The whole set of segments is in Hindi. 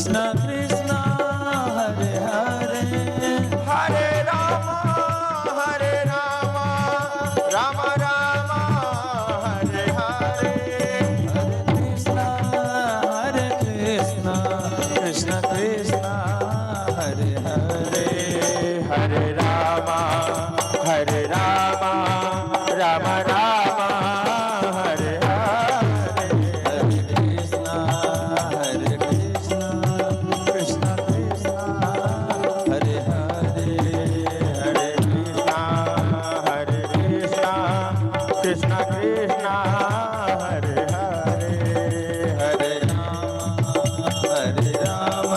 कृष्ण कृष्ण हरे हरे, हरे राम राम राम हरे हरे, हरे कृष्ण कृष्ण कृष्ण हरे हरे, हरे राम राम राम हरे हरे, हरे कृष्ण कृष्ण कृष्ण हरे हरे, हरे कृष्णा कृष्ण कृष्ण हरे हरे, हरे राम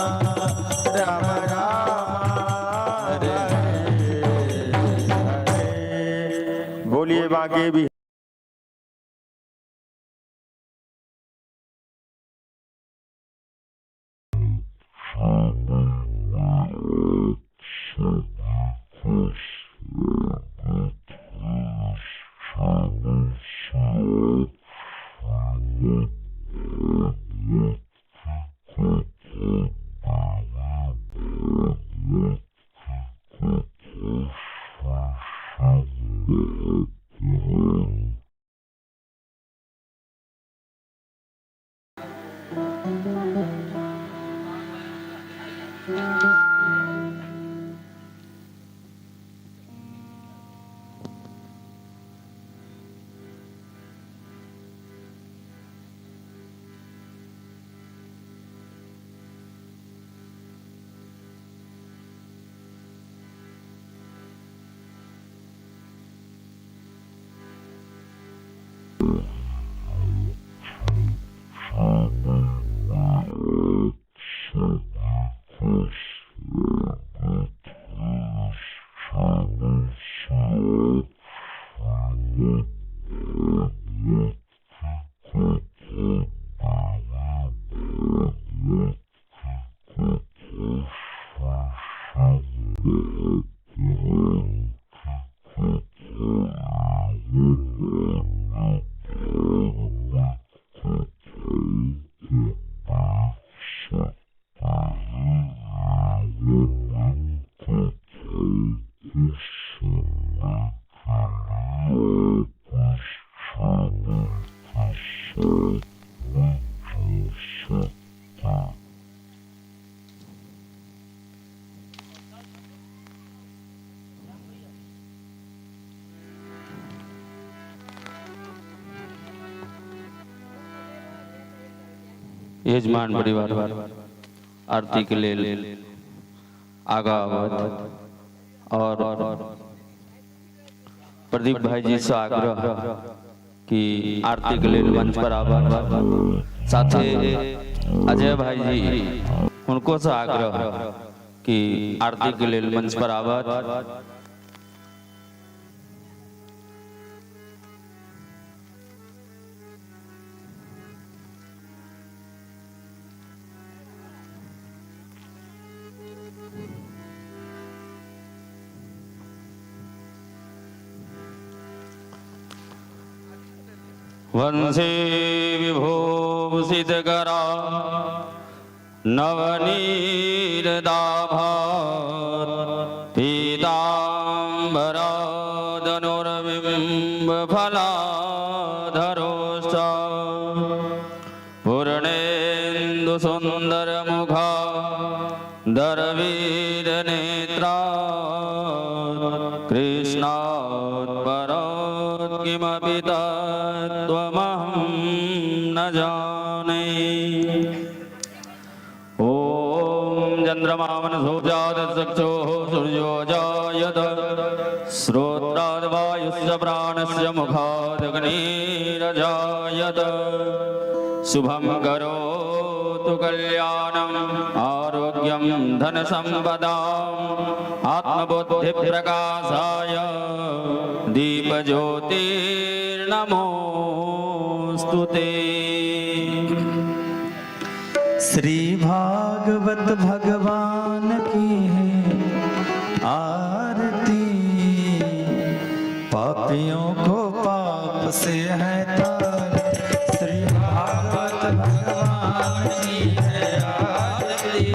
राम हरे हरे। बोलिए बांके भी। यजमान परिवार आरती के लिए आगा और प्रदीप भाई जी से आग्रह कि आरती के लिए मंच पर आवा, साथ ही अजय भाई जी उनको से आग्रह कि आरती के लिए मंच पर आवा। वंशे विभूषितकरा नवनीरदाभा पीताम्बरा धनुर्बिम्बफलाधरोष्ठ पूर्णेन्दुसुन्दरमुखा दरवीरनेत्रा कृष्णात् परात् किमपि तत्त्वमहं न जाने। ॐ चन्द्रमामनसो जातचक्षुः सूर्यो जायत श्रोत्राद् वायुश्च प्राणस्य मुखादग्निरजायत। शुभं करोतु कल्याणम् आरोग्यं धनसम्पदाम् आत्मबुद्धिप्रकाशाय दीपज्योतिर्नमोऽस्तु ते। श्री भागवत भगवान की है आरती, पापियों को पाप से है तार। श्री भागवत भगवान की है आरती,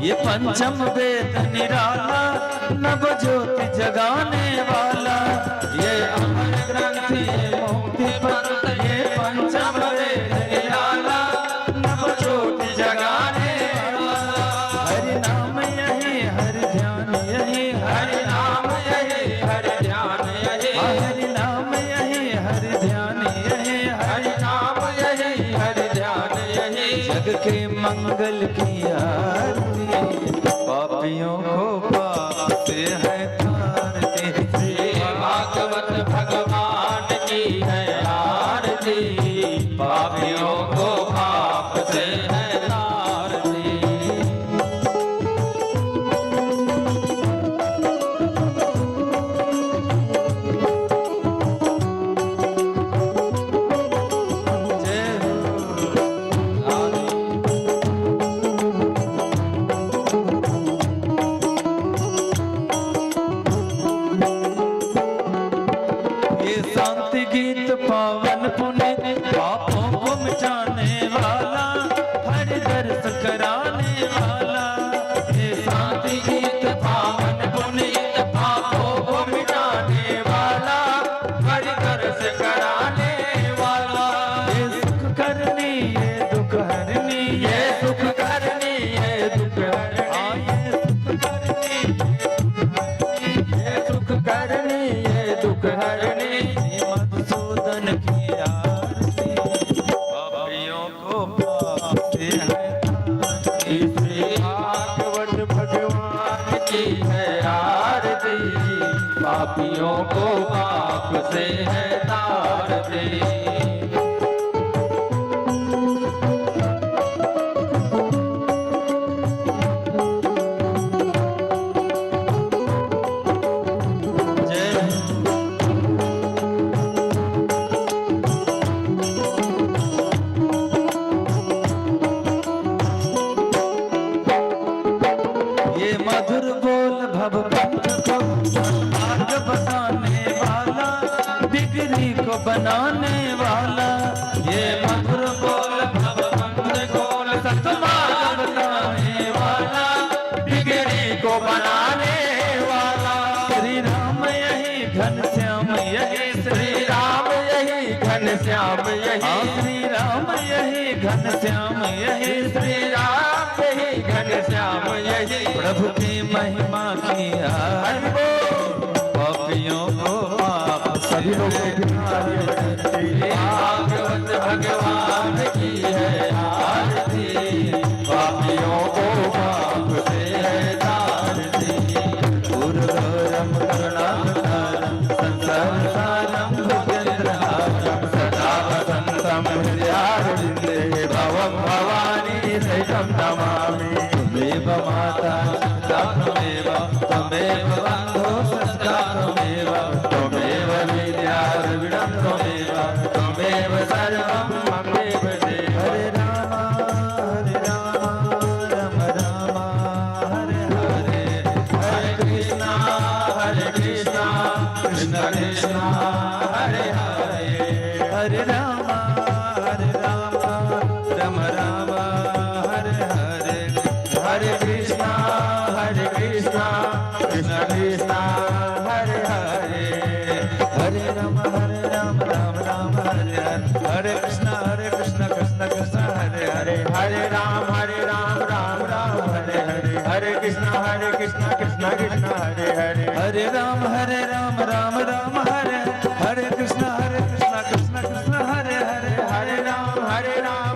ये पंचम वेद निराला नव ज्योति जगाने वाला ये अमर ग्रंथ ये मुक्ति पंथ ये पंचम वेद निराला नव ज्योति जगाने वाला हरि नाम यही हरि ध्यान यही हरि नाम यही हरि ध्यान यही हरि नाम यही हरि ध्यान यही हरि नाम यही हरि ध्यान यही जग के मंगल की आरती पापियों को पाप से है तारती श्री भागवत भगवान की है आरती पापियों को पाप से है तारती जय हो ये शांति गीत पावन पुण्य पापों को मिटाने वाला हरि दर्श कराने वाला ये शांति गीत पावन पुण्य पापों को मिटाने वाला हरि दर्श कराने वाला ये सुख करनी ये दुख हरनी ये सुख करनी ये दुख हरनी ये सुख करनी ये दुख हरनी मधुसूदन की आरती पापियों को पाप से है तारती श्री भागवत भगवान की है आरती पापियों को पाप से है तारती जय हो ये मधुर बोल भव पंथ को मार्ग बताने वाला बिगड़ी को बनाने वाला ये मधुर बोल भव पंथ को सतमार्ग बताने वाला बिगड़ी को बनाने वाला श्री राम यही घनश्याम यही श्री राम यही घनश्याम यही श्री राम यही घनश्याम यही श्री राम यही घनश्याम यही प्रभु की महिमा की आरती पापियों को पाप सभी लोगों की भागवत भगवान की है आरती पापियों को पाप से है तारती पूर्वरम करुणावतारम संसार सारम भुजन्द्रहारम सदा वसंतम हृदयारविन्दे भवं भवानी सहितं नमामि त्वमेव माता पिता त्वमेव त्वमेव बन्धो सखा त्वमेव त्वमेव विद्या द्रविणं त्वमेव त्वमेव सर्वं ममेव देव हरे राम राम राम हरे हरे हरे कृष्णा कृष्ण कृष्ण हरे हरे हरे राम राम राम हरे हरे हरे कृष्णा कृष्ण कृष्ण हरे हरे हरे राम राम राम हरे हरे हरे कृष्णा कृष्ण कृष्ण हरे हरे हरे राम राम हरे हरे हरे कृष्णा कृष्ण कृष्ण हरे हरे हरे राम राम हरे हरे कृष्णा कृष्ण कृष्ण हरे हरे हरे राम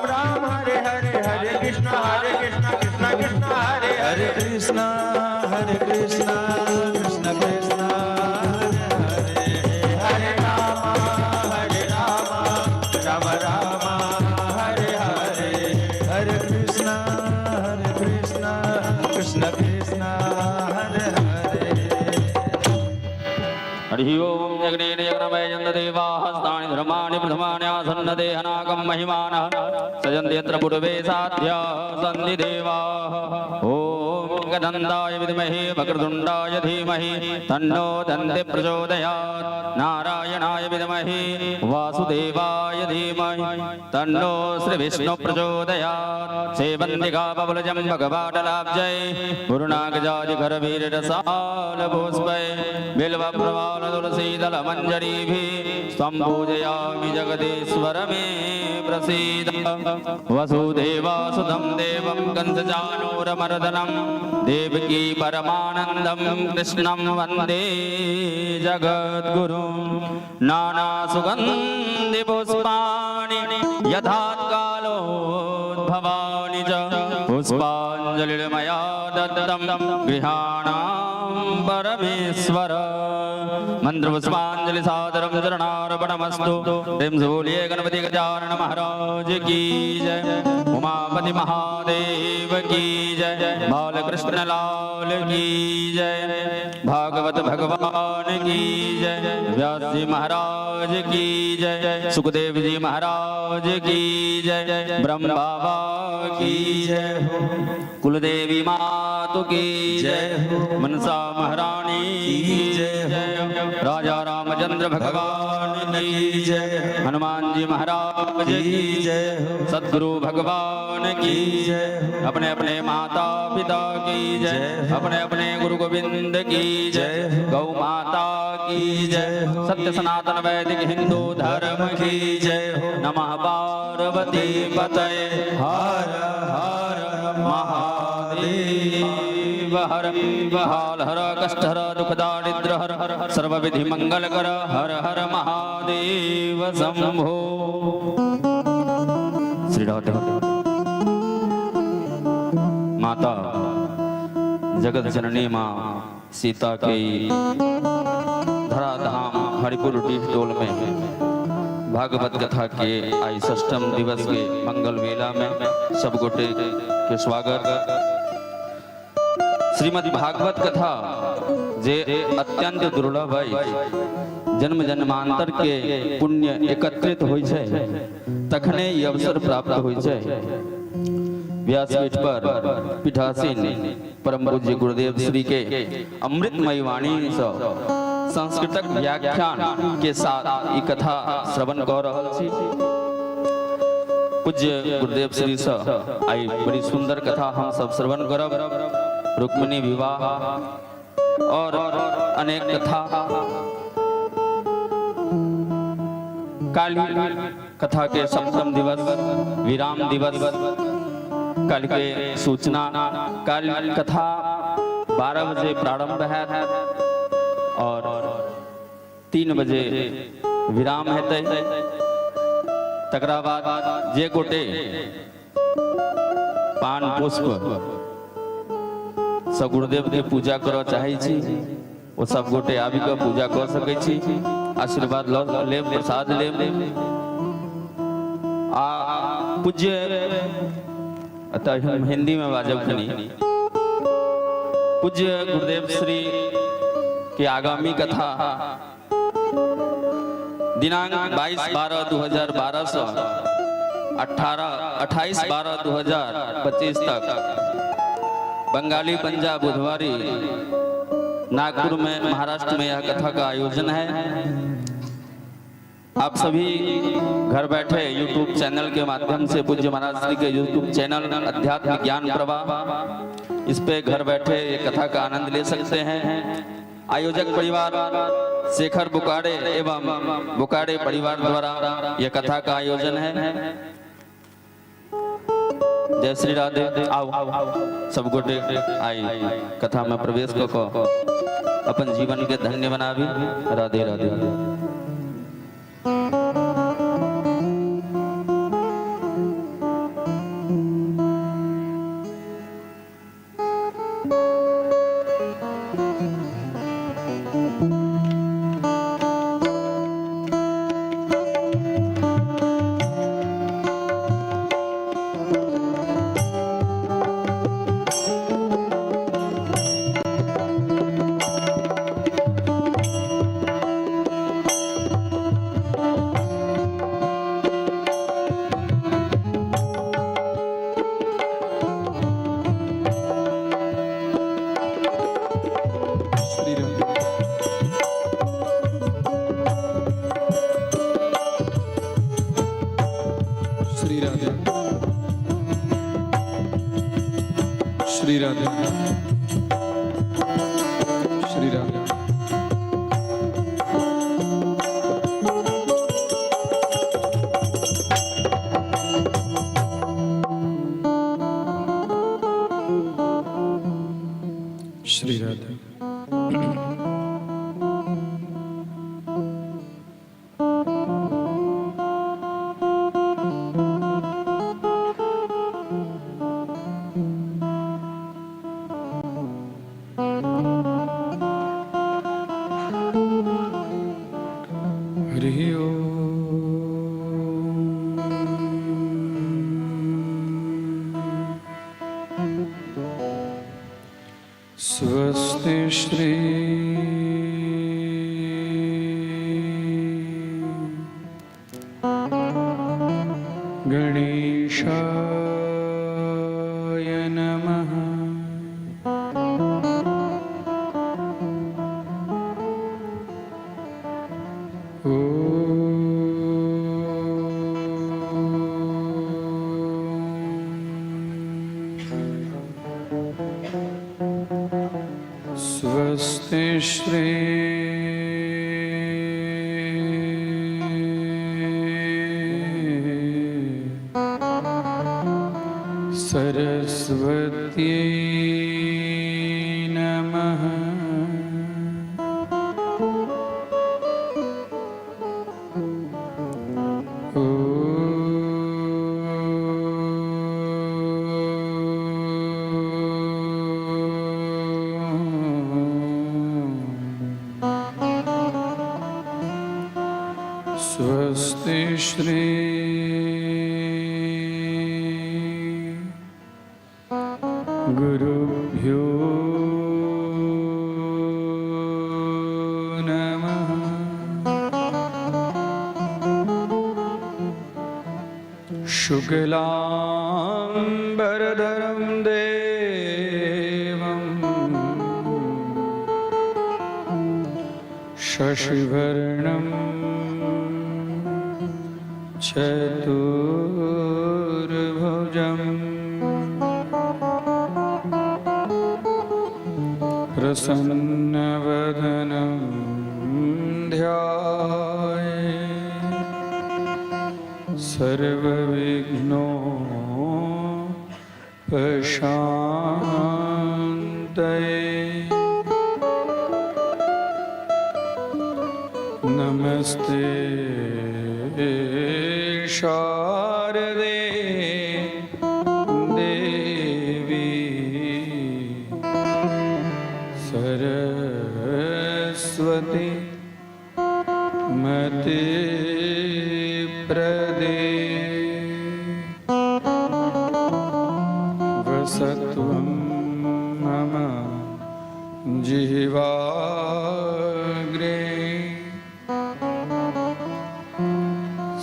राम हरे हरे हरे कृष्णा कृष्ण कृष्ण हरे हरे कृष्णा कृष्ण कृष्ण हरे हरे हरे राम राम हरे हरे हरे कृष्णा कृष्ण कृष्ण हरे हरे हरि ओम जगनेन जगनमय देवाः स्थानि धर्माणि प्रथमानि आसन्न देहनागं महिमानः सजन्ति यत्र पूर्वे साध्या सन्ति देवाः ओम गदन्ताय विद्महे वक्रतुण्डाय धीमहि तन्नो दन्ति प्रचोदयात् नारायणाय विद्महे वासुदेवाय धीमहि तन्नो श्रीविष्णु प्रचोदयात् सेवन्तिका बबलजं भगवाटलाब्जै गुरुनागजाजिघरवीररसाल पुष्पै बिल्वप्रवाल तुलसीदल मंजरीभिः सम्पूजयामि जगदीश्वर मे प्रसीद वसुदेवासुतं देवं कंसचाणूरमर्दनं देवकी परमानन्दं कृष्णं वन्दे जगद्गुरुं नानासुगन्धिपुष्पाणि यथात्कालोद्भवानि च पुष्पाञ्जलिर्मया दत्तं गृहाणां परमेश्वर मंत्रपुष्पांजलि सादरं चरणार्पणमस्तु ह्रीं बोलिए गणपति गजानन महाराज की जय उमापति महादेव की जय बालकृष्ण लाल की जय भागवत भगवान की जय व्यास जी महाराज की जय सुखदेव जी महाराज की जय ब्रह्म बाबा की जय कुलदेवी मातु की जय मनसा महारानी की जय राजा रामचंद्र भगवान की जय हनुमान जी महाराज की जय सद्गुरु भगवान की जय अपने अपने माता पिता की जय अपने अपने गुरु गोविंद की जय गौ माता की जय सत्य सनातन वैदिक हिंदू धर्म की जय नमः पार्वती पतये हर हर महादेव हर बहाल हर कष्ट हर दुख दारिद्र हर सर्व विधि मंगल कर हर हर महादेव शंभो श्री राधे माता जगत जननी माँ सीता के धराधाम हरिपुर डीहटोल में भागवत कथा के आई षष्ठम दिवस के मंगल वेला में सब गोटे के स्वागत। श्रीमद् भागवत कथा जे अत्यंत दुर्लभ है जन्म जन्मांतर के पुण्य एकत्रित होय छै तखने ई अवसर प्राप्त होय छै। व्यासपीठ पर पीठासीन परम पूज्य गुरुदेव श्री के अमृतमयी वाणी से संस्कृतक व्याख्यान के साथ ई कथा श्रवण कर रहल छी। पूज्य गुरुदेव श्री से आई बड़ी सुंदर कथा हम सब श्रवण करब। रुक्मिणी विवाह और अनेक कथा काली कथा के सप्तम दिवस विराम दिवस कल के सूचना कल कथा 12 बजे प्रारंभ है और 3 बजे विराम हेतै। तकरा बाद जे गोटे पान पुष्प सब गुरुदेव के पूजा करऽ चाहे छी वो सब गोटे आबि के पूजा कर सकै छी, आशीर्वाद लेब, प्रसाद लेब। आ पूज्य अतः हम हिंदी में बाजब खनी पूज्य गुरुदेव श्री के आगामी कथा दिनांक 22/12/2012 से 28/12/2025 तक बंगाली पंजाब बुधवारी नागपुर में महाराष्ट्र में यह कथा का आयोजन है। आप सभी घर बैठे YouTube चैनल के माध्यम से पूज्य महाराज श्री के YouTube चैनल अध्यात्म ज्ञान प्रवाह इस पे घर बैठे ये कथा का आनंद ले सकते हैं। आयोजक परिवार शेखर बुकाड़े एवं बुकाड़े परिवार द्वारा यह कथा का आयोजन है। जय श्री राधे। आओ सब गोटे आई कथा में प्रवेश को अपन जीवन के धन्य बनावी। राधे राधे। श्री राधे श्री राधे। श्री राधे। हरि स्वस्ति श्री गणेशाय नमः। स्वस्ति श्री सरस्वती नमः। स्वस्ति श्री गुरुभ्यो नमः। शुक्लांबरधरं देवं शशिवर्णं चतुर्भुजं प्रसन्नवदनं ध्यायेत् सर्वविघ्नोपशान्तये। नमस्ते शारदे देवी सरस्वती मते प्रदे वसत्वं मम जिह्वाग्रे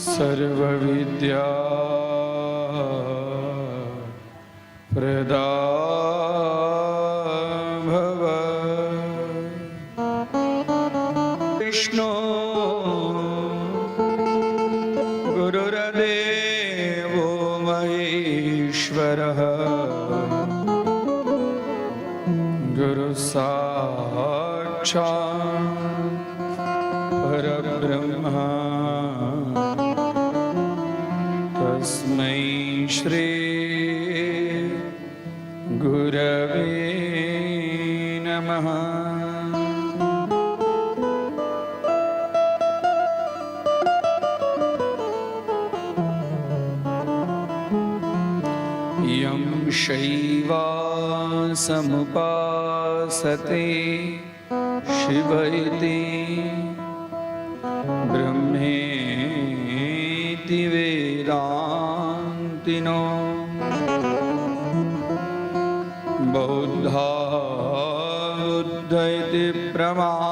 सर्वविद्या प्रदा भव। विष्णु गुरुर्देवो महेश्वरः गुरुसाक्षात् परब्रह्म तस्मै श्री गुरवे नमः। यं शैवासमुपासते शिव इति ब्रह्मेति वेदान्तिनो बौद्धा बुद्ध इति प्रमाणपटवः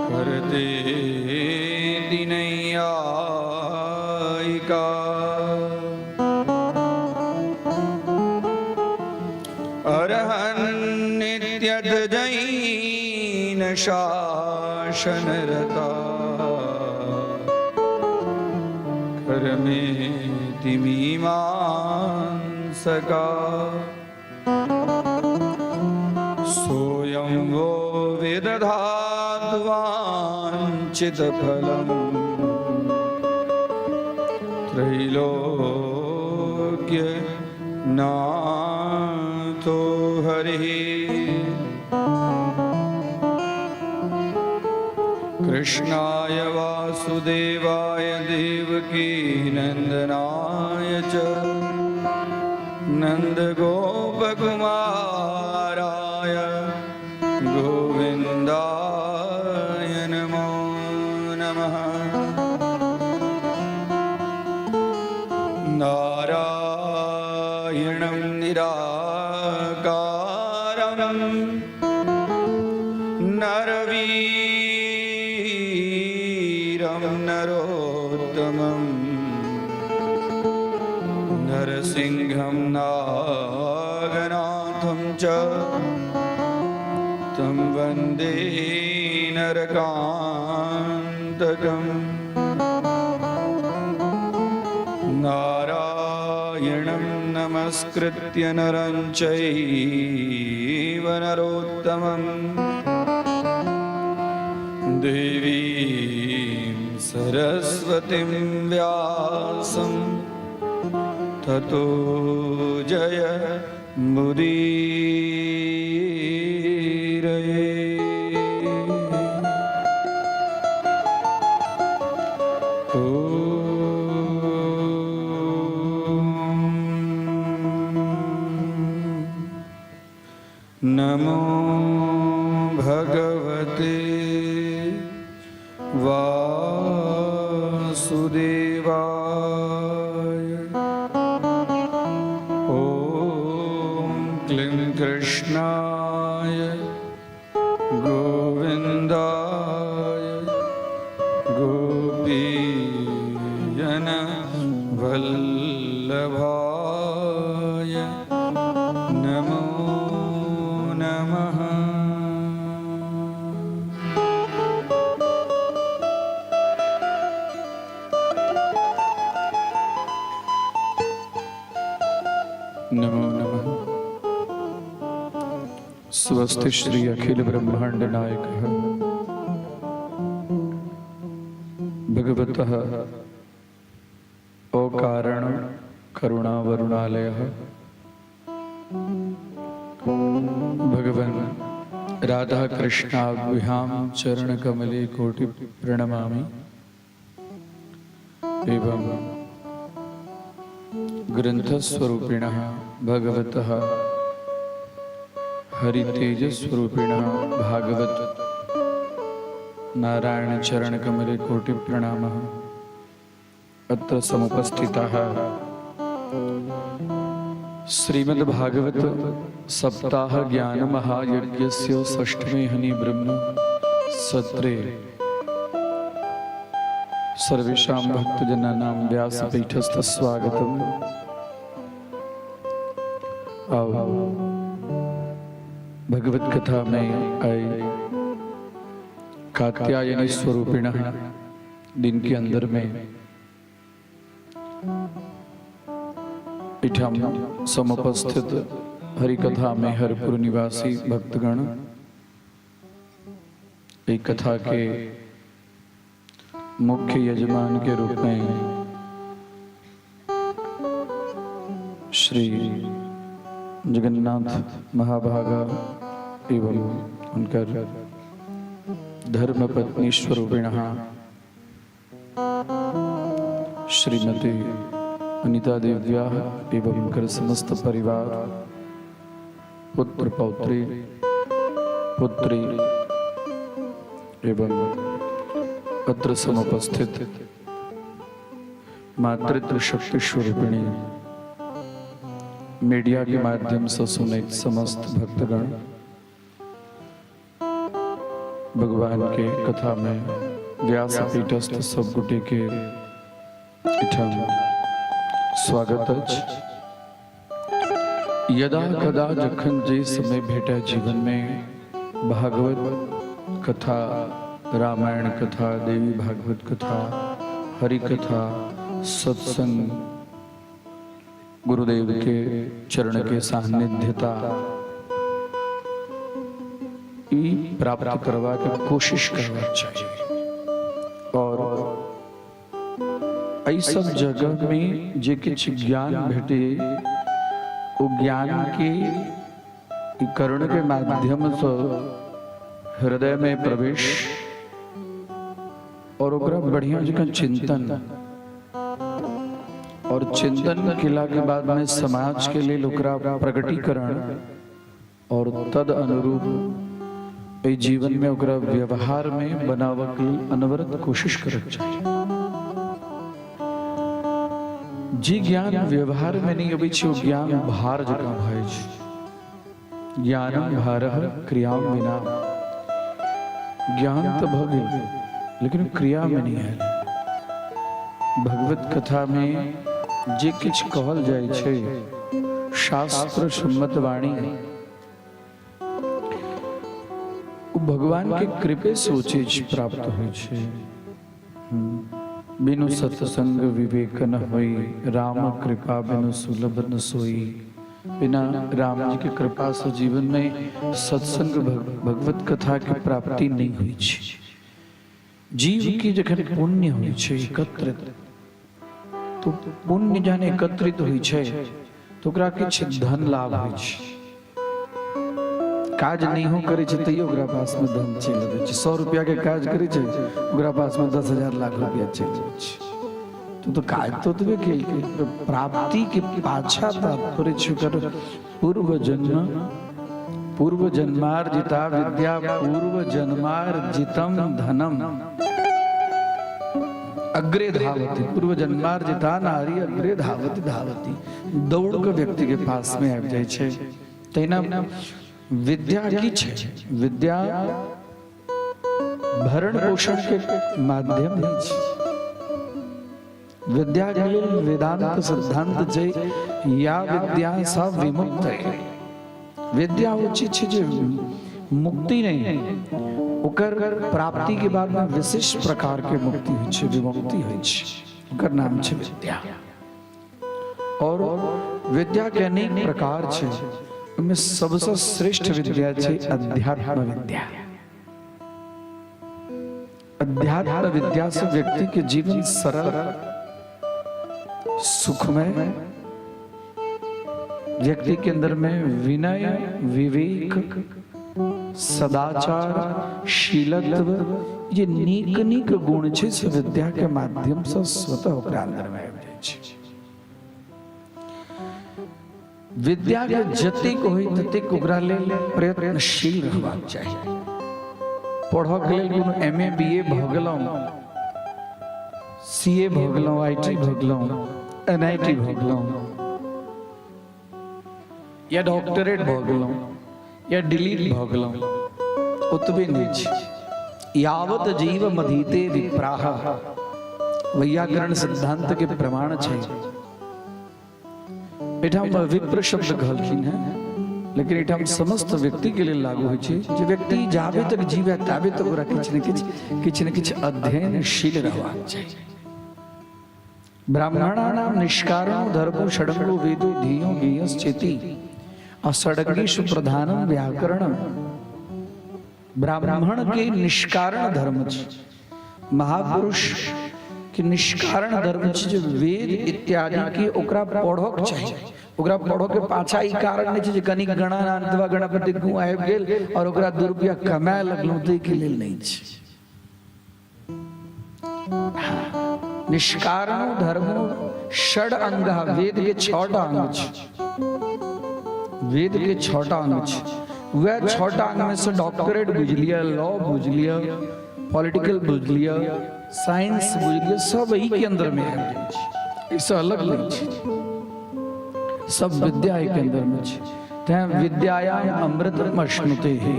करते नैयायिका अर्हन्नित्यथ जैन शासनरता कर्मेति इति मीमांसका सोऽयं वो विदधाद्वाञ्छितफलम् त्रैलोक्यनाथो हरिः कृष्णाय वासुदेवाय देवकी नंदनाय च नन्दगोपकुमाराय गोविन्दाय नमो नमः। नारायणं निराकारं नरवीरं नरोत्तमं नरसिंहं नागनाथं च तं वन्दे नरकान्तकम्। नारायणं नमस्कृत्य नरं चैव नरोत्तमं देवीं सरस्वतीं व्यासं ततो जयमुदीरये। नमो भगवते वासुदेवाय। ॐ क्लीं कृष्णाय गोविन्दाय गोपीजनवल्लभाय नमो नमः। नमो नमः। स्वस्ति श्री अखिल ब्रह्मांड नायकः भगवतः ओकारण करुणावरुणालयः भगवन् राधा कृष्णाभ्यां चरणकमले कोटि प्रणमामि। एवं ग्रंथस्वरूपिणः भगवतः हरितेजस्वरूपिणः भागवत नारायण चरणकमले कोटि प्रणामः। अत्र समुपस्थिताः श्रीमद्भागवत सप्ताह ज्ञान महायज्ञस्य षष्ठमे हनि ब्रह्म सत्रे सर्वेषां भक्तजनानां व्यासपीठस्थ स्वागतम्। आओ भगवत कथा में आए कात्यायनी स्वरूपिणः दिन के अंदर में इठम समुपस्थित हरिकथा में हरपुर निवासी भक्तगण एक कथा के मुख्य यजमान के रूप में श्री जगन्नाथ महाभागा एवं उनकर धर्मपत्नी स्वरूपिणः श्रीमती अनिता देव्या एवं उनकर समस्त परिवार पुत्र पौत्री पुत्री एवं अत्र समुपस्थित मातृत्व शक्ति स्वरूपिणी मीडिया के माध्यम से सुनित समस्त भक्तगण भगवान के कथा में व्यासपीठस्थ सब गुटे के इठम स्वागत। यदा कदा जखन जे समय भेटा जीवन में भागवत कथा, रामायण कथा, देवी भागवत कथा, हरि कथा, सत्संग गुरुदेव के चरण के सान्निध्यता प्राप्त करवा के कोशिश करवा चाहिए। और ऐसा जगह में जे किछ ज्ञान भेटे वो ज्ञान के कर्ण के माध्यम से हृदय में प्रवेश और ओकरा बढ़िया जगह चिंतन और चिंतन किला के बाद में समाज के लिए ओकरा प्रकटीकरण और तद अनुरूप ए जीवन में ओकरा व्यवहार में बनावक अनवरत कोशिश करक चाहिए। जी ज्ञान व्यवहार में नहीं अभी छे ज्ञान भार जका भाई छे। ज्ञान भारह क्रिया बिना ज्ञान तो भगे लेकिन क्रिया में नहीं है। भगवत कथा में जे किछ कहल जाय छे शास्त्र सम्मत वाणी भगवान के कृपे से चीज प्राप्त हो छे। बिनु सत्संग विवेक न होई, राम कृपा बिनु सुलभ न सोई। बिना राम जी की कृपा से जीवन में सत्संग भगवत कथा की प्राप्ति नहीं हुई छे। जीव की जखन पुण्य हुई छे एकत्रित, तो पुण्य जाने एकत्रित हुई छे तो ओकरा किछ धन लाभ हुई छे। काज नहीं हो करे छे तैयो ओकरा पास में धन चल आवे छे। 100 रुपया के काज करे छे ओकरा पास में 10,000 लाख रुपया चल आवे छे। तो काज तो तबे के प्राप्ति के पाछा तात्पर्य छे कर पूर्व जन्मार्जिता विद्या पूर्व जन्मार्जितम धनम अग्रे धावती। पूर्व जन्मार्जिता नारी अग्रे धावती धावती दौड़ के व्यक्ति के पास में आ जाए छे। तेना विद्या की छे। विद्या भरण पोषण के माध्यम नहीं छे। विद्या के लिए वेदांत सिद्धांत छे या विद्या सा विमुक्त है। विद्या वो चीज छे जो मुक्ति नहीं, ओकर प्राप्ति के बाद में विशेष प्रकार के मुक्ति होय छे, विमुक्ति होय छे। ओकर नाम छे विद्या। और विद्या के अनेक प्रकार छे। उनमें सबसे श्रेष्ठ विद्या छे अध्यात्म विद्या। अध्यात्म विद्या से व्यक्ति के जीवन सरल सुखमय, व्यक्ति के अंदर में विनय विवेक सदाचार शीलत्व ये नीक नीक गुण छे से विद्या के माध्यम से स्वतः ओकरा अंदर में आबि जाय छे। विद्या के जतेक होई ततेक ओकरा लेल प्रयत्नशील रहबाक चाही। पढ़क लेल कोनो एमए बीए भ गेलौ, सीए भ गेलौ, आईटी भ गेलौ, एनआईटी भ गेलौ या डॉक्टरेट भ गेलौ या डिलीट भ गेलौ, ओतबे नहीं छै। यावत जीव मधीते विप्राह वैयाकरण सिद्धांत के प्रमाण छै। एठाम विप्र शब्द कहलखिन है लेकिन एठाम समस्त व्यक्ति के लिए लागू होय छै। जे व्यक्ति जाबे तक जीवे ताबे तक ओकरा किछ न किछ अध्ययनशील रहबाक चाही। ब्राह्मणानां निष्कारणो धर्मो षडंगो वेदो ध्येयो ज्ञेयश्चेति अषडंगेषु प्रधानम व्याकरणम। ब्राह्मण के निष्कारण धर्म छै। महापुरुष के निष्कारण धर्म छै जो वेद इत्यादि के ओकरा पढ़क चाहिए। ओकरा पढ़ो के पाछा ई कारण नहीं छै जे कनिक गणनान्तवा गणपति गु आबि गेल और ओकरा 2 रुपया कमाए लगलौ तै के लेल नहीं छै। निष्कारण धर्म षड अंग वेद के 6टा अंग छै। वेद के 6टा अंग छै। वह 6टा अंग में से डॉक्टरेट बुझ लिया, लॉ बुझ लिया, पॉलिटिकल बुझ लिया, साइंस बुझ लिया, सब यही के अंदर में है। इससे अलग नहीं है। सब विद्या के अंदर में है। तै विद्यायाम अमृतम अश्नुते है।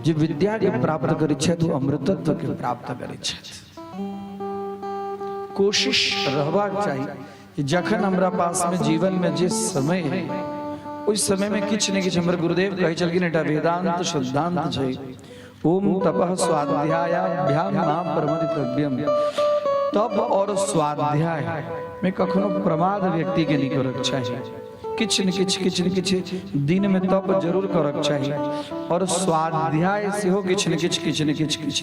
जो विद्या के प्राप्त करे छै तो अमृतत्व के प्राप्त करे छै। कोशिश रहबाक चाहिए कि जखन हमरा पास में जीवन में जे समय है उस समय में किछ ने किछ हमर गुरुदेव कहै छलखिन एटा वेदांत सिद्धांत छै। ओम तपः स्वाध्यायाभ्याम मा प्रमदितव्यम। तप और स्वाध्याय में कखनो प्रमाद व्यक्ति के नहीं करक चाहिए। किछ न किछ दिन में तप जरूर करक चाहिए और स्वाध्याय से हो किछ न किछ करक चाहिए।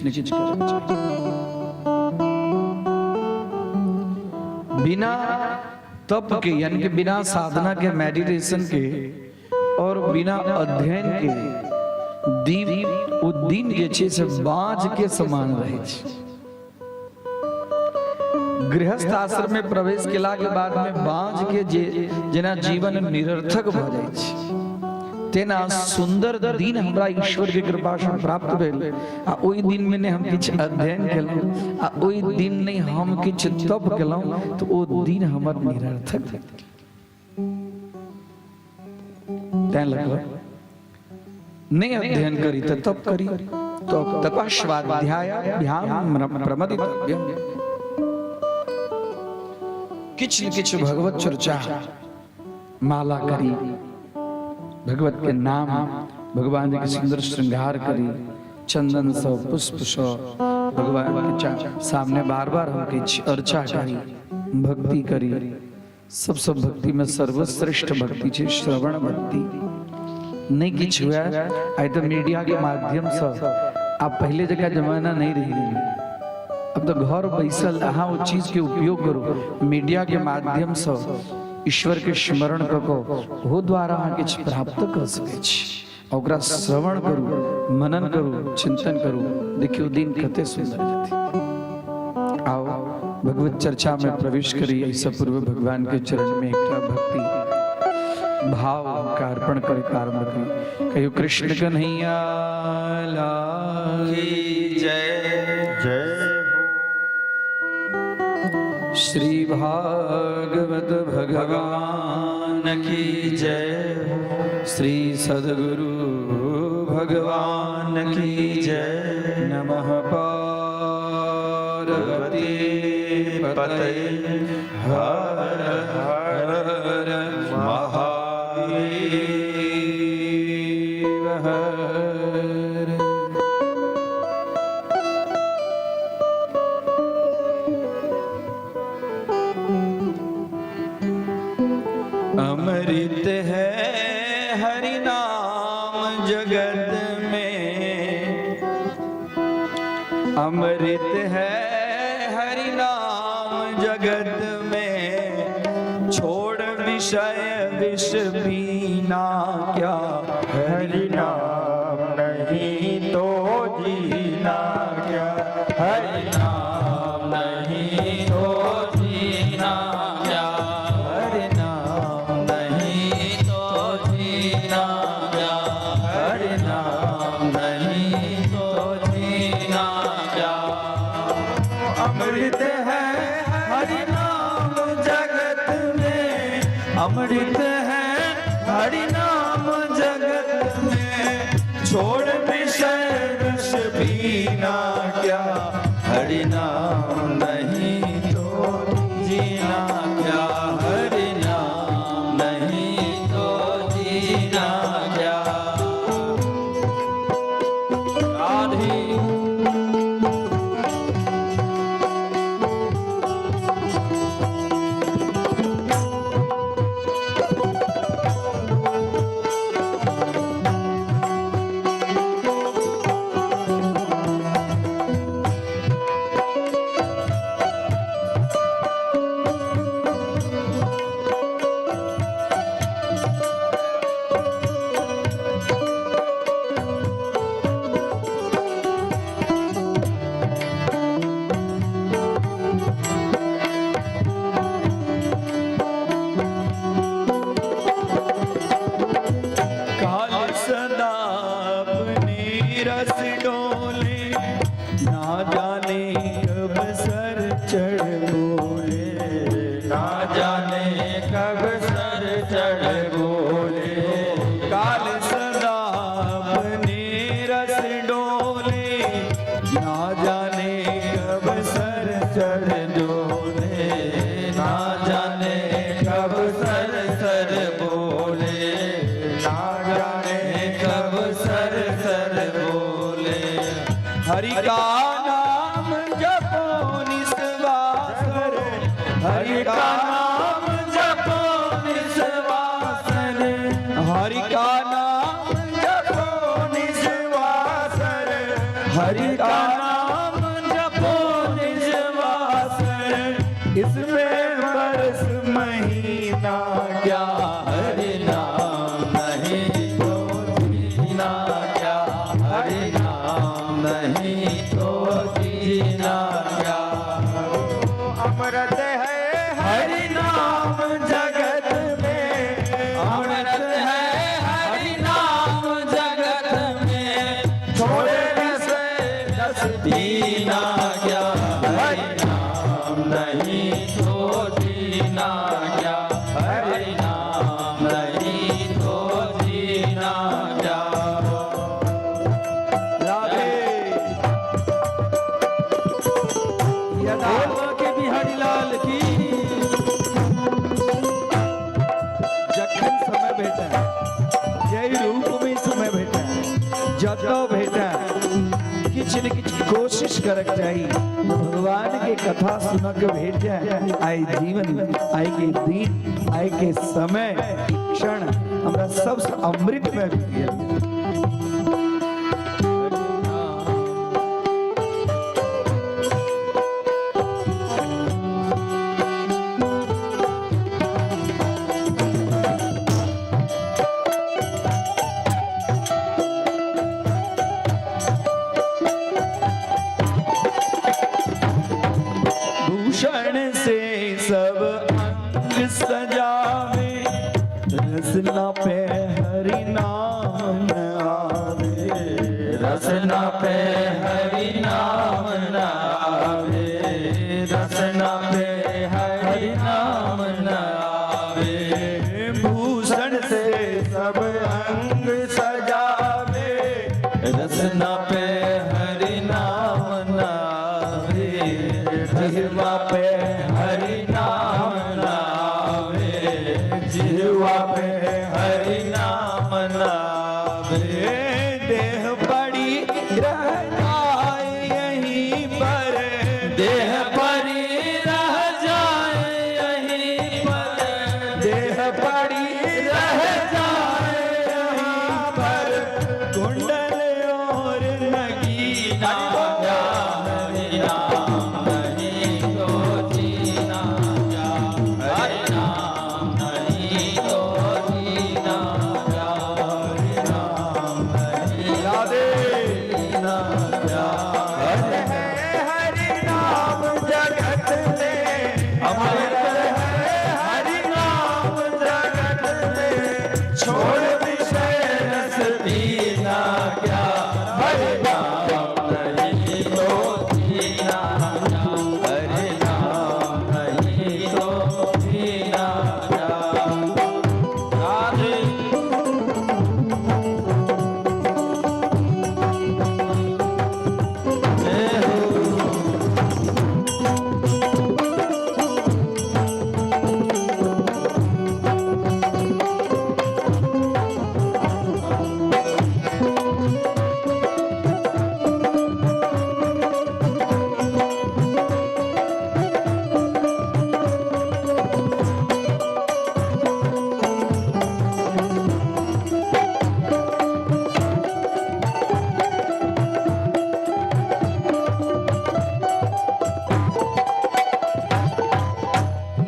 बिना तप के यानी कि बिना साधना के, मेडिटेशन के और बिना अध्ययन के दीप ओ दिन जे छै से बाँझ के समान रहे छै। गृहस्थ आश्रम में प्रवेश केला के बाद में बाँझ के जेना जीवन निरर्थक भ जाय छै, तेना सुंदर दिन हमरा ईश्वर के कृपा से प्राप्त भेल। आ ओई दिन में ने हम किछ अध्ययन केलहुं, आ ओई दिन ने हम किछ तप केलहुं, तो ओ दिन हमर निरर्थक भेल। तैं लग नहीं अध्ययन करी तो तप करी, तो तपः स्वाध्यायाभ्याम प्रमदितव्यम्। किछ न किछ भगवत चर्चा माला करी, भगवत के नाम भगवान जी के सुंदर श्रृंगार करी, चंदन से पुष्प से भगवान के सामने बार बार हम किछ अर्चा करी, भक्ति करी। सब भक्ति में सर्वश्रेष्ठ भक्ति है श्रवण भक्ति। नहीं किछ हुआ आई तो मीडिया के माध्यम से अब पहले जगह जमाना नहीं रही, अब तो घर बैसल अहाँ वो चीज के उपयोग करो। मीडिया के माध्यम से ईश्वर के स्मरण कको हो द्वारा अहाँ किछ प्राप्त कर सके छी। ओकरा श्रवण करू, मनन करू, चिंतन करू, देखियो दिन कते सुंदर जति। आओ भगवत चर्चा में प्रवेश करी। ऐसा पूर्व भगवान के चरण में एकटा भक्ति भाव का अर्पण करे प्रारंभ करी। कहियो कृष्ण कन्हैया लाल की जय। जय श्री भागवत भगवान की जय। श्री सद्गुरु भगवान की जय। नमः पार्वती पतये हर हर महादेव हर। अमृत है हरि नाम जगत में, अमृत है हरि नाम जगत में। छोड़ विषय विष पीना क्या, हरि नाम नहीं तो जीना क्या, हरि नाम नहीं तो जीना क्या, हरि नाम नहीं तो जीना क्या, हरि नाम नहीं तो जीना क्या। अमृत है हरि नाम जगत में, अमृत है हरि नाम जगत में। छोड़ विषय विष पीना क्या, हरि नाम नहीं तो जीना क्या, हरि नाम नहीं तो जीना क्या। राधे हरि का नाम जपो निस्वास, हरि का नाम जपो निस्वास। हरि का नाम जपो निजवास, इसमें बरस महीना क्या, हरि नाम नहीं तो जीना क्या, हरि नाम नहीं तो जीना क्या। अमृत है हरि नाम जगत में, अमृत है हरि नाम जगत में, छोड़े से रस पीना क्या, हरि नाम नहीं तो जीना क्या, हरि नाम नहीं तो जीना क्या। राधे यदा के बिहारी लाल की। जखन समय भेटा यही रूप में समय भेटा जतो भेटा किछ न किछ कोशिश करक चाही भगवान के कथा सुनक भेट जाए। आई जीवन आई के दिन आई के समय क्षण हमरा सबसे अमृत में बीत गेल। भूषण से सब अंग सजावे, रसना पे हरि नाम न आवे, रसना पे हरि नाम न आवे, रसना पे हरि नाम न आवे। भूषण से सब अंग सजावे, रसना पे हरि नाम न आवे, जिह्वा पे हरि नाम न आवे, जिह्वा पे हरि नाम न आवे। देह पड़ी रह जाए यहीं पर, देह परी रह जाए यहीं पर, देह पड़ी रह जाए यहीं पर, कुंडल और नगीना क्या, हरि नाम नहीं तो जीना क्या, हरि नाम नहीं तो जीना क्या, हरि नाम नहीं राधे जीना क्या। हरि नाम जगत में, अमृत है हरि नाम जगत में, छोड़ विषय रस पीना क्या, हरि नाम नहीं तो जीना क्या, हरि नाम नहीं तो जीना क्या। राधे जय हो।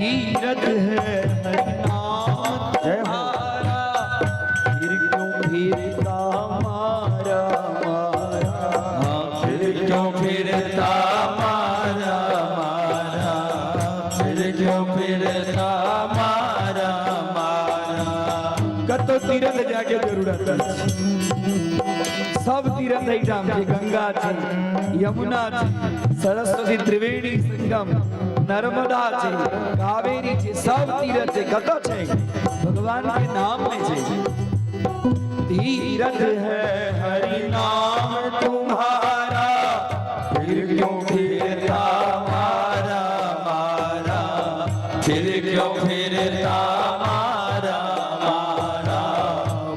तीरथ है हरि नाम तुम्हारा, फिर क्यों फिरता मारा मारा, फिर क्यों फिरता मारा मारा, फिर क्यों फिरता मारा मारा। कतो तीरथ जाके जरूरत है। सब तीरथ एठाम छे, गंगा छे, यमुना छे, सरस्वती त्रिवेणी संगम, नर्मदा छे, कावेरी छे, सब तीरथ छे। कतो छे? भगवान के नाम में छे। तीरथ है हरि नाम तुम्हारा, फिर क्यों फिरता मारा मारा, फिर क्यों फिरता मारा मारा,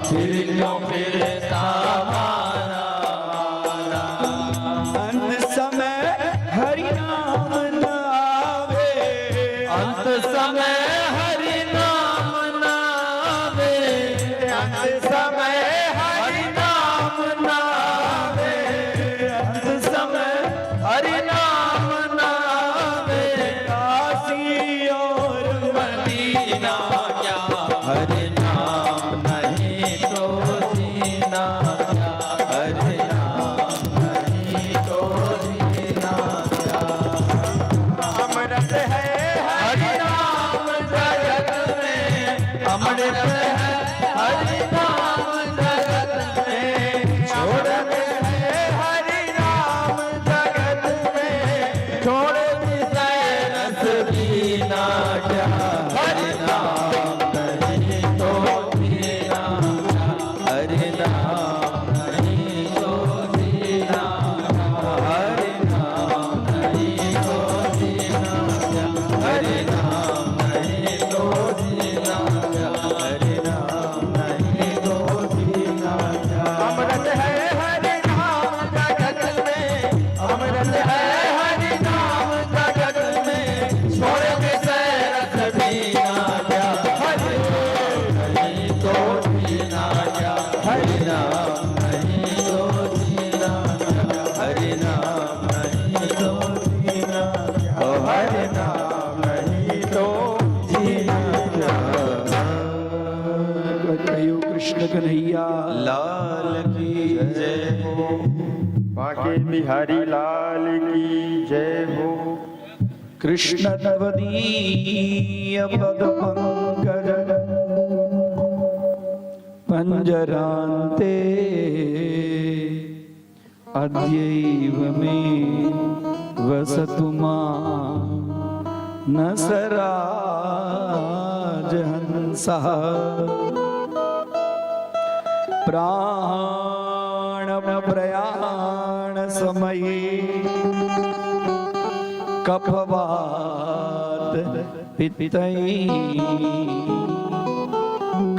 फिर क्यों फिरता मारा मारा। अंत समय हरि नाम न आवे, अंत समय हरि नाम न आवे, अंत समय हरि नाम न हो। बाके बिहारी लाल की जय हो। कृष्ण त्वदीय पद पंकज पंजरान्ते अद्यैव मे वसतु मानसराजहंसः। प्राण प्रयाण समये कफवात पित्तै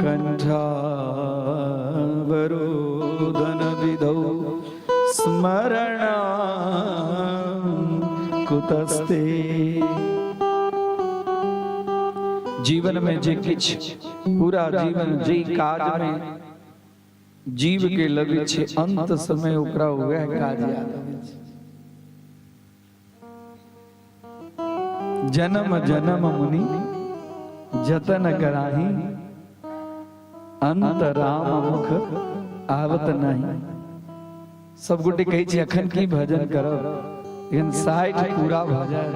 कंठावरोधन विधौ स्मरणं कुतस्ते। जीवन में जे किछ पूरा जीवन जे काज में जीव के लगे छे अंत समय ओकरा वह काज याद आवे छे। जन्म जन्म मुनि जतन कराही अंत राम मुख आवत नहीं। सब गोटे कहे छे अखन की भजन करब लेकिन 60 पूरा भ जाए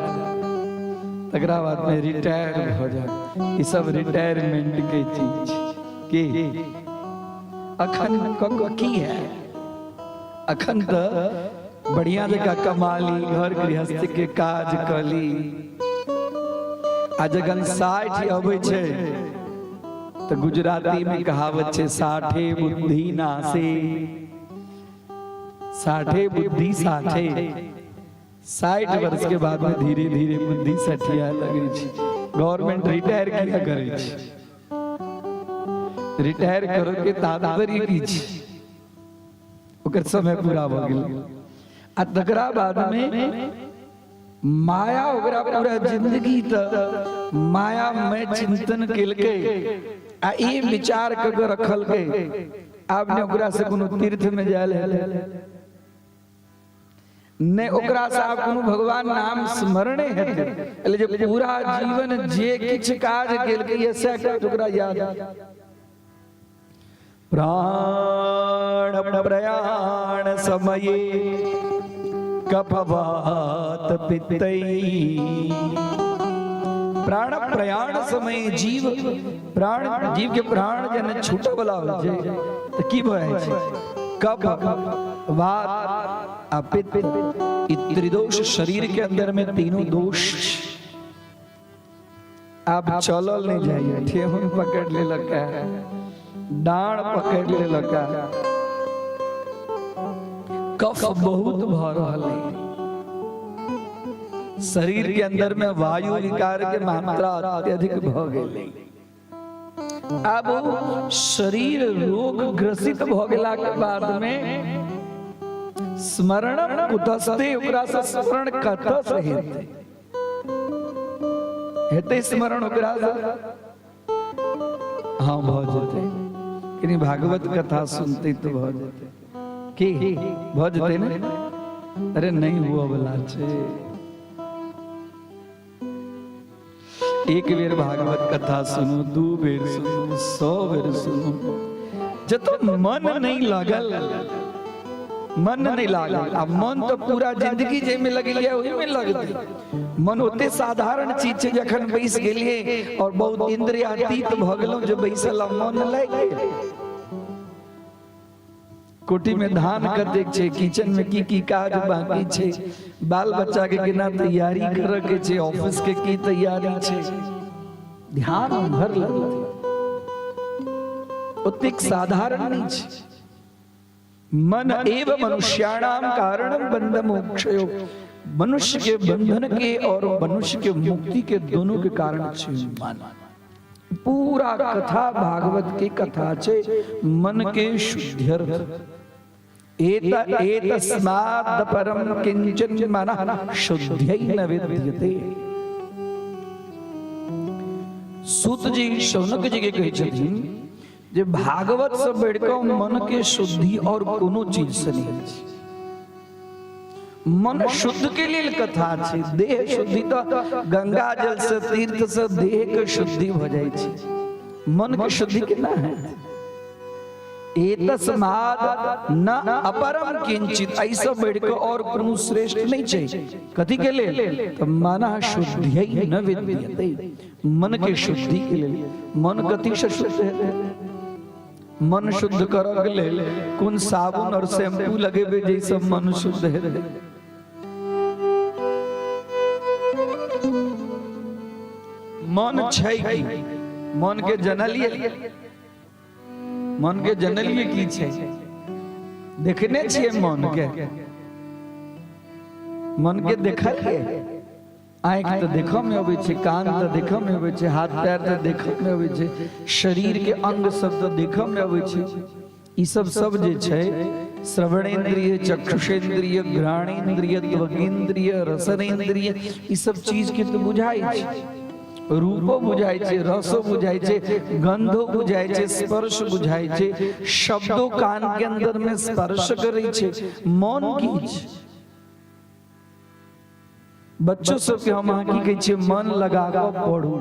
तकरा बाद में रिटायर भ जाए। ई सब रिटायरमेंट के चीज के अखन की है। अखन तो बढ़िया जगह कमाली घर गृहस्थ के काज कली। आ जगन 60 अबै छे तो गुजराती में कहावत छे 60 बुद्धि नासे। 60 बुद्धि 60 वर्ष के बाद में धीरे धीरे बुद्धि सठिया लगे छे। गवर्नमेंट रिटायर किया करे छे। रिटायर करो के तात्पर्य की छे ओकर समय पूरा भ गेल। आ तकरा बाद में माया ओकरा पूरा जिंदगी त माया में चिंतन केलके आ ई विचार क के रखल के आपने ओकरा से कोनो तीर्थ में जायल है ने ओकरा से आप कोनो भगवान नाम स्मरणे हेते એટલે जे पूरा जीवन जे किछ काज केलके ये से ओकरा याद। प्राण प्रयाण समये कफवात पित्तै। प्राण प्रयाण समय जीव के प्राण जन छूटे वाला हो जाए तो की भय छै कफ वात आ पित्त। ई त्रिदोष शरीर के अंदर में तीनों दोष। आप चलल नहीं जाइए ठेहुन पकड़ ले लगा डांड पकड़ ले लगा कफ बहुत भ रहल है। शरीर के अंदर में वायु विकार के मात्रा अत्यधिक भ गेलै। अब शरीर रोग ग्रसित भ गेला के बाद में स्मरण कुतस्ते ओकरा से स्मरण कतऽ से हेतै हेतै स्मरण ओकरा से हाँ भ जेतै। कनी भागवत कथा सुनते तो भ जेतै की भ जेतै ने। अरे नहीं हुआ वाला छे। एक बेर भागवत कथा सुनो 2 बेर सुनो 100 बेर सुनो जब मन नहीं लागल मन नहीं लागल। अब मन तो पूरा जिंदगी जे में लगे लिया वही में लगते। मन होते साधारण चीज छे जखन बैस गेलिए और बहुत इंद्रियातीत भ गेलौ जे बैसल मन लागे। कोठी में धान कतेक छे किचन में की काज बाकी छे बाल बच्चा के केना तैयारी करे के छे ऑफिस के की तैयारी छे ध्यान भर लगते उतिक साधारण नहीं छे। मन एव मनुष्याणाम कारणम बंध मोक्षयो। मनुष्य के बंधन के और मनुष्य के मुक्ति के दोनों के कारण छे मन। पूरा कथा भागवत की कथा छे मन के शुद्ध्यर्थ। एतस्माद् परम किंचन मनः शुद्ध्यै न विद्यते। सूत जी शौनक जी के कहे छथिन जे भागवत से बढ़कर मन के शुद्धि और कोनो चीज से नहीं है। मन शुद्ध के लिए कथा छे। देह शुद्धि तो गंगा जल से तीर्थ से देह के शुद्धि हो जाए छे। मन के शुद्धि केना है एतस्माद न अपरम किंचित, ऐसा बैठ के और कोनो श्रेष्ठ नहीं चाहिए। कथी के लिए? तो मन शुद्धि न विद्यते, मन के शुद्धि के लिए। मन कथी से शुद्ध है? मन शुद्ध करऽ के लेल कौन साबुन और शैम्पू लगेबे जैसे मन शुद्ध है? मन छै की? मन के जनलिए, मन के जनलिए की छै? देखने छिए मन के? मन के देखलिए? आँख तो देखऽ में अबै छै, कान तो देखऽ में अबै छै, हाथ पैर तो देखऽ में अबै छै, शरीर के अंग सब तो देखऽ में अबै छै। ई सब जे छै श्रवणेन्द्रिय, चक्षुषेन्द्रिय, घ्राणेन्द्रिय, त्वगेन्द्रिय, रसनेन्द्रिय, ई सब चीज के तो बुझाई छै। रूपो बुझाई छै, रसो बुझाई छै, गंधो बुझाई छै, स्पर्श बुझाई छै, शब्दों कान के अंदर में स्पर्श करै छै। मन की छै? बच्चों सब के हम की कहै छियै मन लगा के पढ़ू।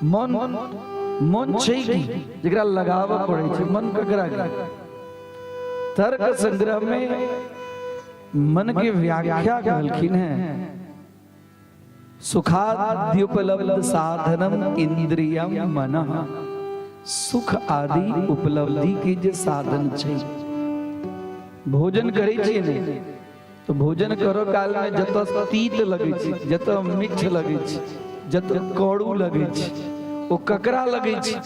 मन छै की जेकरा लगावा पड़ै छै? मन ककरा के? तर्क संग्रह में मन की व्याख्या कहलखिन है, सुखाद्युपलब्ध साधनम इंद्रियम मनः, सुख आदि उपलब्धि के जे साधन छै। भोजन करै छियै ने तो भोजन करो काल में जत तीत लगे छै, जत मीठ लगे छै, जत कड़ू लगे छै, ओ ककरा लगे छै?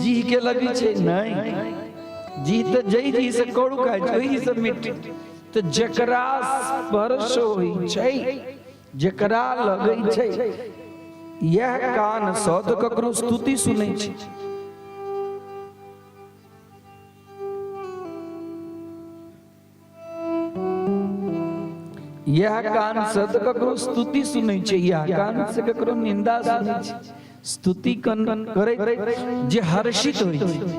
जी के लगे छै? नहीं, जी तो जई जी से कड़ू खाय छै, ओही से मीठ। तो जकरा स्पर्श होई छै, जकरा लगे छै, यह कान सँ तो ककरो स्तुति सुनै छै। यह कान से तो ककरो स्तुति सुनै छै, यह कान से ककरो निंदा सुनै छै। स्तुति करे जे हर्षित होई छै,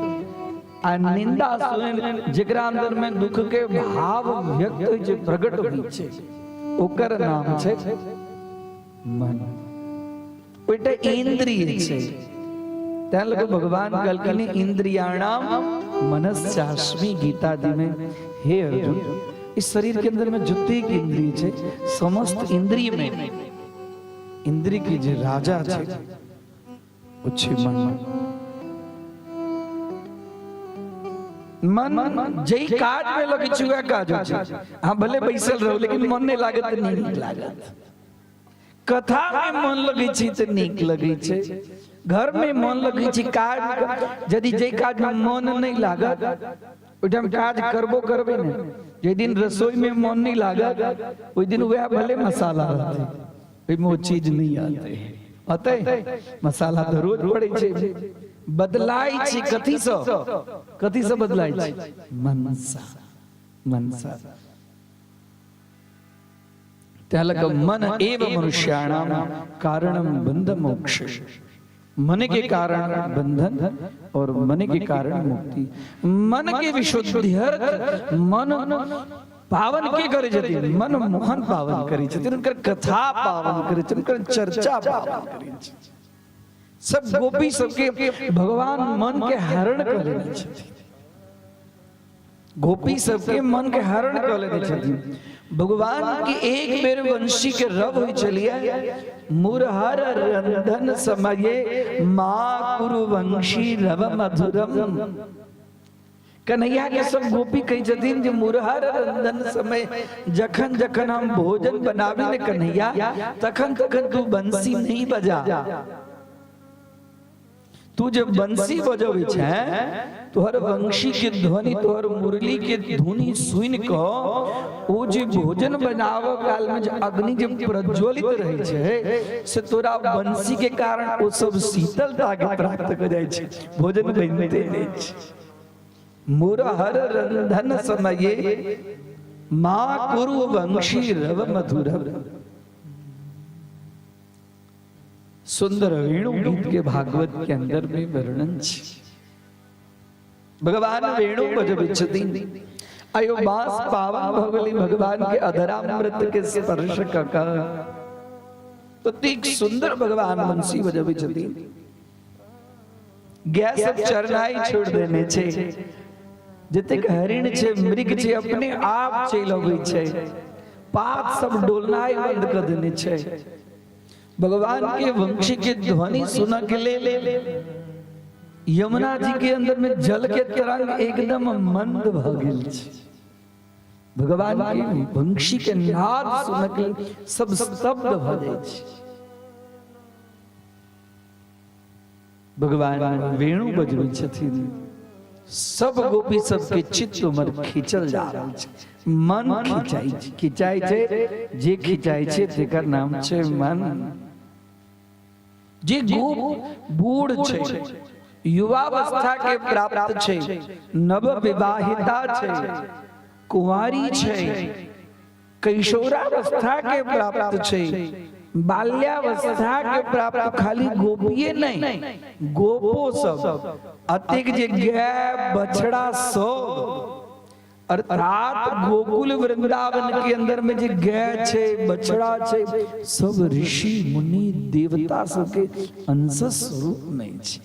आ निंदा सुने जेकरा अंदर में दुख के भाव व्यक्त होई छै, प्रकट होई छै, ओकर नाम छै मन। ओटा इंद्रिय छै। तैं लगे भगवान कहलखिन इंद्रियाणाम मनस्यास्मि गीता जी में, हे अर्जुन इस शरीर के अंदर में जितने की इंद्रिय छे, समस्त इंद्रिय में इंद्रिय की जे राजा छे वो छे मन। मन जई काज में लगे छै वह काज होय छै। हां भले बैसल रहो लेकिन मन नहीं लागत त नहीं लागत। कथा में मन लगे छै त नीक लगे छै, घर में मन लगे छै, काज यदि जई काज में मन नहीं लागत ओइठाम काज करबे ने। जे दिन रसोई में मन नहीं लागत ओइ दिन वह भले मसाला रहते, ओइ में वो चीज नहीं आते मसाला तो रोज पड़े छै। बदलाई छै कथी से बदलाई छै? मनसा। त्यालक मन एव मनुष्याणाम कारणम बंध मोक्ष। मन के कारण बंधन और मन के कारण मुक्ति। मन के विशुद्धियर्थ मन पावन के करे छथिन, मन मोहन पावन करे छथिन, उनकर कथा पावन करे छथिन, उनकर चर्चा पावन करे छथिन। सब गोपी सबके भगवान मन के हरण कर लेने छथिन। गोपी सबके मन के हरण कर लेने छथिन। भगवान की एक बेर वंशी के रव हुई चलिए, मुरहर रंधन समये माँ कुरु वंशी रव मधुरम। कन्हैया के सब गोपी कही छथिन जे मुरहर रंधन समय जखन जखन हम भोजन बनावे ने कन्हैया, तखन तखन तू बंसी नहीं बजा। तू जब बंसी बजबै छै तोहर वंशी के ध्वनि, तोहर मुरली के धुनी सुन को ओ जे भोजन बनाव काल में जो अग्नि जब प्रज्वलित रहे छै से तोरा बंसी के कारण ओ सब शीतलता के प्राप्त कर जाय छै, भोजन बनते नै छै। मुरहर रंधन समये माँ कुरु वंशी रव मधुरम। सुंदर वेणु गीत के भागवत के अंदर में वर्णन है। भगवान वेणु बजबै छथिन, आयो बास पावन भगवली भगवान के अधरामृत के स्पर्श का तो तीक सुंदर भगवान बंसी बजबै छथिन। गया सब चरनाई छोड़ देने छे जतेक हरिण छे मृग छे अपने आप चल अबै छे पात सब डोलनाई बंद कर देने छे भगवान के वंशी के ध्वनि सुन के ले यमुना जी के अंदर में जल के तरंग एकदम मंद भ गेल छे भगवान के वंशी के नाद सुन के सब स्तब्ध भ जाय छे भगवान वेणु बजबै छथिन सब गोपी सबके चित्त उमर खींचल जा रहल छै मन खिंचाई छै जे खिंचाई छै तेकर नाम छै मन जे गोप बूढ़ छै युवावस्था के प्राप्त छै नव विवाहिता छै कुंवारी छै कैशोरावस्था के प्राप्त छै बाल्यावस्था के प्राप्त खाली गोपिये नहीं गोपो सब अतिक जे गाय बछड़ा सब अर्थात गोकुल वृंदावन के अंदर में जे गाय छे बछड़ा छे सब ऋषि मुनि देवता सब के अंश स्वरूप में छे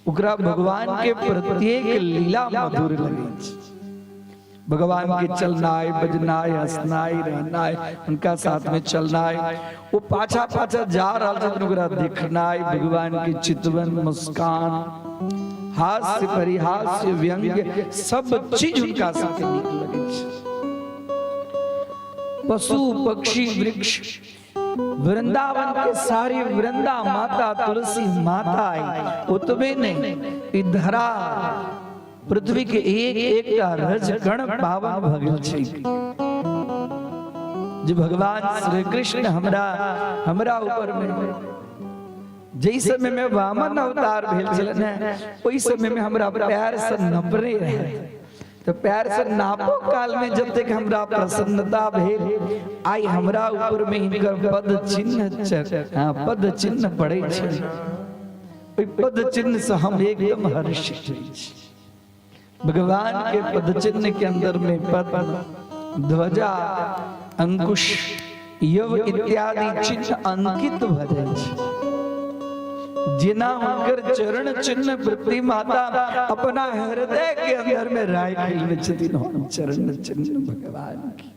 ओकरा भगवान के प्रत्येक लीला मधुर लगे छे भगवान के चलनाय बजनाय हंसनाय रहनाय उनका साथ में चलनाय वो पाछा पाछा जा रहा छथिन ओकरा देखनाय भगवान के चितवन मुस्कान हास्य परिहास्य व्यंग्य सब चीज उनका साथ नीक लगे छे पशु पक्षी वृक्ष वृंदावन के सारी वृंदा माता तुलसी माता आई उतबे नहीं ई धरा पृथ्वी के एक एक का रज कण पावन भगल छै जो भगवान श्री कृष्ण हमरा ऊपर में जैसे समय में वामन अवतार भेल छलन ओई समय में हमरा पैर से नपरे रहे तो पैर से नापो काल में जब तक हमरा प्रसन्नता भेल आई हमरा ऊपर में इनकर पद चिन्ह पड़े छै ओई पद चिन्ह से हम एकदम हर्षित छी भगवान के पद चिन्ह के अंदर में पद्म ध्वजा अंकुश यव इत्यादि चिन्ह अंकित भ जाय छै जिना हुनकर चरण चिन्ह पृथ्वी माता अपना हृदय के अंदर में राय खेलने छथिन हम चरण चिन्ह भगवान की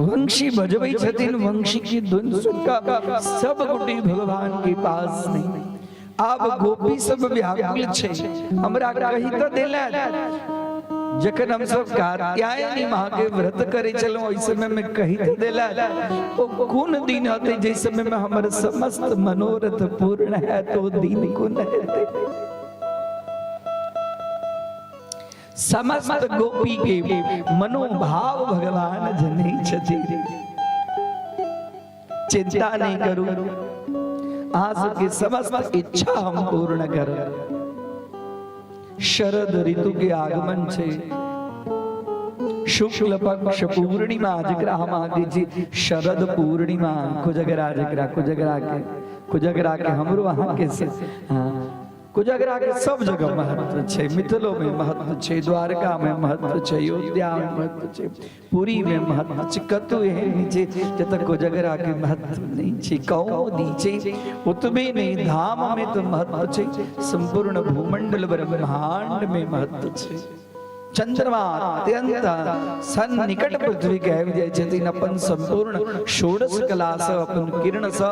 वंशी बजबै छथिन वंशी की धुन सुनकर सब गुटी भगवान के पास नहीं अब गोपी सब व्याकुल छे हमरा कहि त देला जखन हम सब कात्यायनी मां के व्रत करे चलो ओइ समय में कहि त देला ओ कोन दिन हते जे समय में हमर समस्त मनोरथ पूर्ण है तो दिन कोन हेते समस्त गोपी के मनोभाव भगवान जनै छथिन चिंता नहीं करू आज की समस्त इच्छा हम पूर्ण कर शरद ऋतु के आगमन छे शुक्ल पक्ष पूर्णिमा जकरा हम आगे जी शरद पूर्णिमा कुजगरा के हमरो अहाँ के से कुजगरा के सब जगह महत्व छे मिथिलो में महत्व छे द्वारका में महत्व छे अयोध्या में महत्व छे पुरी में महत्व छे कतौ एहन नीचे जत कुजगरा के महत्व नहीं छे कौदी छे उतबे नहीं धाम में तो महत्व छे संपूर्ण भूमंडल ब्रह्मांड में महत्व छे चंद्रमा अत्यंत सन्निकट पृथ्वी के आबि जाय छथिन अपन संपूर्ण षोडश कला से अपन किरण से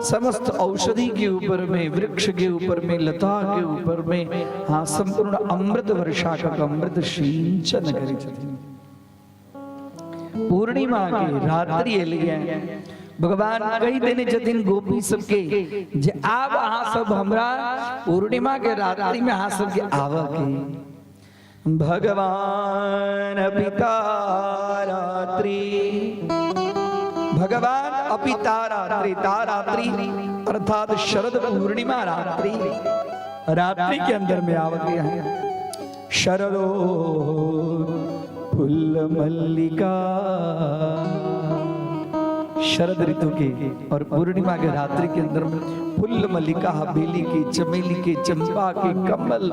समस्त औषधि के ऊपर में वृक्ष के ऊपर में लता के ऊपर में संपूर्ण अमृत वर्षा का अमृत सिंचन करे छथिन पूर्णिमा के रात्रि एलिए भगवान कही देने छथिन गोपी सबके जे आब अहाँ सब हमरा पूर्णिमा के रात्रि में अहाँ सबके आवा के भगवान अपिता रात्रि भगवान अपिता रात्रि अर्थात शरद पूर्णिमा रात्रि के अंदर में आवते हैं शरदो फुल्ल मल्लिका शरद ऋतु के और पूर्णिमा के रात्रि के अंदर में फुल्ल मल्लिका बेली के चमेली के चंपा के कमल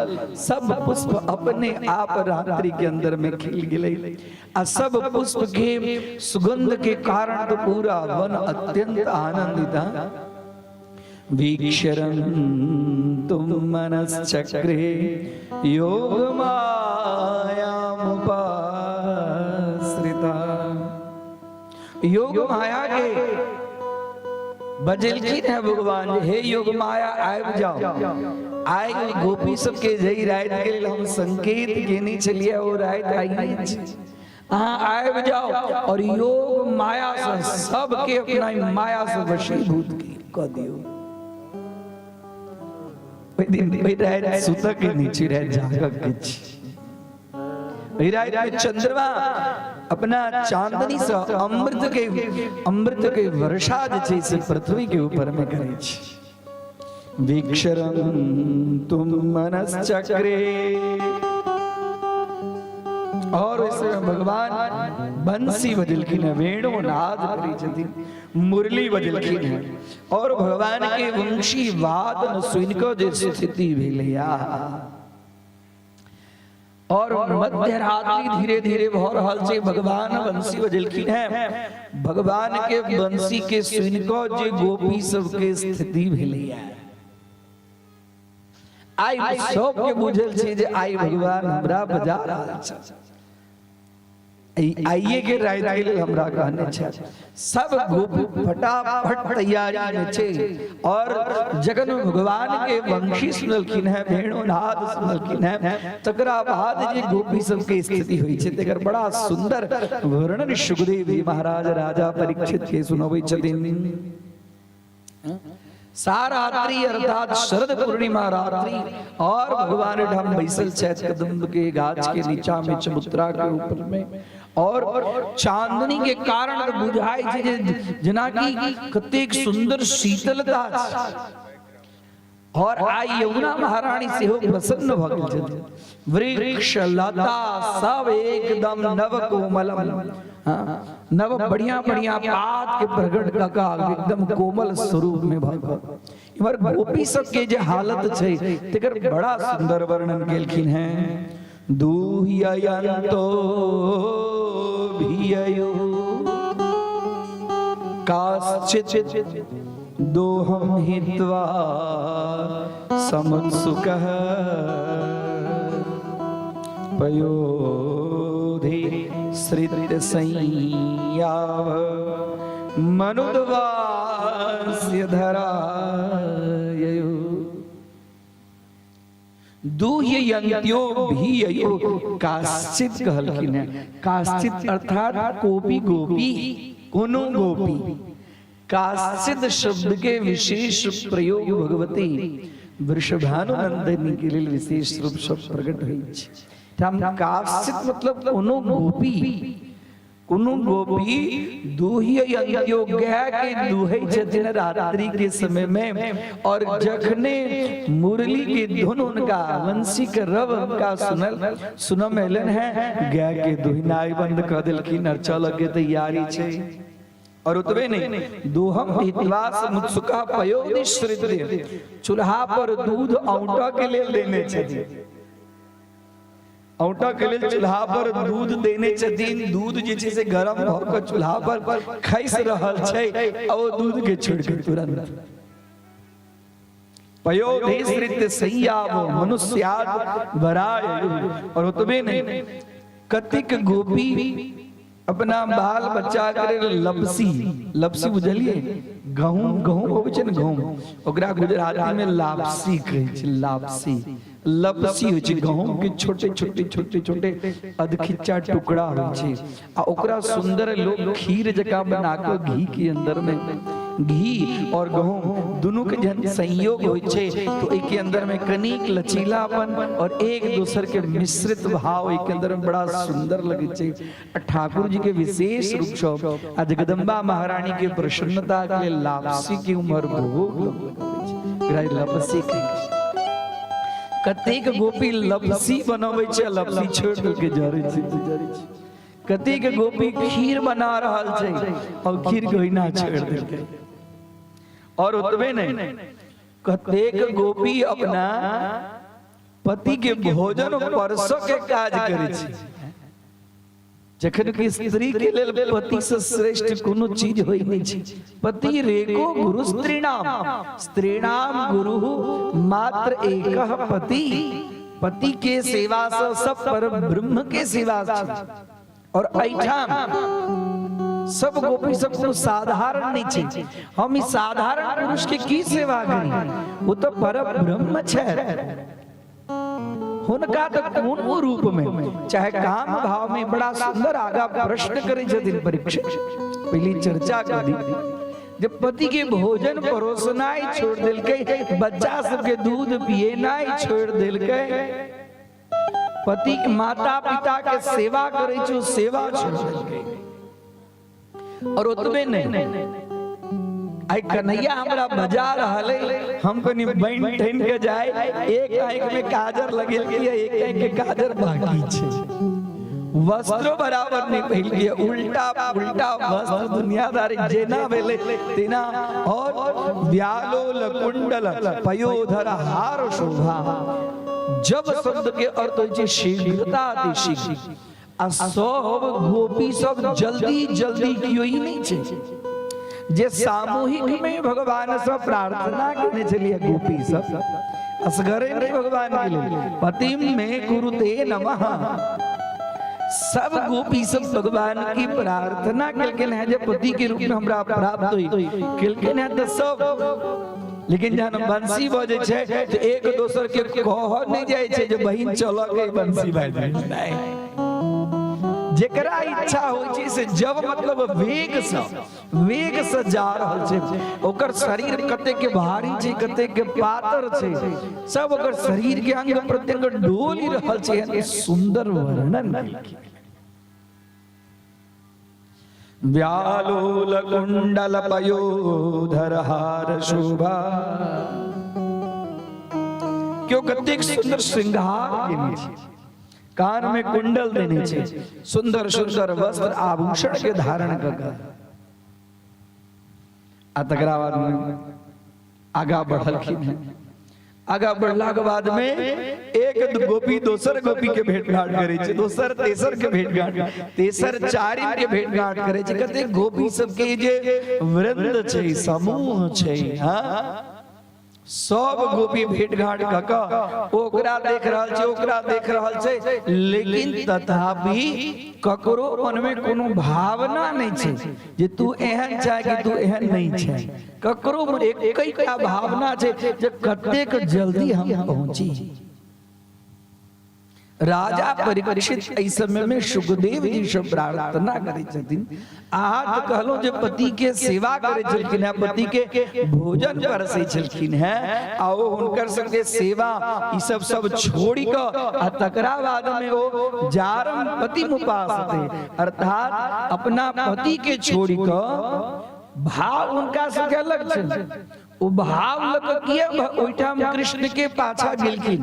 सब पुष्प अपने आप रात्रि के अंदर में खिल गए आ सब पुष्प के सुगंध के कारण तो पूरा वन अत्यंत आनंदित वीक्षरन्तुं मनश्चक्रे योगमायामुपाश्रिता। योग माया के बजलखिन है भगवान, हे योग माया आब जाओ। आए गोपी सबके जई रात के लिए हम संकेत केने चलिए और रात आई हाँ आब जाओ और योग माया से सबके अपना माया से वशीभूत कर दियो। दिन रात सुतक के नीचे रह जागक के रात में चंद्रमा अपना चांदनी से अमृत के वर्षा जैसे पृथ्वी के ऊपर में करे छी। वीक्षरन्तुं मनश्चक्रे और इसमें भगवान बंसी बजलखिन है, वेणु नाद करी छथिन, मुरली बजलखिन है और भगवान के वंशी वादन सुन को जे स्थिति भेलैया और मध्य रात्रि धीरे धीरे भ रहल छै। भगवान बंसी बजलखिन है, भगवान के बंसी के सुन को जे गोपी सबके स्थिति भेलैया। आई सब के बुझल छै जे आई भगवान हमरा बजा रहल छै। आइए के रात के लिए हमरा कहने छै सब गोपी फटाफट तैयारी में छै और जगन भगवान के वंशी सुनलखिन है, वेणु नाद सुनलखिन है, तकरा बाद जे गोपी सबके स्थिति होई छै तकर बड़ा सुंदर वर्णन सुखदेव जी महाराज राजा परीक्षित के सुनबै छथिन। सारात्रि अर्थात शरद पूर्णिमा रात्रि और भगवान ढम बैसल छथि कदम्ब के गाछ के नीचा में चबूतरा के ऊपर में और चांदनी के कारण बुझाई छै जेना कि कतेक सुंदर शीतलता और आई यमुना महारानी से हो प्रसन्न भ गेल छथिन। वृक्ष लता सब एकदम नव कोमलम, नव बढ़िया बढ़िया पात के प्रकट का एकदम कोमल स्वरूप में भगवान इमर गोपी सब के जे हालत छै तकर बड़ा सुंदर वर्णन केलखिन है। दूह्ययन्तो भिययो काश्चित् दोहं हित्वा समुत्सुकः पयोधि श्रित संयाव मनुद्वास्य धराययो। दूह्ययन्त्यो भिययो काश्चित् कहलखिन है। काश्चित् अर्थात कोपी गोपी कोनो गोपी। काश्चित् शब्द के विशेष प्रयोग भगवती वृषभानुनंदिनी के लिए विशेष रूप से प्रकट हुई छै। हम काश्चित् मतलब कोनो गोपी, कोनो गोपी दूह्ययन्त्यो गाय के दूहै छथिन रात्रि के समय में और जखने मुरली के धुन उनका वंशी के रव उनका सुनम एलन है गाय के दुहनाई बंद कर देलखिन और चल के तैयारी छै। और उतबे नहीं दोहम हितवास मुत्सुका पयोनिश्रित चूल्हा पर दूध औंटा के लिए देने छथिन। औंटा के लिए चूल्हा पर दूध देने छथिन। दूध जे छै से गरम भ के चूल्हा पर खैस रहल छै और दूध के छोड़ के तुरंत पयोनिश्रित संयाव मनुष्याद वराय। और उतबे नहीं कतिक गोपी अपना बाल बच्चा करे लपसी, लपसी बुझलिए गहूं होवे छै ने गहूं ओकरा गुजराती में लापसी कहै छै। लापसी लपसी होइ छै गहूं के छोटे छोटे छोटे छोटे अधखिच्चा टुकड़ा होइ छै आ ओकरा सुंदर लोग खीर जका बना के घी के अंदर में घी और गेहूं दोनों के जन संयोग होइ छै तो एक के अंदर में कनिक लचीलापन और एक दूसरे के मिश्रित भाव एक के अंदर में बड़ा सुंदर लगे छै। ठाकुर जी के विशेष रूप से आ जगदम्बा महारानी के प्रसन्नता के लिए लापसी की उम्र भोग लपसी कतेक गोपी लपसी बनबै छै लपसी छोड़ के जरै छै। कतेक गोपी खीर बना रहल छै और खीर के ओहिना छोड़ देलकै। और उतबे नहीं कतेक गोपी अपना पति के भोजन परसो के काज करे छै। जखन कि स्त्री के लेल पति से श्रेष्ठ कोनो चीज होई नहीं छै। पति रेको गुरु स्त्रीणाम गुरु मात्र एकह पति। पति के सेवा से सब पर ब्रह्म के सेवा छै। और ऐठाम सब गोपी सब कोनो साधारण नहीं छै। हम इस साधारण पुरुष के की सेवा करी, वो तो पर ब्रह्म छै। हुनका तो कोन रूप में चाहे काम भाव में बड़ा सुंदर आगा प्रश्न करे छथिन परीक्षित। पहली चर्चा कर दी जब पति के भोजन परोसनाई छोड़ दिलकै, बच्चा सबके दूध पिएनाई छोड़ दिलकै, पति के माता पिता के सेवा करे छो सेवा छोड़ दिलकै। और उतबे नहीं आई कन्हैया हमरा बजा रहले, हम कनी बैन ठन के जाए, एक आंख में काजर लगेल के, एक आंख के काजर बाकी छै। वस्त्रो बराबर नहीं पहिल के, उल्टा उल्टा वस्त्र दुनियादारी जेना भेले तेना। और व्यालोल कुंडल पयोधर हार शोभा। जब शब्द के अर्थ होय छै शीघ्रता अति शीघ्र। आ सब गोपी सब जल्दी जल्दी कियो ही नहीं छै। जे सामूहिक में भगवान से प्रार्थना करने चलिए गोपी सब असगरे नहीं भगवान के लिए। पतिम में कुरुते नमः। सब गोपी सब भगवान की प्रार्थना केलकन है, जब पति के रूप में हमरा प्राप्त हुई केलकन है तो सब। लेकिन जहां बंसी बजे छे तो एक दोसर के कह नहीं जाए छे जे बहिन चलो के बंसी बजे नहीं। जेकरा इच्छा होय छै से जब मतलब वेग से जा रहल छै, ओकर शरीर कते के भारी छै कते के पातर छै, सब ओकर शरीर के अंग प्रत्यंग डोली रहल छै। सुंदर वर्णन व्यालोल कुंडल पयोधर हार शोभा। क्यों कतेक सुंदर श्रृंगार केने छै, कान में कुंडल देने छे, सुंदर सुंदर वस्त्र आभूषण के धारण कर। आ तकरा बाद में आगा बढ़लखिन। आगा बढ़ला के बाद में एक गोपी दोसर गोपी के भेंट घाट करे छे, दोसर तेसर के भेंट घाट, तेसर चारिम के भेंट घाट करे छे। कते गोपी सब के जे वृंद छे, समूह छे, हां सब गोपी भेंट घाट कक ओकरा देख रहल छै, ओकरा देख रहल छै। लेकिन तथापि ककरो मन में कोनो भावना नहीं छै जे तू एहन छै कि तू एहन नहीं छै। ककरो मन एकैटा भावना छै जे कतेक जल्दी हम पहुंची। राजा परीक्षित इस समय में सुखदेव जी से प्रार्थना करे छथिन। आहा तो कहलो जे पति के सेवा करे छलखिन है, पति के भोजन परसे छलखिन है, आओ हुनकर संगे सेवा ई सब छोड़ी क आ तकरा बाद में वो जारम पति मुपासते, अर्थात अपना पति के छोड़ी क भाव उनका संगे अलग छल। ओ भाव लग किए ओइठाम कृष्ण के पाछा गेलखिन।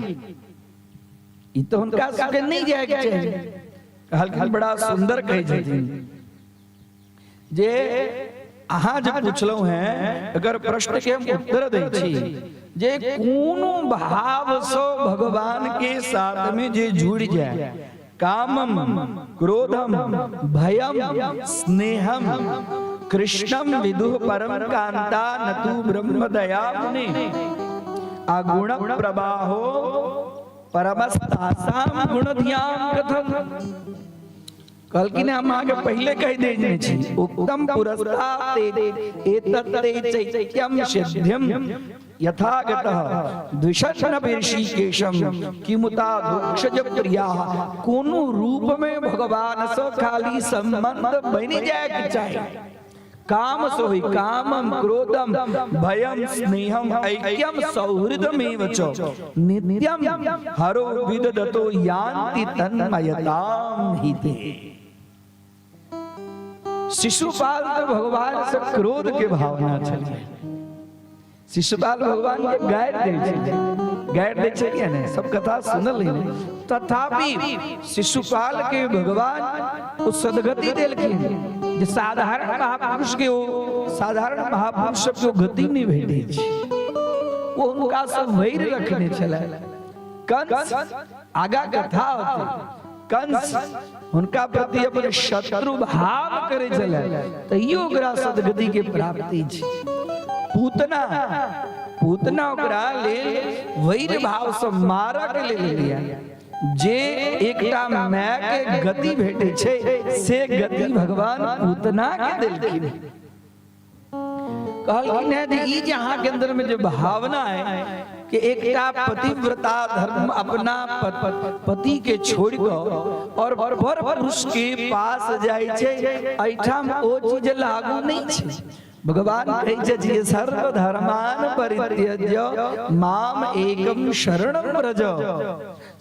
ई तो उनका संगे नहीं जाए के चाहिए। कहलखिन बड़ा सुंदर कहे छथिन जे अहाँ जब पूछलो हैं, अगर प्रश्न के हम उत्तर दै छी जे कोनो भाव सो भगवान के साथ में जे जुड़ जाए, कामम क्रोधम भयम स्नेहम कृष्णम विदुः परम कांता नतु ब्रह्म दयामुने अगुण प्रवाहो परमस्तासाम गुण ध्यान कथम। कल की ने हम आगे पहले कह देने छी उत्तम पुरस्तात् एतत्ते चैत्यम सिद्ध्यम यथागतः द्विषण ऋषिकेशम किमुता दुक्षज प्रिया। कोनो रूप में भगवान से खाली संबंध बन जाए के चाहिए। काम सोहि कामम क्रोधम भयम स्नेहम ऐक्यम सौहृदमेव च नित्यम हरो विदधतो यान्ति तन्मयताम हिते। शिशुपाल तो भगवान से क्रोध के भावना छल। शिशुपाल भगवान के गायर दे छे ने सब कथा सुनल है। तथापि शिशुपाल के भगवान उस सदगति देलखिन जे साधारण महापुरुष के साधारण महापुरुष के गति नहीं भेटे छै। वो उनका सब वैर रखने चला। कंस आगा कथा होते कंस उनका प्रति अपने शत्रु भाव करे चला तैयो ओकरा सदगति के प्राप्ति छै। पूतना पूतना ओकरा लेल वैर भाव से मारा के लेल लिया जे एकटा माय के गति भेटे छै से गति भगवान पूतना के देलखिन। कहलखिन है जे ई जे अहाँ के अंदर में जो भावना है कि एकटा पतिव्रता धर्म अपना पति के छोड़ के और पर पुरुष के पास जाय छै, एठाम ओ चीज लागू नहीं छै। भगवान कहै छै जे सर्व धर्मान परित्यज्य माम एकम शरणम व्रज।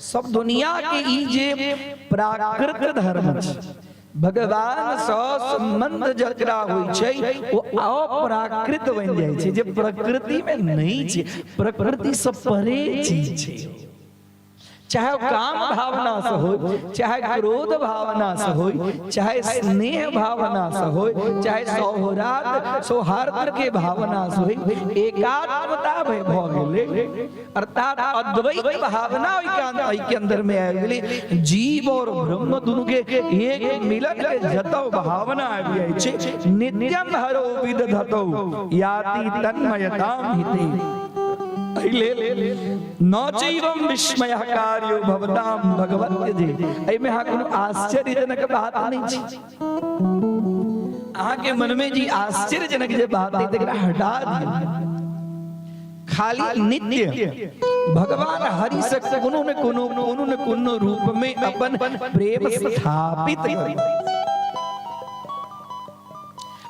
सब दुनिया के ई जे प्राकृत धर्म छै, भगवान से संबंध जकरा होय छै वो अप्राकृत बन जाय छै, जे प्रकृति में नहीं छै, प्रकृति से परे चीज छै। चाहे काम भावना से हो, चाहे क्रोध भावना से हो, चाहे स्नेह भावना से हो, चाहे सौहार्द के भावना से हो, एकात्मता में भ गेले अर्थात अद्वैत भावना के अंदर में आ गेले। जीव और ब्रह्म दोनों के एक मिलन के जतौ भावना आ जाय छै। नित्यम हरो विदधतौ याति तन्मयताम हिते न चैवम विस्मय कार्यो भवताम भगवत जे। एहि में अहाँ कोनो आश्चर्यजनक बात नहीं छै। अहाँ के मन में जी आश्चर्यजनक जे बात है तकरा हटा दियौ। खाली नित्य भगवान हरि से कोनो न कोनो रूप में अपन प्रेम स्थापित करे।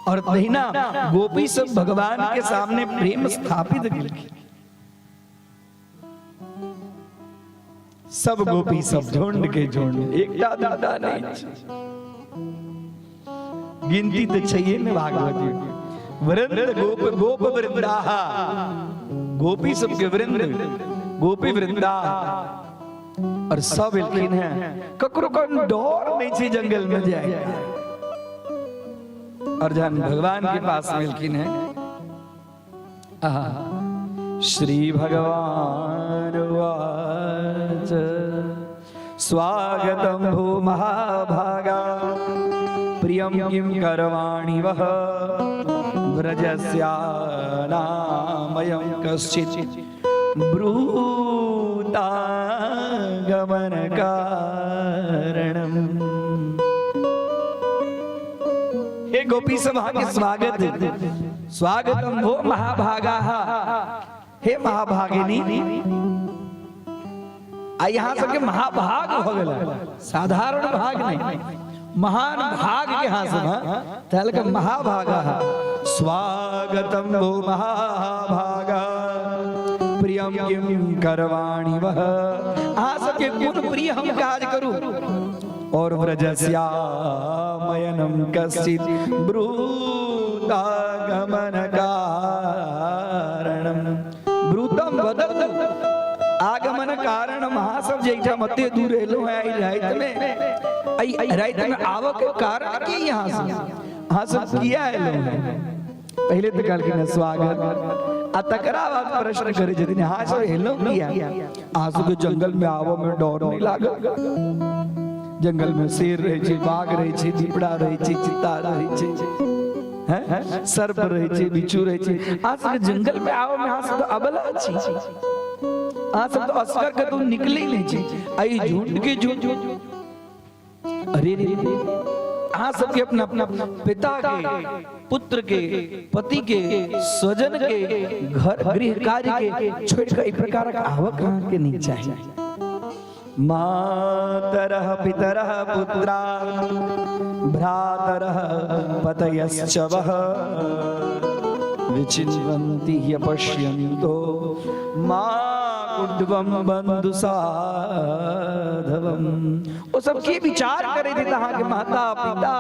और तहिना गोपी सब भगवान के सामने प्रेम स्थापित केलखिन। सब गोपी सब झुंड के झुंड, एकटा दादा नहीं छै। गिनती तो चाहिए में भागवत वृंद गोप गोप वृंदाहा, गोपी सब के वृंद गोपी वृंदा। और सब एलखिन है, ककरो को डर नहीं छै जंगल में जाए। और जब भगवान के पास मिलखिन है, श्री भगवान वाच स्वागतम भो महाभागा प्रियम किम करवाणि वह व्रजस्या नामयं कश्चित् ब्रूता गमन कारणम। हे गोपी सभा के स्वागत, स्वागतम भो महाभागा। हे महाभागिनी, यहाँ सबके महाभाग हो गया, साधारण भाग नहीं, महान भाग के यहाँ से तहल का महाभागा। स्वागतम भो महाभागा प्रियम किम करवाणि वह। यहाँ सबके गुण प्रिय हम काज करूं और व्रजस्यामयनम कश्चित् ब्रूता गमन कारणम। ब्रूतम वदत आगमन कारण महासव जैठा मते दूर एलो है रात में आवक के कारण की यहाँ से हाँ सब किया एलो है। पहले तो कल के स्वागत आ तकरा बाद प्रश्न करे जदिन हाँ सब एलो किया। आंसू के जंगल में आवो में डर नहीं लागल। जंगल में शेर रहे छे, बाघ रहे छे, दीपड़ा रहे छे, चित्ता रहे छे, सर्प रहे छे, बिच्छू रहे छे। आंसू के जंगल में आवो में आंसू तो अबला छी। हाँ सब तो अस्कर का तुम निकले नहीं छी। आई झुंड के झुंड, अरे रे हाँ सबके अपना अपना पिता के, पुत्र के, पति के, स्वजन के, घर गृह कार्य के छोड़ कर एक प्रकार का आवक के नहीं चाहिए। मातरः पितरः पुत्रा भ्रातरः पतयश्च वः विचिन्वन्ति ह्यपश्यन्तो माकुड्वं बन्धु साधवम्। वो सब की विचार करे देता हाँ के माता पिता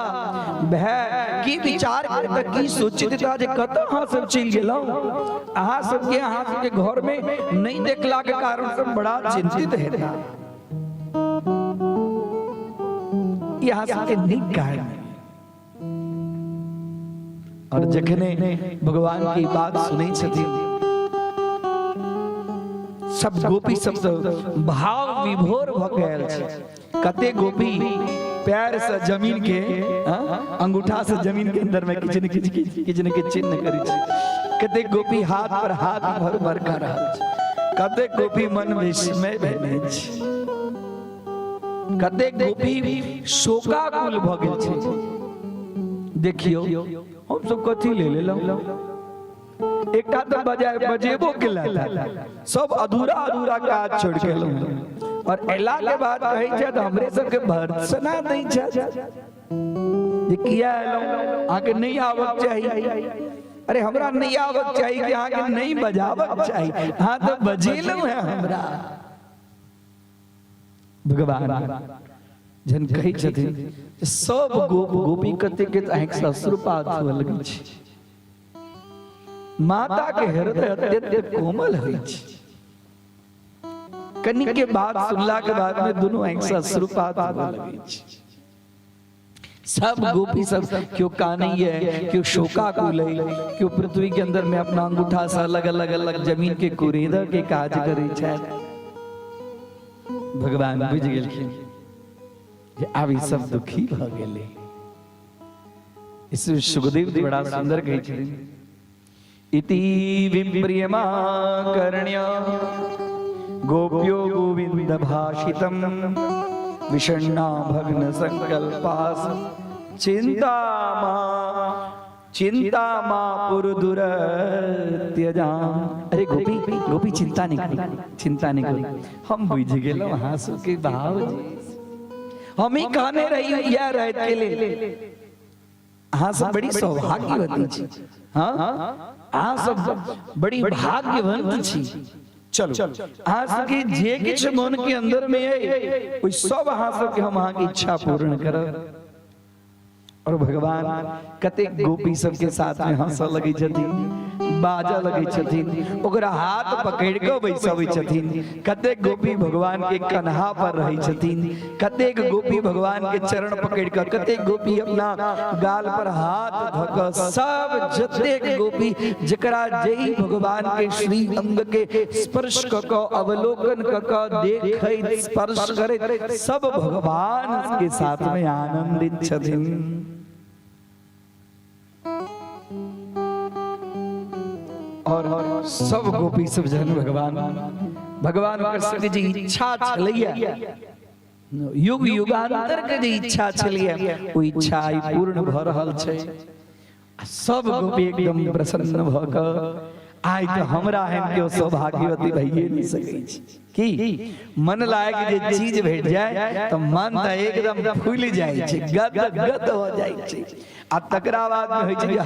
बहन की विचार करे की सोची देता जे कत हाँ सब चल गेलो। हाँ सब के हाँ सब के घर में नहीं देखला के कारण सब बड़ा चिंतित है। यहाँ सबके निक कारण और जखने भगवान की बात सुनै छथिन सब गोपी सब भाव विभोर भ गेल छै। कते गोपी पैर से जमीन के अंगूठा से जमीन के अंदर में किछ न किछ चिन्ह करै छै। कते गोपी हाथ पर हाथ भर भर कर रहल छै। कते गोपी मन विस्मय भेने छै। कते गोपी शोकाकुल भ गेल छै। देखियो हम सब कथी ले लेलौ, एकटा तो बजेबो केला, सब अधूरा अधूरा काज छोड़ के एलौ, और एला के बाद कहे छै त हमरे सब के भर्त्सना नहीं छै। ये किया एलौ, आके नहीं आवक चाहिए। अरे हमरा नहीं आवक चाहिए कि आके नहीं बजावक चाहिए। हां तो बजेलौ है हमरा। भगवान जन कही छथिन सब गोपी कते के आंख से अश्रुपात हुए लगै छै। माता के हृदय अत्यंत कोमल होइ छै। कनिक के बात सुनला के बाद में दोनों आंख से अश्रुपात हुए लगै छै। सब गोपी सब क्यों कानई है, क्यों शोकाकुल है, क्यों पृथ्वी के अंदर में अपना अंगूठा से अलग अलग अलग जमीन के कुरेदा के काज करै छै। भगवान बुझ गेलखिन जे आब ई सब दुखी भ गेलै। इसमें सुखदेव जी बड़ा सुंदर कहै छथिन, इति विप्रियमा कर्ण्य गोप्यो गोविंद भाषितम विषण्णा भग्न संकल्पास चिंता मा पुरदुर त्यजाम। अरे गोपी चिंता नहीं करी, हम बुझ गेलौ हासु के भाव जी। हम ही कहने रही या रहत के लिए हाँ सब बड़ी सौभाग्यवती छी। हाँ हाँ सब बड़ी भाग्यवंत छी। चलो आज की जे किछ मन के अंदर में है वो सब हाँ सब के हम हाँ की इच्छा पूर्ण करब। और भगवान कते गोपी सब के साथ में हंस लगे छथिन, बाजा लगे छथिन, ओकरा हाथ पकड़ के बैसबै छथिन। कते गोपी भगवान के कन्हा पर रही छथिन, कते गोपी भगवान के चरण पकड़ के, कते गोपी अपना गाल पर हाथ धक, सब जते गोपी जकरा जई भगवान के श्री अंग के स्पर्श क क अवलोकन क क देखै स्पर्श करे, सब भगवान के साथ में आनंदित छथिन। और सब गोपी सब जन भगवान कृष्ण जी इच्छा छलैया, युग युगांतर के जे इच्छा छलैया ओ इच्छा आई पूर्ण भ रहल छै। सब गोपी एकदम प्रसन्न भ क आइ तो हमरा हन के सौभाग्यवती भइए नहीं सकै छी। की मन लायक जे चीज भेट जाए तो मन त एकदम फूल जाय छै, गद हो जाय छै। आ तकरा बाद में होइ छै जे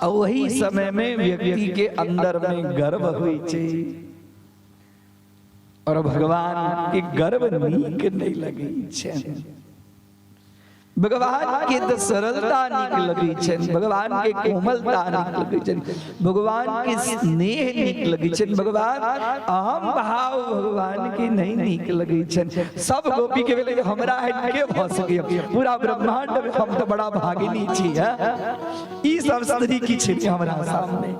वही समय में व्यक्ति के अंदर में गर्व होइ छै। और भगवान के गर्व नीक नहीं लगे छै। भगवान के तो सरलता नीक लगे छै, भगवान के कोमलता नीक लगे छै, भगवान के स्नेह नीक लगे छै, भगवान अहम भाव भगवान के नहीं नीक लगे छै। सब गोपी के बेले हमरा है के भ सके, पूरा ब्रह्मांड में हम तो बड़ा भागिनी छी। ई सब स्त्री की छै हमरा सामने,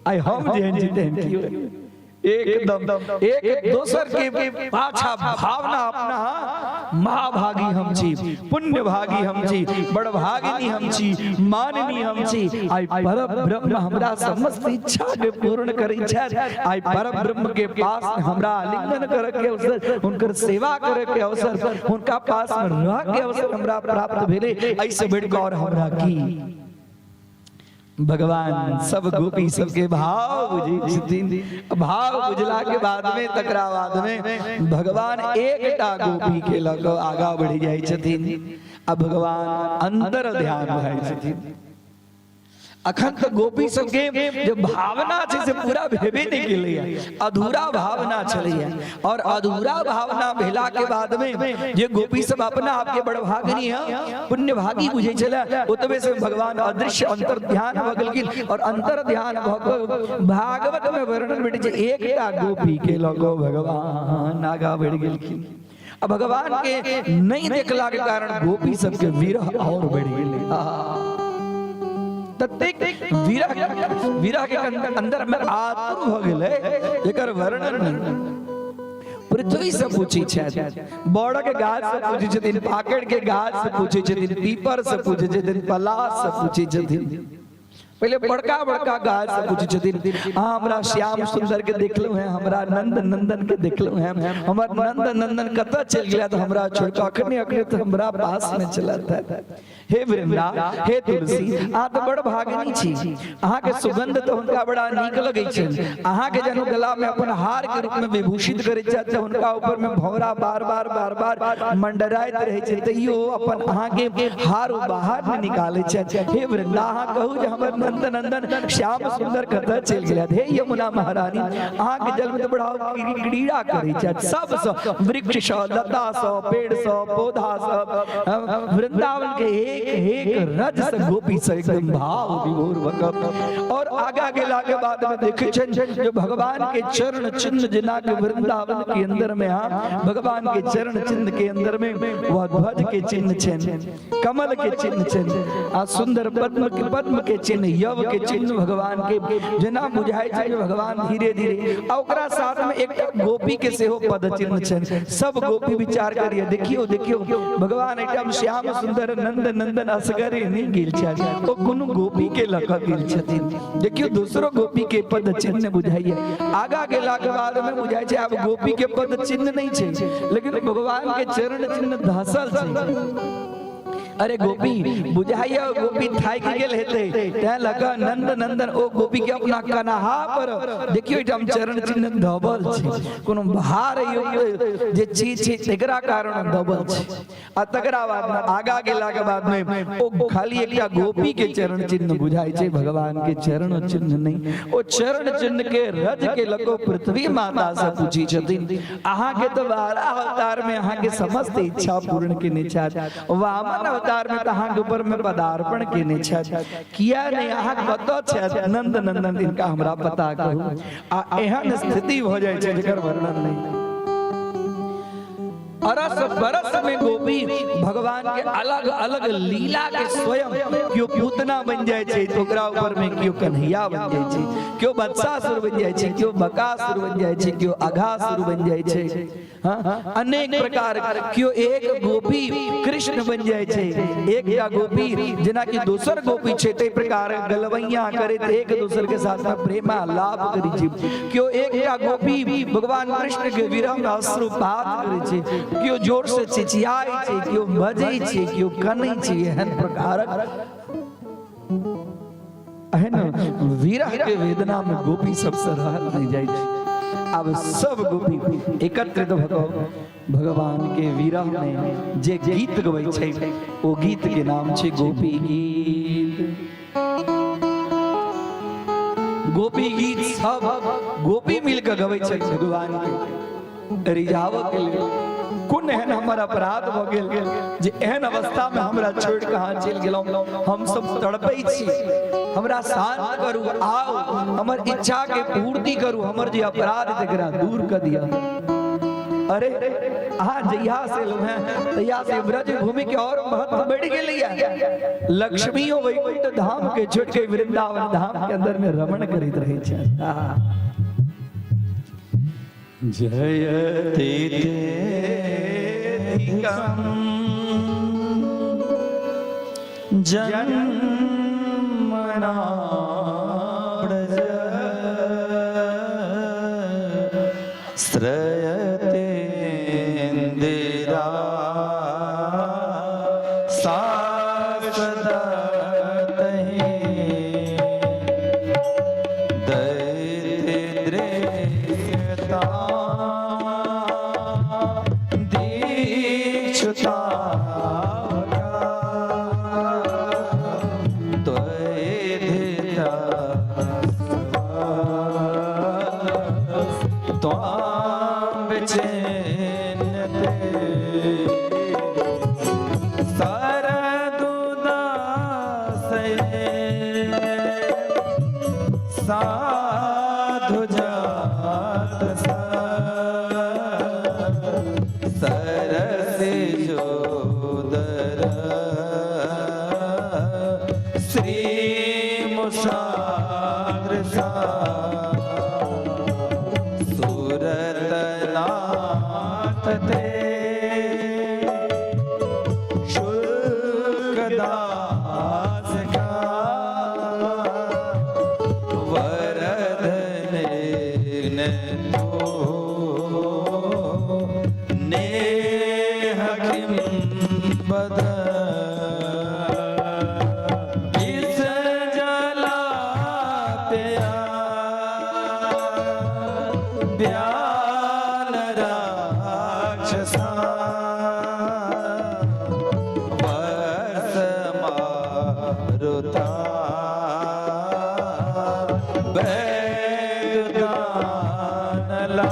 आई हम जेहन जी तेहन एकदम एक दोसर के पाछा भावना अपना महाभागी हम छी, पुण्य भागी हम छी, बड़ भागिनी हम छी, माननी हम छी। आई परम ब्रह्म हमरा समस्त इच्छा के पूर्ण करै छै। आई परम ब्रह्म के पास हमरा आलिंगन करे के अवसर, उनकर सेवा करे के अवसर, उनका पास में रह के अवसर हमरा प्राप्त भेले। ऐसे बढ़कर और हमरा की भगवान सब गोपी सबके भाव बुझी छथिन। भाव बुझला के बाद में तकरा बाद में भगवान एकटा गोपी के लग आगा बढ़ जाय छथिन। अब भगवान अंतर ध्यान भय छथिन। अखन तो गोपी सबके जो भावना छै से पूरा भेबे नहीं गेलैया, अधूरा भावना छलैया। और अधूरा भावना भेला के बाद में जे गोपी सब अपना आपके बड़ भागिनी है, पुण्य भागी बुझे छला, ओतबे से भगवान अदृश्य अंतर ध्यान भ गेलखिन। और अंतर ध्यान भागवत में वर्णन भेटै छै, एकटा गोपी के लगो भगवान आगा बढ़ गेलखिन। अब भगवान के नहीं देखला के कारण गोपी सबके विरह और बढ़ गेलै। ततेक विरह के अंदर में आतुर भ गेलै एकर वर्णन नहीं। पृथ्वी से पूछी छथि, बड़ के गाछ से पूछी छथिन, पाकड़ के गाछ से पूछी छथिन, पीपर से पूछी छथिन, पलाश से पूछी छथिन। पहले बड़का बड़का गाछ से पूछी छथिन, हाँ हमरा श्याम सुंदर के देखलू हैं, हमरा नंद नंदन के देखलू हैं, हमर नंद नंदन कतऽ चल गया तो हमरा छोड़ के अखने अखने तो हमरा पास में चलत है। हे वृंदा, हे तुलसी, अहाँ तो बड़ भागिनी छी, अहाँ के सुगंध तो हुनका बड़ा नीक लगै छै। अहाँ के जनु गला में अपन हार के रूप में विभूषित करै छथि, हुनका ऊपर में भौरा बार बार मंडराइत रहै छै, तैयो अपन अहाँ के हार बाहर में निकालै छथि। हे वृंदा, अहाँ कहू जे हमर नंद नंदन श्याम सुंदर कतऽ चल गेल। हे यमुना महारानी, अहाँ के जल में तो बड़ा क्रीड़ा करै छथि, सब सँ वृक्ष सँ, लता सँ, पेड़ सँ, पौधा सँ, वृंदावन के एक रज से गोपी से एकदम भाव विभोर भगव। और आगा गेला के बाद में देखे छन जो भगवान के चरण चिन्ह जना के वृंदावन के अंदर में, हाँ भगवान के चरण चिन्ह के अंदर में वह ध्वज के चिन्ह छन, कमल के चिन्ह छन, आ सुंदर पद्म के चिन्ह, यव के चिन्ह भगवान के जना बुझाय छै भगवान धीरे धीरे। आ ओकरा साथ में एक गोपी के सेहो पद चिन्ह छन। सब गोपी विचार करिए, देखियो देखियो भगवान एकदम श्याम सुंदर नंद नंदन असगरे नहीं गेल छथि, ओ कोनो गोपी के लक गेल छथिन। देखियो दूसरो गोपी के पद चिन्ह बुझाइए। आगा गेला के बाद में बुझाय छै अब गोपी के पद चिन्ह नहीं छै, लेकिन भगवान के चरण चिन्ह धसल छै। अरे गोपी बुझाइए गोपी थाक गेल हेतै, तै लगा नंद नंदन ओ गोपी के अपना कन्हा पर देखियो एकदम चरण चिन्ह दबल छै, कोनो भार जे चीज छै तकरा कारण दबल छै। आ तकरा बाद में आगा गेला के बाद में ओ खाली एकटा गोपी के चरण चिन्ह बुझाय छै, भगवान के चरण चिन्ह नहीं। ओ चरण चिन्ह के रज के लको पृथ्वी माता से पूछी छथिन, अहाँ के तो 12 अवतार में अहाँ के समस्त इच्छा पूर्ण केने छथि, वामन अवतार में तहाँ के ऊपर में पदार्पण केने छथि, किया नहीं अहाँ कतऽ छथि नंद नंदन, इनका हमरा पता कहू। आ एहन स्थिति हो जाय छै जेकर वर्णन नहीं। अरस बरस में गोपी भगवान के अलग अलग लीला के स्वयं क्यों पूतना बन जाय छै, तो ओकरा ऊपर में क्यों कन्हैया बन जाय छै, क्यों बत्सासुर बन जाय छै, क्यों बकासुर बन जाय छै, क्यों अघासुर बन जाय छै, हाँ अनेक प्रकार, क्यों एक गोपी कृष्ण बन जाय छै, एकटा गोपी जेना कि दोसर गोपी छै तै प्रकार गलवैया करे एक दोसर के साथ में प्रेमा लाभ करै छै, क्यों एकटा गोपी भगवान कृष्ण के विरह में अश्रुपात करै छै, क्यों जोर से चिचियाई छै, क्यों बजै छै, क्यों कनै छै। एहन प्रकारक एहन विरह के वेदना में गोपी सबसे रहल नहीं जाय छै। अब सब गोपी एकत्रित भगवान के विरह में जे गीत गबै छै, ओ गीत के नाम छै गोपी गीत। गोपी गीत सब गोपी मिलकर गबै छै भगवान के रिझाव के लिए। कोन एहन हमर अपराध भ गेल जे एहन अवस्था में हमरा छोड़ के कहां चल गेलौ, हम सब तड़पै छी, हमरा शांत करू, आओ हमर इच्छा के पूर्ति करू, हमर जे अपराध तकरा दूर कर दिया। अरे अहाँ जहिया से लो हैं तहिया से ब्रज भूमि के और महत्व बढ़ गेलैया। लक्ष्मियों वैकुंठ धाम के छोड़ के वृंदावन धाम के अंदर में रमण करैत रहै छै। जयति जन्मना व्रज श्रयते इंदिरा सासदा साधु जात सरस जोदर श्री मुसार सा सूरत नाथ ते शुल्क दास का वरदने ने नेह किम बद इस जला ब्याल राक्षसा बस मारुता बैदानला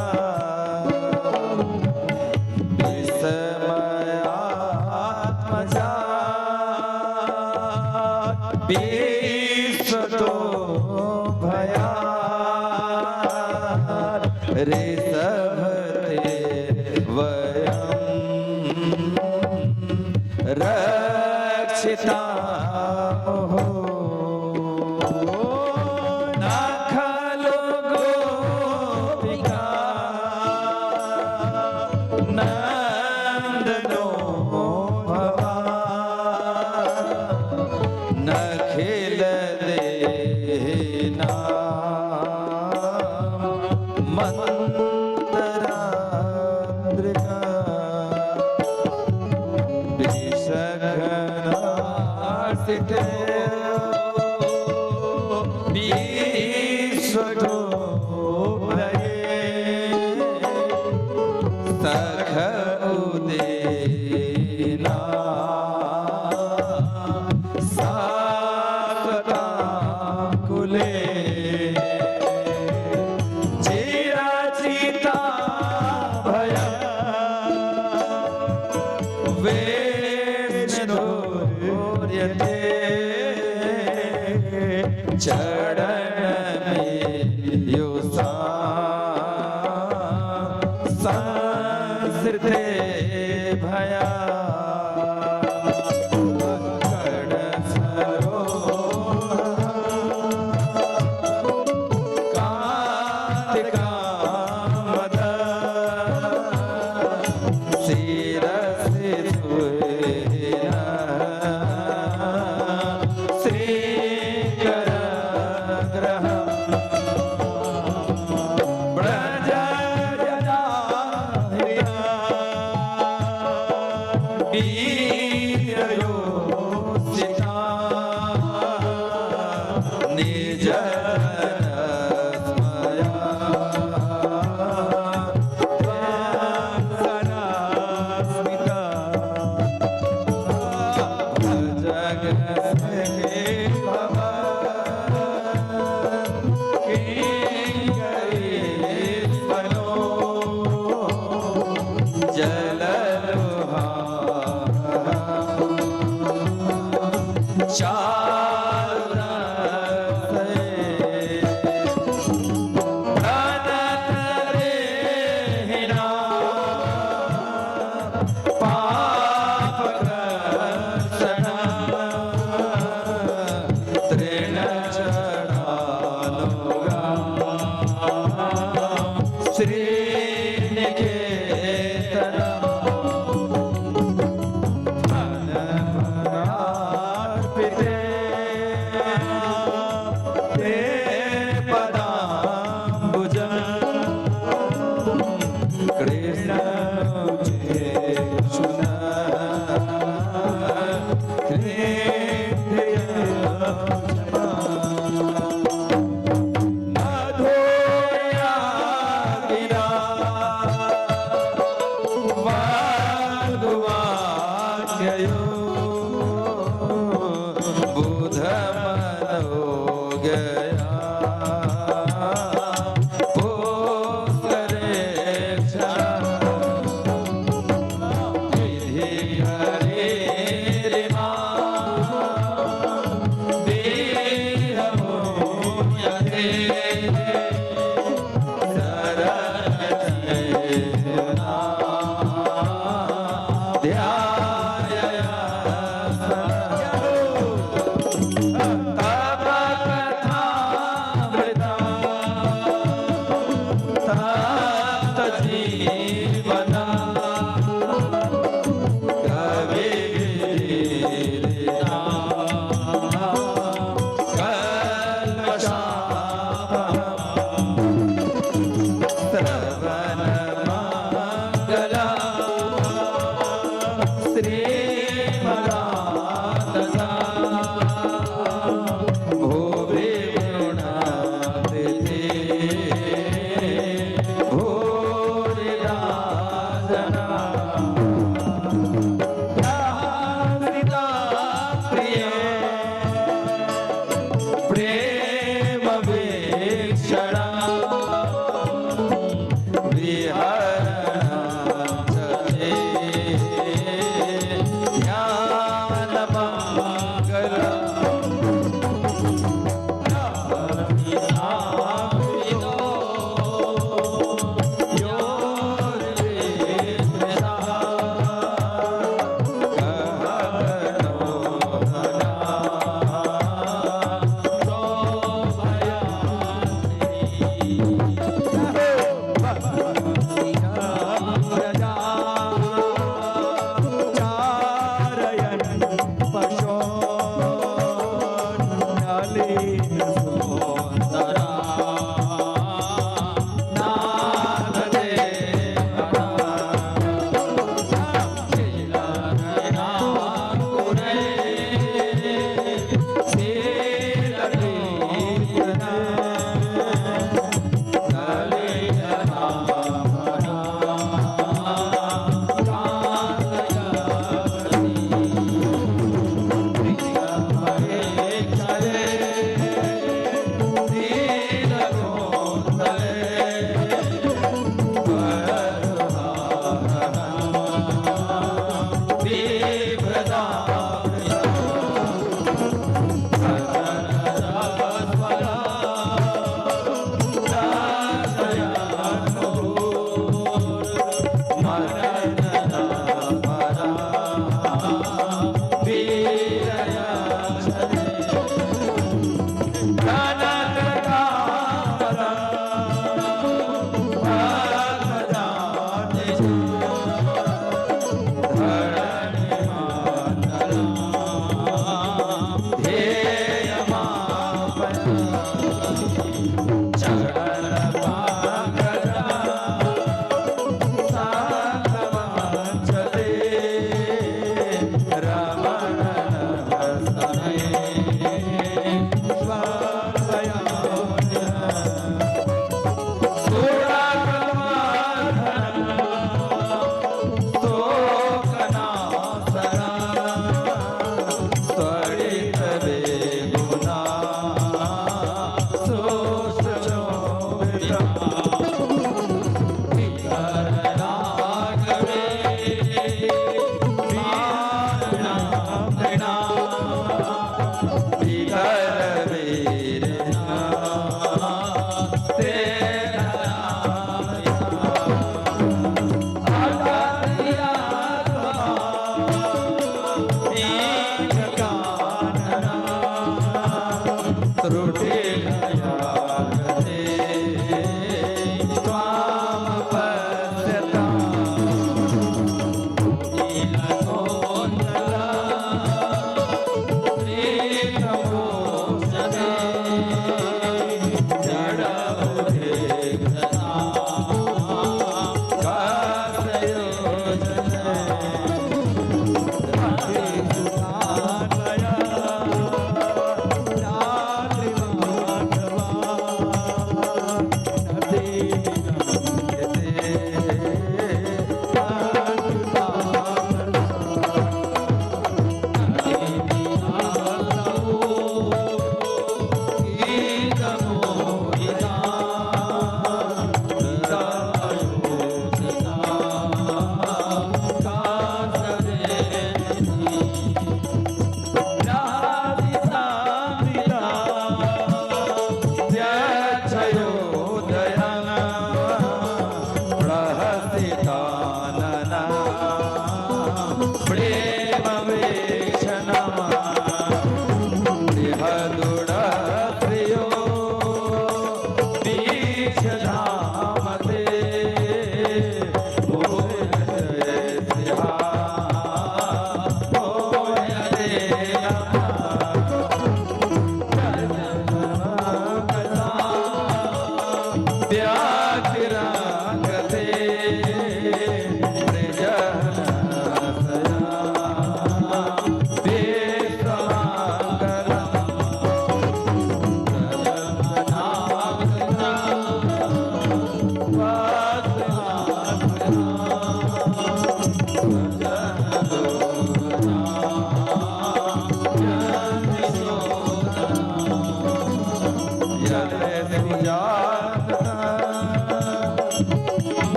विश्व तो भया रे सभते वयम रक्षिता हो न खलु गोपिका नंदनो भवा न खेल देना मंतराद्रिका विषघनासित विश्वतो भये सख उदेना साकता कुले चिराचिता भया वेष्णोर्यते चरण में योसा संसृते भया कर्ण सरोह कांतिका मद शिरस सुना श्रीकर ग्रह ब्रज वीरयोषिता निज स्मया सनास्मिता जग सखे भवा किंकरीश्वरो जललोहा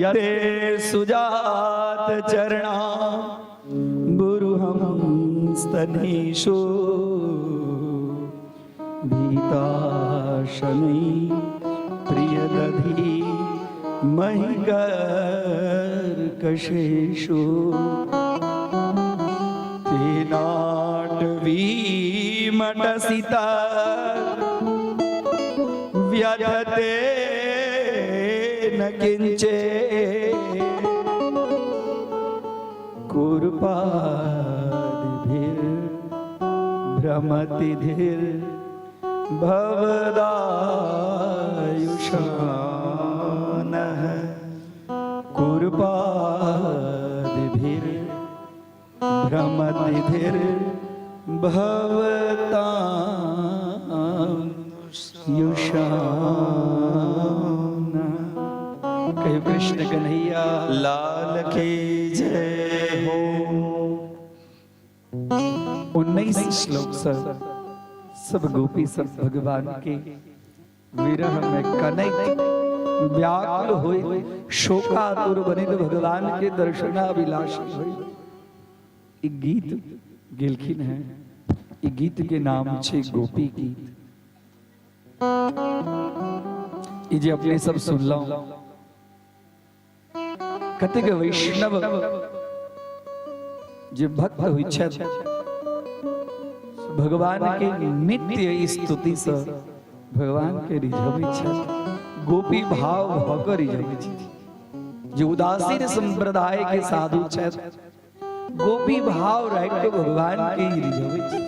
यते सुजात चरणा बुरुहं स्तनेषु भीताशनै प्रियदधि महिकर्कशेषु तेनाटवीमटसिता व्यधते न किंचे कुर्पादिभिर्भ्रमतिधिर भवदायुषानः कुर्पादिभिर्भ्रमतिधिर भवतायुषानः। कहो कृष्ण कन्हैया लाल की जय हो। 19 श्लोक सब गोपी सब भगवान के विरह में कनई व्याकुल होए शोकातुर बने तो भगवान के दर्शनाभिलाषी होए। एक गीत गिलखिन है ये गीत के नाम छे गोपी गीत। ये जे अपने सब सुनलो कतेक वैष्णव जे भक्त होइ छै भगवान के नित्य स्तुति से भगवान के रिझबै छै, गोपी भाव भकर रिझबै छै। जो उदासीन संप्रदाय के साधु छै गोपी भाव राख के भगवान के रिझबै छै।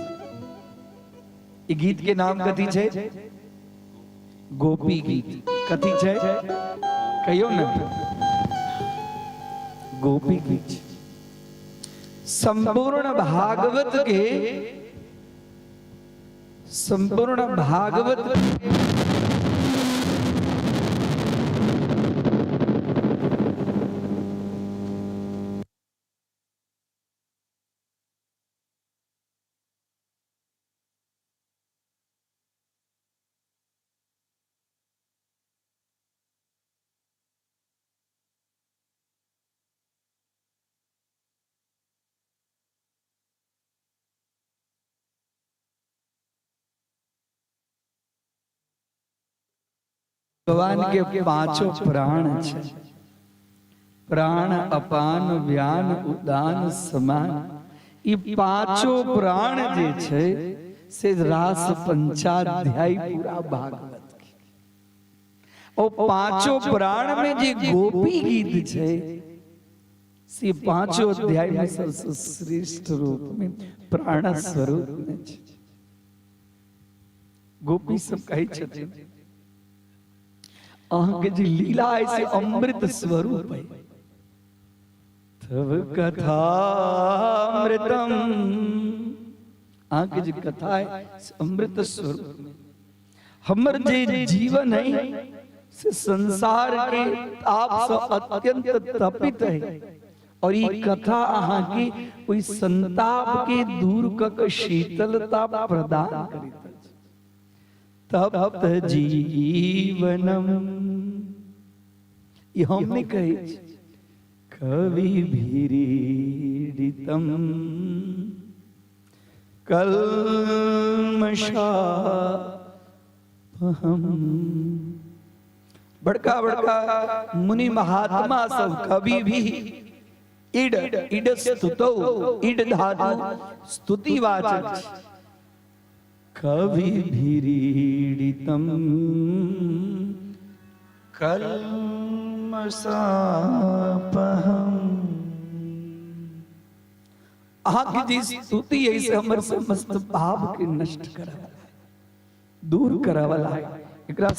ई गीत के नाम कथी छै? गोपी गीत। कथी छै कहियो ना? गोपी गीत। संपूर्ण भागवत के भगवान के पांचों प्राण छै, प्राण अपान व्यान उदान समान। ये पांचों प्राण जे छै से रास पंचाध्याय पूरा भागवत के। और पांचों प्राण में जे गोपी गीत छै से पांचों अध्याय में सबसे श्रेष्ठ रूप में प्राण स्वरूप में छै। गोपी सब कहै छथिन आगे जी लीला ऐसे अमृत स्वरूप है, तब कथा अमृतम। आगे जी कथा है अमृत स्वरूप में। हमर जे जीवन है से संसार के ताप से अत्यंत तपित है, और ये कथा अहाँ के कोई संताप के दूर कक शीतलता प्रदान करित। तप्त जीवनम ये हमने कहे कवि भीरीडितम कल्मषापहम। बड़का बड़का मुनि महात्मा सब कवि भी इड इड स्तुतो इड धातु स्तुतिवाचक कवि भीरीडितम कल्मषापहम। आगे जी स्तुति ऐसे हमर समस्त पाप के नष्ट करवाला है, दूर करवाला है। एकरा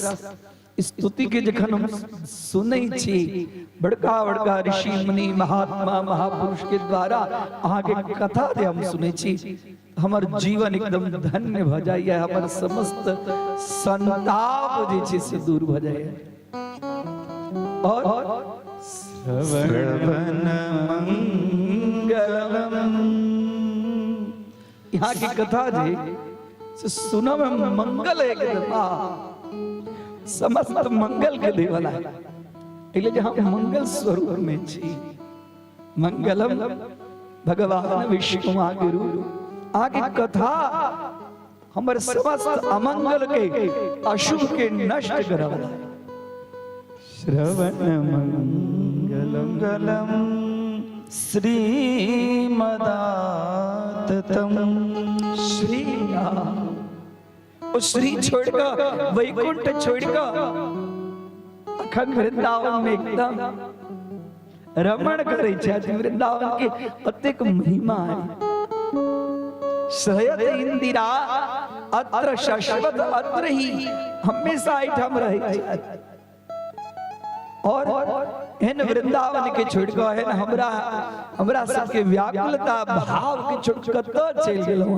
स्तुति के जखन हम सुनै छी बड़का बड़का ऋषि मुनि महात्मा महापुरुष के द्वारा आगे कथा जे हम सुनै छी हमर जीवन एकदम धन्य भ जाइए, हमर समस्त संताप जे छै से दूर भ जाइए। और श्रवण मंगलम यहाँ की कथा जे से सुनम मंगल है एकदम समस्त मंगल के देवला है। इसलिए जे हम मंगल स्वरूप में छी। मंगलम भगवान विष्णु आगे रूप आगे कथा हमारे समस्त अमंगल के अशुभ के नष्ट करवाला है। श्रवण मंगलम श्रीमदाततम। श्री श्री छोड़कर वैकुंठ छोड़कर अखंड वृंदावन में एकदम रमण करे छथि। वृंदावन के अत्यंत महिमा है। सहयत इंदिरा अत्र शाश्वत अत्र ही हमेशा ऐठम रहे छथि। और इन वृंदावन के छोड़कर है हमरा सबके व्याकुलता भाव के छोड़कर तो चल गेलौ।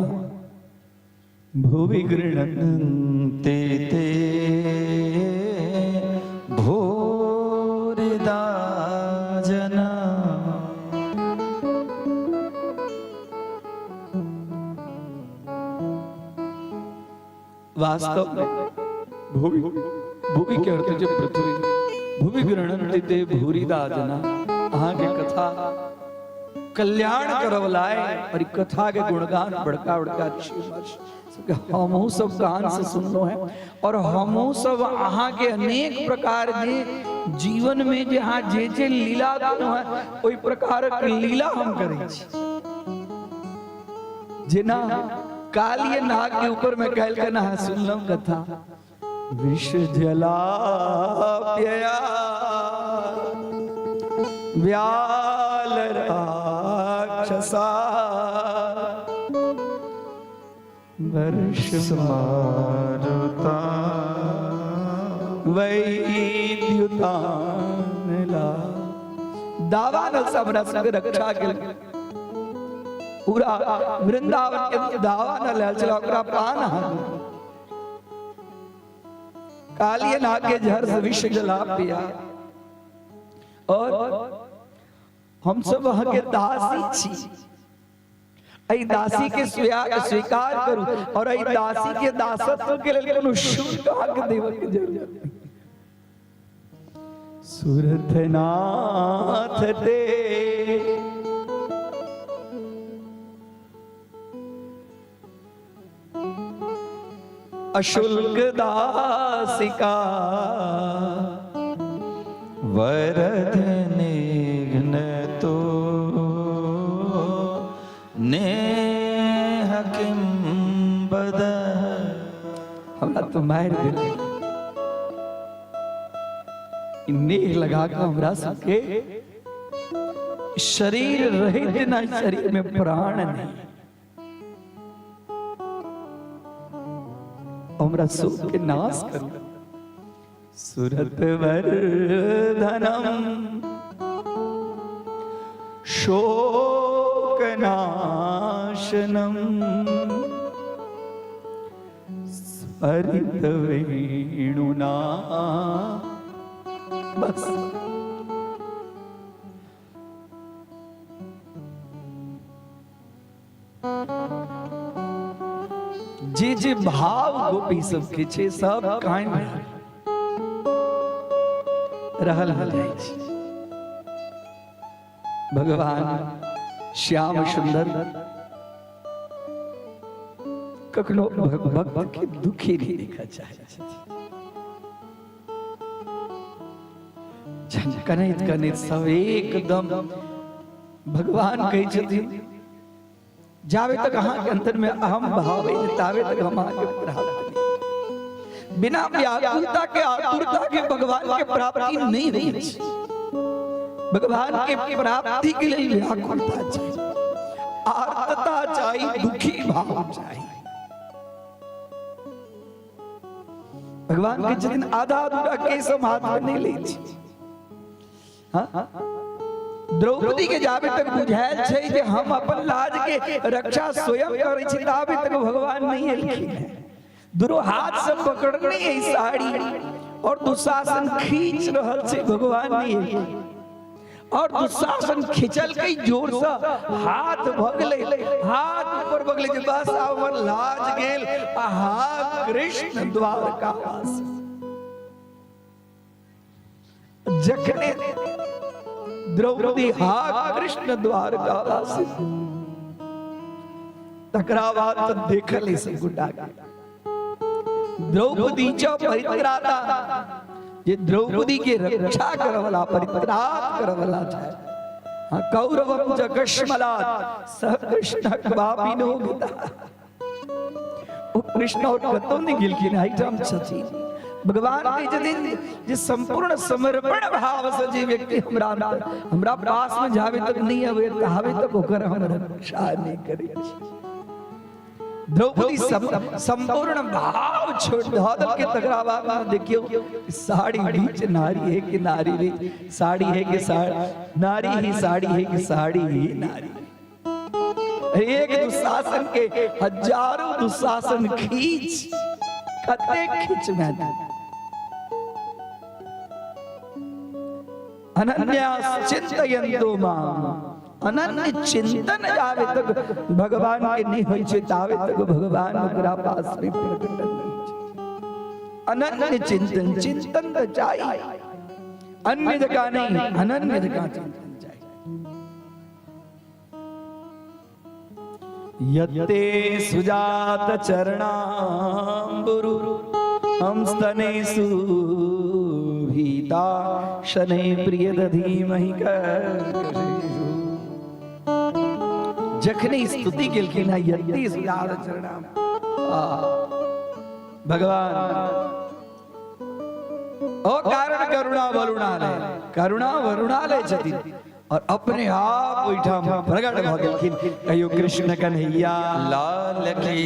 भुवि गृह्णन्ते ते भूरिदा जना। वास्तव में भूवि भूवि के अर्थ जो पृथ्वी भूवि गृह्णन्ते ते भूरिदा जना। आगे कथा कल्याण करवलाए और कथा के गुणगान बड़का बड़का अच्छी हमहू सब कान से सुनलो है और हमहू सब अहाँ के अनेक प्रकार के जीवन में जहाँ जे लीला देनो है ओई प्रकार के लीला हम करे छी। जेना कालिय नाग के ऊपर में कहल के ना सुनलो कथा विष जला प्यया व्याल राक्षसा वर्ष मारुता वैद्युता दावानल सबरा संग रक्षा के पूरा वृंदावन के दावानल चला ओकरा पान कालिय नाग के जहर से विष जला पिया और हम सब वहां के दासी छी। ऐ दासी के स्वीकार करू और ऐ दासी के दासत्व के लिए कोनो शुद्ध हक देव के जरूरत नहीं। सुरथनाथ ते अशुल्क दासिका वरद निघ्न तो नेह किम बद। हमरा तो मार दे नेह लगा कर हमरा सबके शरीर रहित ना शरीर में प्राण नहीं हमरा सुख के नाश कर। सुरत वर्धनम शोक नाशनम स्फरित वेणुना। बस जे भाव गोपी सब के छे सब कायम रहल जाय छै। भगवान श्याम सुंदर कखनो भक्त के दुखी नहीं देखा चाहे कनित कनित सब एकदम भगवान कहे छथिन जावे तक अहाँ के अंतर में अहम भाव है तावे तक हम अहाँ के प्राप्त नहीं। बिना व्याकुलता के आतुरता के भगवान के प्राप्ति नहीं होती है। भगवान के प्राप्ति के लिए व्याकुलता चाहिए, आर्तता चाहिए, दुखी भाव चाहिए। भगवान के जिन आधा अधूरा केस हम हाथ में नहीं ले छी। द्रौपदी के जाबे तक बुझायल छै जे हम अपन लाज के रक्षा स्वयं करै छी ताबे तक भगवान नहीं एलखिन है। दुरो हाथ से पकड़ने है साड़ी और दुशासन खींच रहल छै भगवान नहीं एलखिन और दुशासन खिंचल के जोर से हाथ भगले हाथ ऊपर भगले जे बस हमर लाज गेल। आहा कृष्ण द्वारकावासी जखने द्रौपदी हा कृष्ण द्वारकावासी तकरा बात देखल से गुड्डा द्रौपदी च परित्राता ये द्रौपदी के रक्षा करवला परित्रात करवला है। हां कौरवम च कश्मलात् सह कृष्ण क्वापिनो गता। ओ कृष्ण और कतो ने गिलकिन आइटम छथि भगवान के दिन जे संपूर्ण समर्पण भाव से जे व्यक्ति हमरा पास में जावे तक नहीं आवे तावे तक ओकर हम रक्षा नहीं करे। द्रौपदी संपूर्ण भाव छोड़ धोदल के तकरावा में देखियो साड़ी बीच नारी है कि नारी रे साड़ी है कि साड़ी नारी ही साड़ी है कि साड़ी ही नारी। एक दुशासन के हजारों दुशासन खींच कते खींच में अनन्या चिंतयन्तो मां। अनन्य चिंतन जावे तक भगवान के नहीं होई छै तावे तक भगवान ओकरा पास में प्रकट नहीं छै। अनन्य चिंतन चिंतन तो चाहिए अन्य जगह नहीं अनन्य जगह चिंतन चाहिए। यत्ते सुजात चरणाम्बुरु हंस्तने सुभीता शनै प्रियदधीमहि कर्कशेषु। जखनी स्तुति केलखिन है यत्ते सुजात चरणाम भगवान ओ कारण करुणा वरुणालय छथिन और अपने आप ओइठाम प्रगट भ गेलखिन कहियो कृष्ण कन्हैया लाल की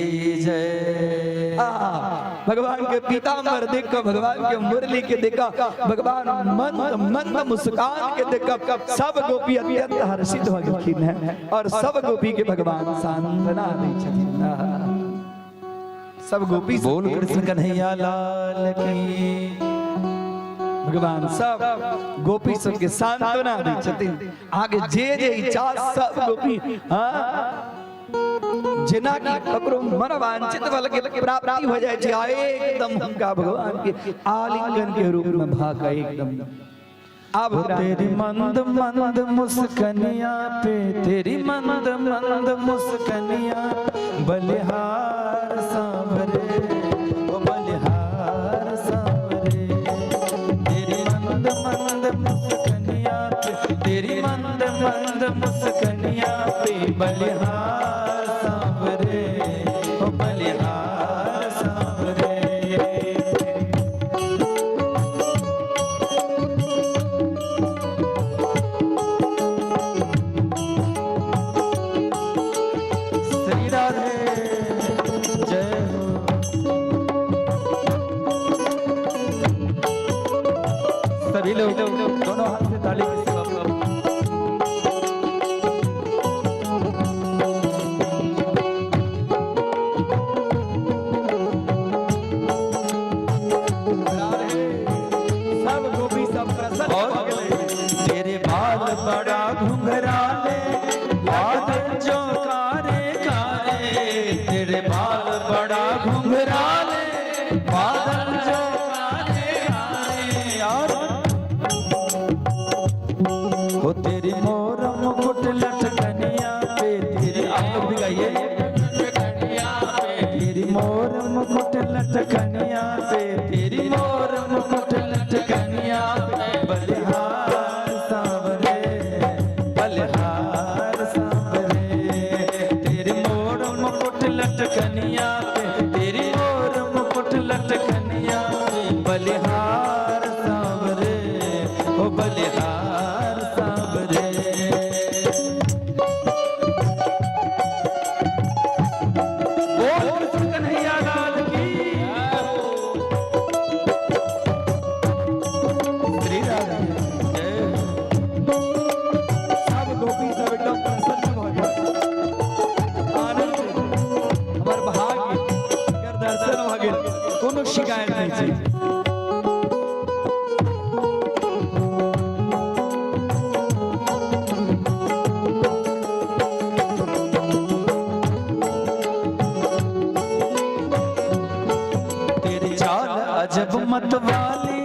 जय। भगवान के पीताम्बर देख कर, भगवान के मुरली के देखा, भगवान मंद मंद मुस्कान के देखा, सब गोपी अत्यंत हर्षित भ गेलखिन है और सब गोपी के भगवान सांत्वना दै छथिन। सब गोपी बोल कृष्ण कन्हैया लाल की। भगवान सब गोपी सबके सांत्वना दै छथिन। आगे जे इच्छा सब गोपी जेना कि ककरो मन वांछित फल के प्राप्ति हो जाए छै, एकदम हुनका भगवान के आलिंगन के रूप में भाग एकदम। अब तेरी मंद मंद मुस्कनिया पे, तेरी मंद मंद मुस्कनिया बलिहार सांवरे, ओ बलिहार सांवरे। तेरी मंद मंद मुस्कनिया पे, तेरी मंद मंद मुस्कनिया पे बलिहार सांवरे, ओ बलिहार सांवरे। सभी लोग दोनों हाथ से ताली की सेवा करो। सब गोपी सब प्रसन्न और हो गेलै। तेरे बाल बड़ा घुंघराले, बादल जो कारे कारे। तेरे बाल बड़ा घुंघराले, बादल जो कारे कारे। और हो तेरी मोर मुकुट लटकनिया पे, तेरी आप भी गाइए। तेरी मोर मुकुट लटकनिया पे, तेरी मोर मुकुट लटकनिया पे बलिहार सांवरे, बलिहार सांवरे। तेरी मोर मुकुट लटकनिया पे, तेरी मोर मुकुट लटकनिया पे बलिहार सांवरे, ओ बलिहार सांवरे। बोल कृष्ण कन्हैया लाल की। श्री राधे जय हो। सब गोपी सब एकदम प्रसन्न भ गेल। आनंद हमर भाग्य कर दर्शन भ गेल, कोनो शिकायत नहीं छै। तेरी चाल अजब मतवाली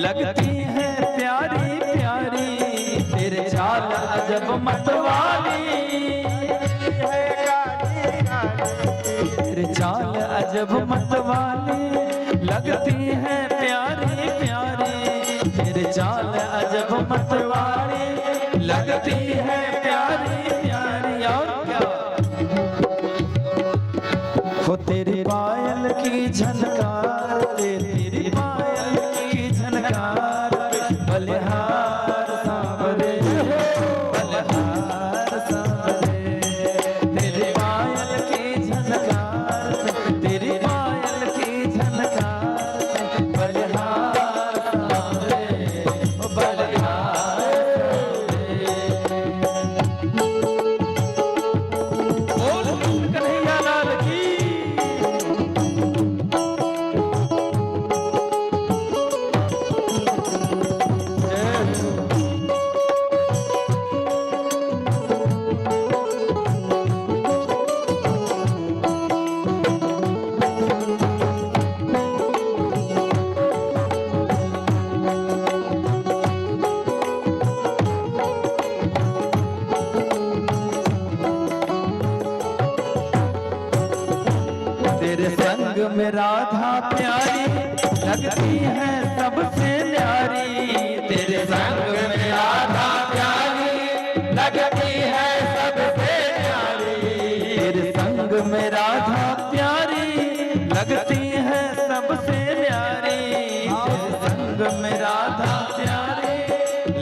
लगती है प्यारी प्यारी। तेरे चाल अजब मतवाली, तेरे चाल अजब मतवाली लगती है प्यारी प्यारी। तेरे चाल अजब मतवाली लगती है प्यारी प्यारी। और क्या हो तेरी पायल की झनकार, तेरी पायल की झनकार पे बलिहार सांवरे, बलिहार सांवरे। तेरी पायल की झनकार पे, तेरी पायल की झनकार पे बलिहार सांवरे, ओ बलिहार सांवरे। बोल कन्हैया लाल की। प्यारी लगती है सबसे न्यारी। तेरे संग में राधा प्यारी लगती है सबसे न्यारी। तेरे संग में राधा प्यारी लगती है सबसे न्यारी। तेरे संग में राधा प्यारी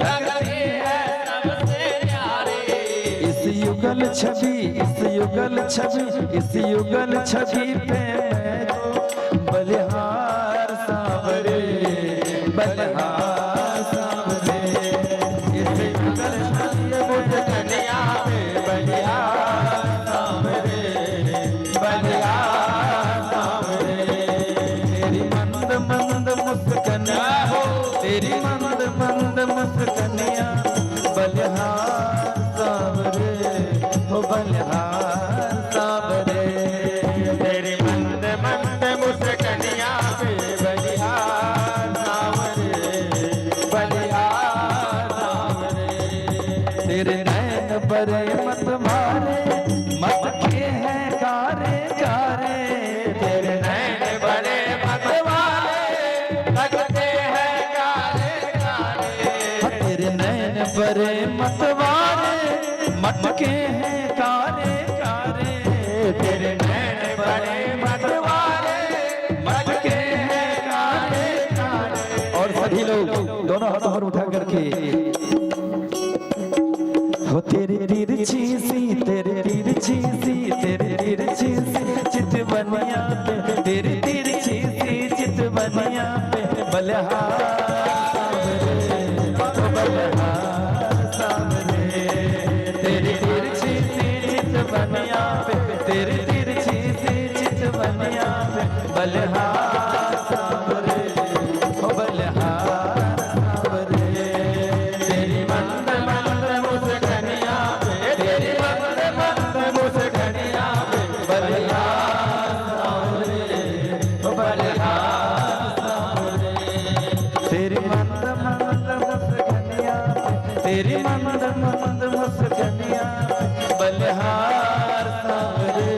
लगती है सबसे न्यारी। इस युगल छवि इस युगल छवि इस युगल छवि पे मैं तो बलिहार सांवरे बलिहार सांवरे। इस युगल छवि मुझ कन्या पे बलिहार सांवरे बलिहार सांवरे। तेरी मंद मंद मुस्कनिया हो तेरी मंद मंद मुस्कनिया बलिहार सांवरे हो बलिहार सांवरे। तेरी मंद मंद मुस्कनिया पे बलिहार सांवरे बलिहार सांवरे। तेरे नैन बड़े मत मारे मत के हैं कारे कारे। तेरे नैन बड़े मत मारे लगते हैं कारे कारे। तेरे नैन बड़े मत मारे मटके हैं कारे कारे। तेरे नैन बड़े मत मारे मटके हैं कारे कारे। और सभी लोग दोनों हाथ ऊपर उठा करके हो तेरी तिरछी सी तेरी तिरछी सी तेरी तिरछी सी चितवनिया पे तेरी तिरछी सी चितवनिया पे बलिहार सांवरे ओ बलिहार सांवरे। तेरी तिरछी सी चितवनिया पे तेरी तिरछी सी चितवनिया पे बलिहार सांवरे ओ बलिहार सांवरे। तेरी मंद मंद मुस्कनिया पे तेरी मंद मंद मुस्कनिया पे बलिहार सांवरे ओ बलिहार सांवरे। तेरी मंद मंद मुस्कनिया पे तेरी मंद मंद मुस्कनिया पे बलिहार सांवरे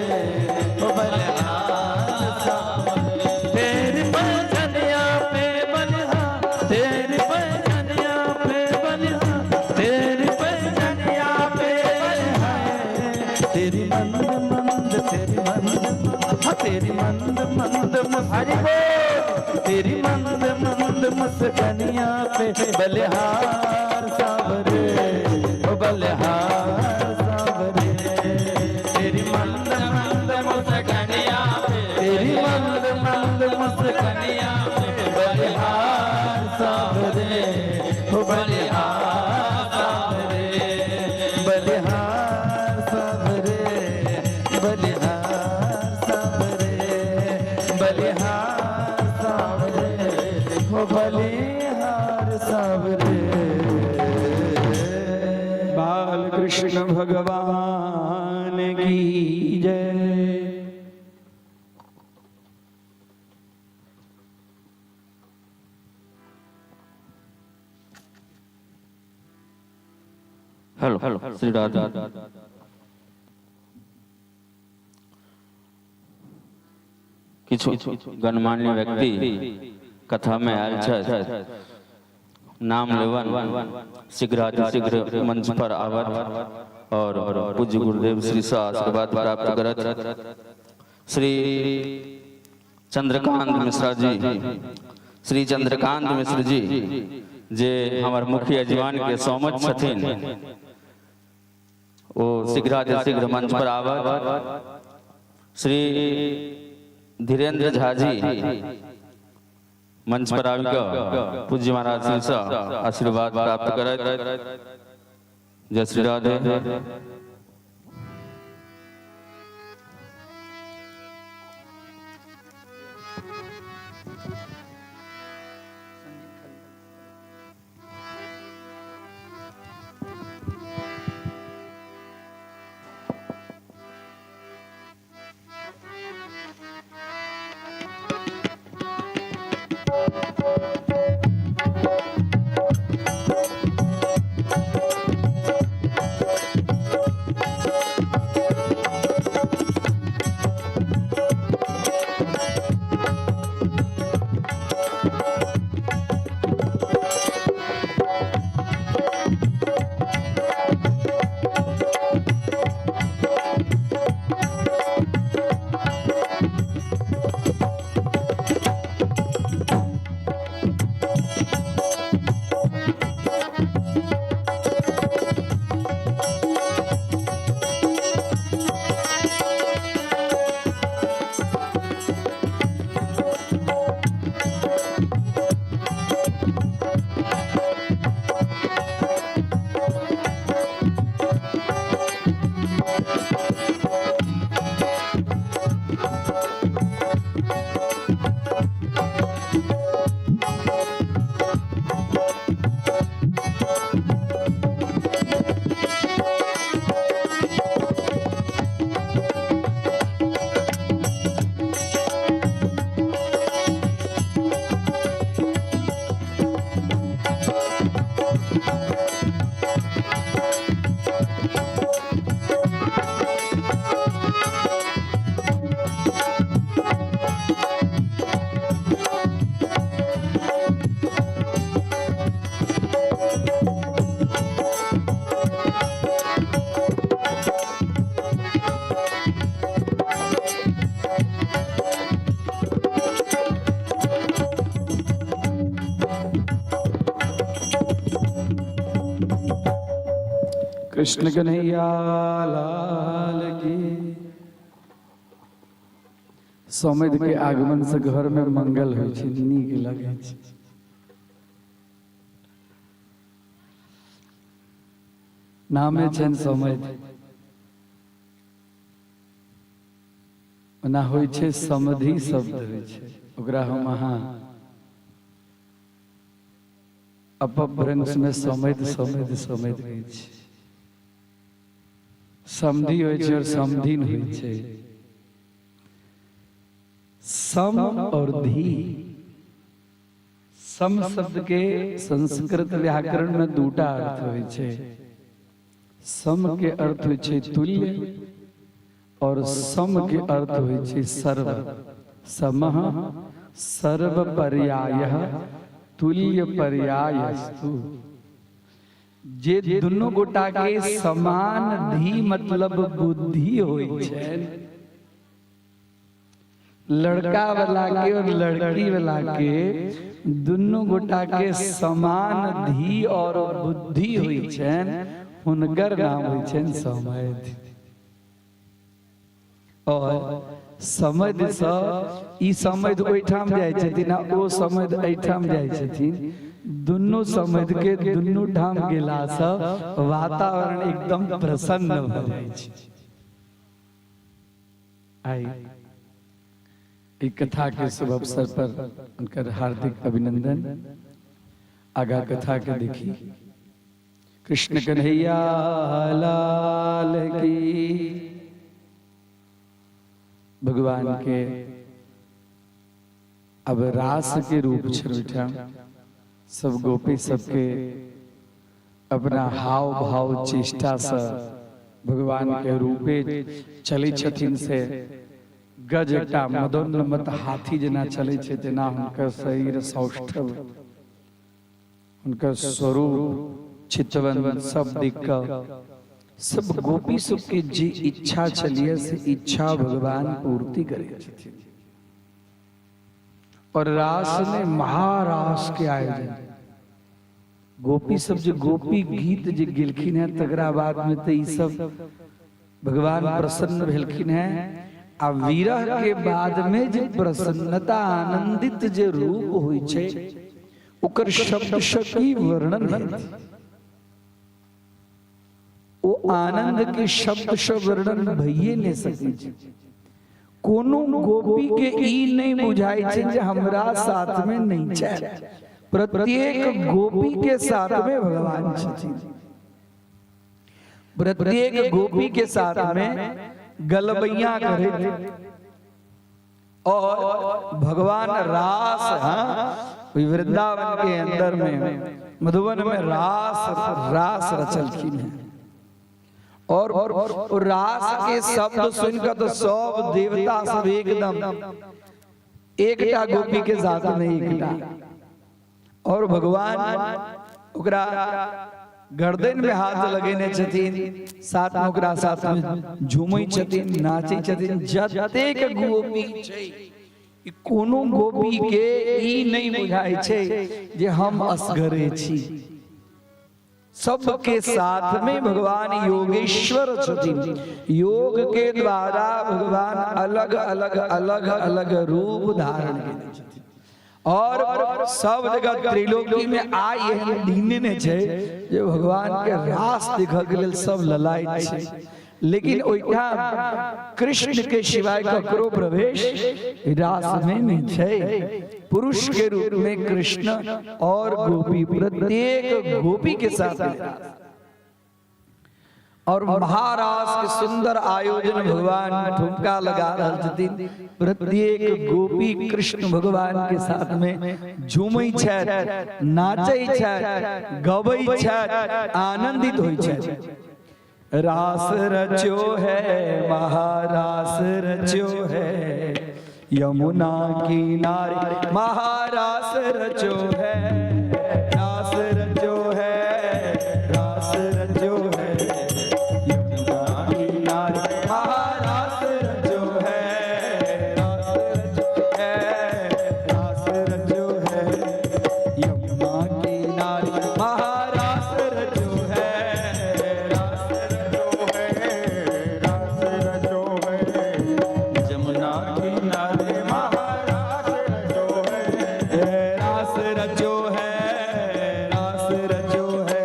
ओ बलिहार सांवरे। तेरी पैजनिया पे बलिहार तेरी पैजनिया पे बलिहार तेरी पैजनिया पे बलिहार। तेरी मंद मंद तेरी मंद हाँ तेरी मंद मंद मुस्कनिया तेरी मंद मंद मुस्कनिया पे बलिहार सांवरे ओ बलिहार सांवरे। तेरी मंद मंद मुस्कनिया पे तेरी मंद मंद मुस्कनिया पे बलिहार सांवरे ओ बलिहार सांवरे बलिहार सांवरे बलिहार सांवरे बलिहार सांवरे ओ बलिहार सांवरे। बाल कृष्ण भगवान की जय। हेलो श्री राधा। किछु गणमान्य व्यक्ति कथा में आयल छथि। नाम लेवन शीघ्र मंच पर आवत और पूज्य गुरुदेव श्री से आशीर्वाद प्राप्त करत। श्री चंद्रकांत मिश्रा जी श्री चंद्रकांत मिश्र जी जे हमार मुखिया जीवन के सोमच छथिन वो शीघ्र मंच पर आवत। श्री धीरेन्द्र झा जी मंच पर आकर पूज्य महाराज श्री से आशीर्वाद प्राप्त करत। जय श्री राधे। कृष्ण कन्हैया लाल की। समझ के आगमन से घर में मंगल होइ छै, नीक लगे छै। नामे छन समझ, ओना होइ छै समधि शब्द होइ छै, ओकरा हम अहाँ अपभ्रंश में समझ समझ समझ कहै छी। समधि होइ छै और समधिन होइ छै। सम और धी, सम शब्द के संस्कृत व्याकरण में दूटा अर्थ होइ छै। सम के अर्थ होइ छै तुल्य और सम के अर्थ होइ छै सर्व। समः सर्व पर्यायः तुल्य पर्यायस्तु। जे दुनू गोटा के समान धी मतलब बुद्धि होइ छै, लड़का वाला के और लड़की वाला के दुनू गोटा के समान धी और बुद्धि होइ छन, हुनकर नाम होइ छन समधि। और समधि से ई समधि ओइठाम जाय छथिन आ ओ समधि एठाम जाय छथिन। दुनू समधि के दुनू ठाम गेला से वातावरण एकदम प्रसन्न भ जाय छै। आई ई कथा के शुभ अवसर पर उनकर हार्दिक अभिनंदन। आगा कथा के देखी। कृष्ण कन्हैया लाल की। भगवान के अब रास के रूप छा, सब गोपी सबके अपना हाव भाव चेष्टा से भगवान के रूपे चले छथिन से गज एकटा मदोन्नमत हाथी जना चले छे, तेना हुनकर शरीर सौष्ठव, हुनकर स्वरूप चितवन सब दिख सब गोपी सबके जी इच्छा चलिए से इच्छा भगवान पूर्ति करे छथिन। और रास में महारास के आयोजन, गोपी सब जो गोपी गीत जो गिलखिन है तकरा बाद में तो ई सब भगवान प्रसन्न भेलखिन है। आ विरह के बाद में जो प्रसन्नता आनंदित जो रूप होइ छै ओकर शब्द शकी वर्णन है। ओ आनंद के शब्द से वर्णन भइए नहीं सकै छै। कोनो गोपी के ई नहीं बुझाई छै जे हमरा साथ में नहीं छै। प्रत्येक गोपी के साथ में भगवान छथिन। प्रत्येक गोपी के साथ में गलबैया करे और भगवान रास, हाँ वृंदावन के अंदर में मधुवन में रास रचलखिन है। और रास के शब्द सुनकर तो सब देवता सब एकदम एकटा गोपी के साथ में एकटा। और भगवान ओकरा गर्दन में हाथ लगेने छथिन, साथ में ओकरा साथ में झूमै छथिन, नाचै छथिन। जतेक गोपी छै कोनो गोपी के ई नहीं बुझाई छै जे हम असगरे छी। सबके साथ में भगवान योगेश्वर छथिन। योग के द्वारा भगवान अलग अलग अलग अलग रूप धारण केने छथिन। और सब जगह त्रिलोकी में आई एहन दिन ने छै जे भगवान के रास देखऽ के लेल सब ललायत छै। लेकिन ओइठाम कृष्ण के सिवाय ककरो प्रवेश रास में नहीं छै। पुरुष के रूप में कृष्ण और गोपी, प्रत्येक गोपी के साथ और महारास के सुंदर आयोजन भगवान ठुमका लगा रहल छथिन। प्रत्येक गोपी कृष्ण भगवान के साथ में झूमै छथि, नाचै छथि, गबै छथि, आनंदित होइ छथि। रास रचो है महारास रचो है, यमुना किनारे महारास रचो है। रास रचो है, रास रचो है, यमुना किनारे महारास रचो है। रास रचो है, यमुना किनारे महारास रचो है। रास रास रचो है, रास रचो है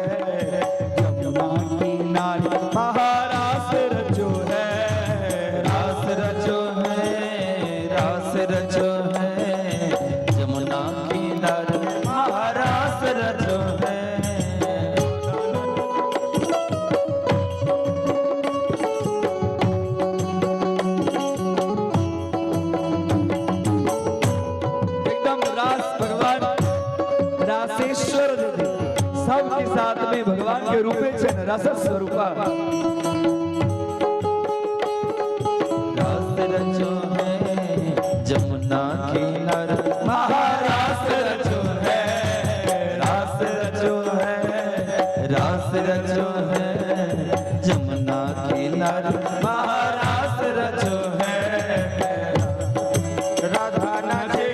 यमुना किनारे महारास रचो है, रास रचो है, रास रचो है जमुना किनारे महारास रचो है। एकदम रास भगवान रासेश्वर जो थे सबके साथ में भगवान के रूपे छे न रस स्वरूपा। रास रचो है जमुना किनारे महारास रचो है, रास रचो है, रास रचो है जमुना किनारे महारास रचो है। राधा नाचे,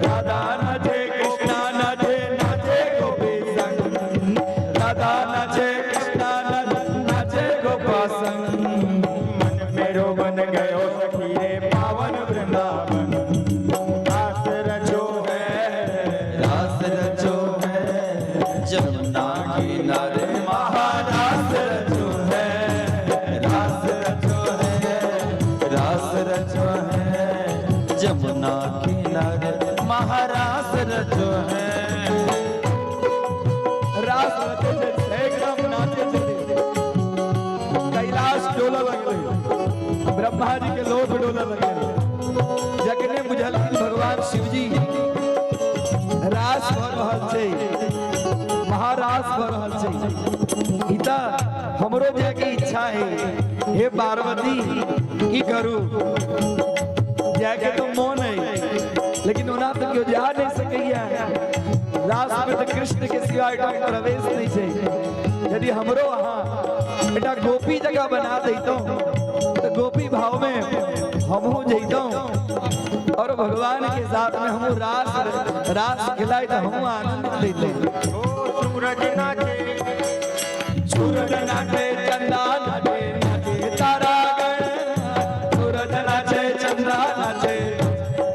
राधा नाचे कृष्णा नाचे, नाचे गोपी संग, राधा नाचे कृष्णा नाचे गोपा संग। मन मेरो बन गयो सखी रे पावन वृंदावन। रास रचो है, रास रचो है जमुना किनारे महारास रचो है, रास रचो है, रास रचो है जमुना किनारे महारास रचो है। रास रचे छे एकदम नाचे छे, कैलाश डोला लगे, ब्रह्मा जी के लोक डोला लगे। जगने बुझल भगवान शिव जी रास भर रहल छै, महारास भर रहल छै। इता हमरो जे के इच्छा है, हे पार्वती की करू, जाके तो मन है लेकिन ओना तो क्यों जा नहीं सकैया। रास में तो कृष्ण के सिवा एटा प्रवेश नहीं छै। यदि हमरो वहाँ एटा गोपी जगह बना देतो तो गोपी भाव में हमहू जइतो और भगवान के साथ में हमहू रास खिलाए तो हमहू आनंद लेते। ओ सूरज नाचे, सूरज नाचे चंदा नाचे, नाचे तारागण, सूरज नाचे चंदा नाचे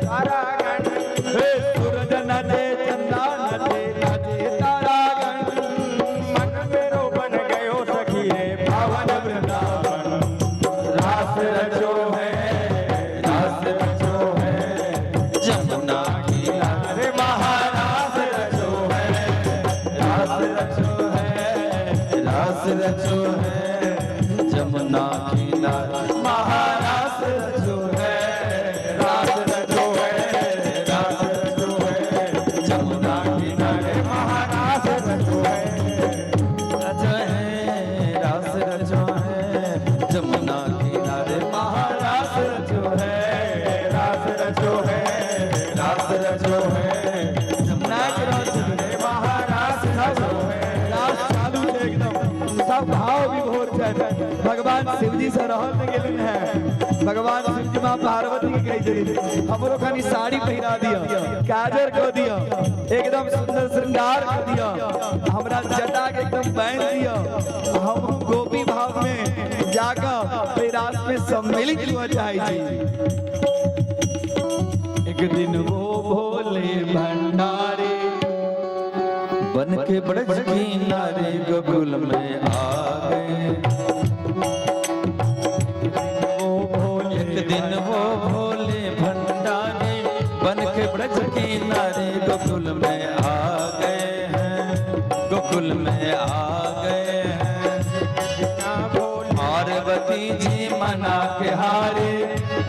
तारागण। हे सूरज नाचे चंदा नाचे, नाचे तारागण। मन मेरो बन गयो सखी रे पावन वृंदावन। रास रचो है, रास रचो है जमुना किनारे महारास रचो है, रास रचो है, रास रचो है जमुना किनारे महारास रचो है, रास रचो है, रास रचो है जमुना किनारे महारास रचो है, रचो है, रास रचो है जमुना किनारे महारास रचो है, रास रचो है, रास रचो है जमुना किनारे महारास रचो है। रास चालू है एकदम, सब भाव विभोर है। भगवान शिव जी से रहल गेलन है। भगवान शिव जी मां पार्वती के कही जरी हमरो खानी साड़ी पहना दिया, काजर को दिया, एकदम सुंदर श्रृंगार कर दिया, हमरा जटा के एकदम बांध दिया। हम गोपी भाव में जाकर रास में सम्मिलित हुआ चाहे छी। एक दिन वो भोले भंडारे बन के ब्रज किनारे गोकुल में आ गए। एक दिन वो भोले भंडारे बन के ब्रज किनारे गोकुल में आ गए हैं, गोकुल में आ गए हैं। पार्वती जी मना के हारे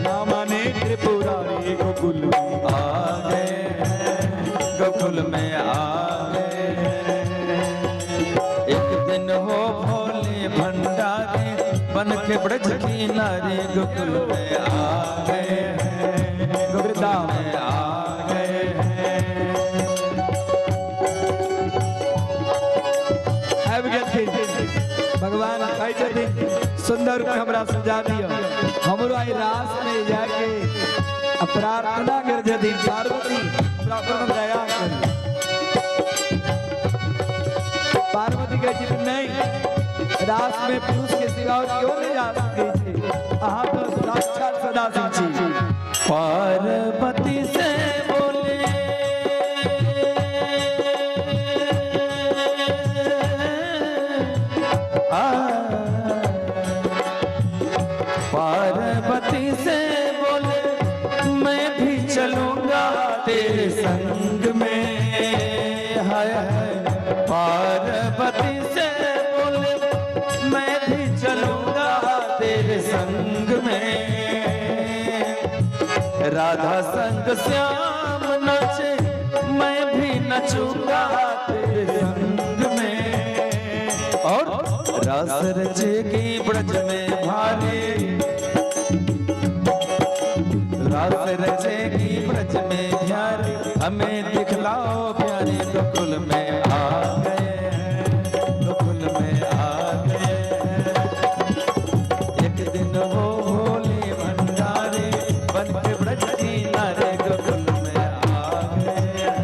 ना माने त्रिपुरारी गोकुल में आ गए हैं, गोकुल में आ गए हैं। एक दिन हो भोले भंडारे बन के ब्रज किनारे गोकुल में आ गए हैं, वृंदावन में आ गए हैं। आबि गेलखिन भगवान कहै छथिन सुंदर रूप हमरा सजा दिया। हमरो आई रास में जाके प्रार्थना कर जदी पार्वती हमरा पर दया कर। पार्वती कहै छै नहीं, रास में पुरुष के सिवा क्यों नहीं जा सकै छी, अहाँ तो साक्षात सदाशिव छी। राधा संग श्याम नाचे, मैं भी नचूंगा तेरे संग में। और रास रचेगी ब्रज में भारी, रास रचेगी ब्रज में प्यारे, हमें दिखलाओ प्यारे गोकुल में आ गए हैं, गोकुल में आ गए हैं। एक दिन वो भोले भंडारे बन के ब्रज किनारे गोकुल में आ गए हैं,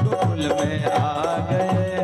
गोकुल में आ गए हैं।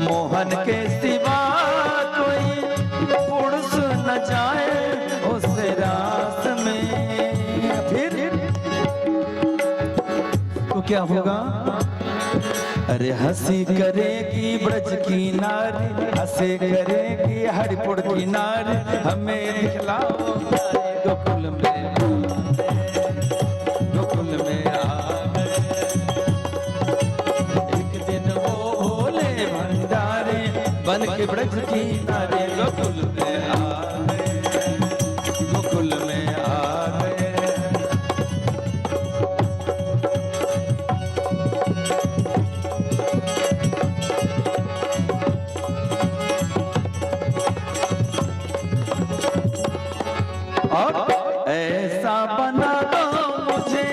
मोहन के सिवा कोई पुरुष न जाए उस रास में। फिर तो क्या होगा? अरे हंसी करेगी ब्रज की नारी, हंसे करेगी हरिपुर की नारी, हमें दिखलाओ प्यारे गोकुल में, गोकुल में आ गए। एक दिन वो भोले भंडारे बन के ब्रज की नारी गोकुल में आ गए, गोकुल में आ गए। और ऐसा बना दो मुझे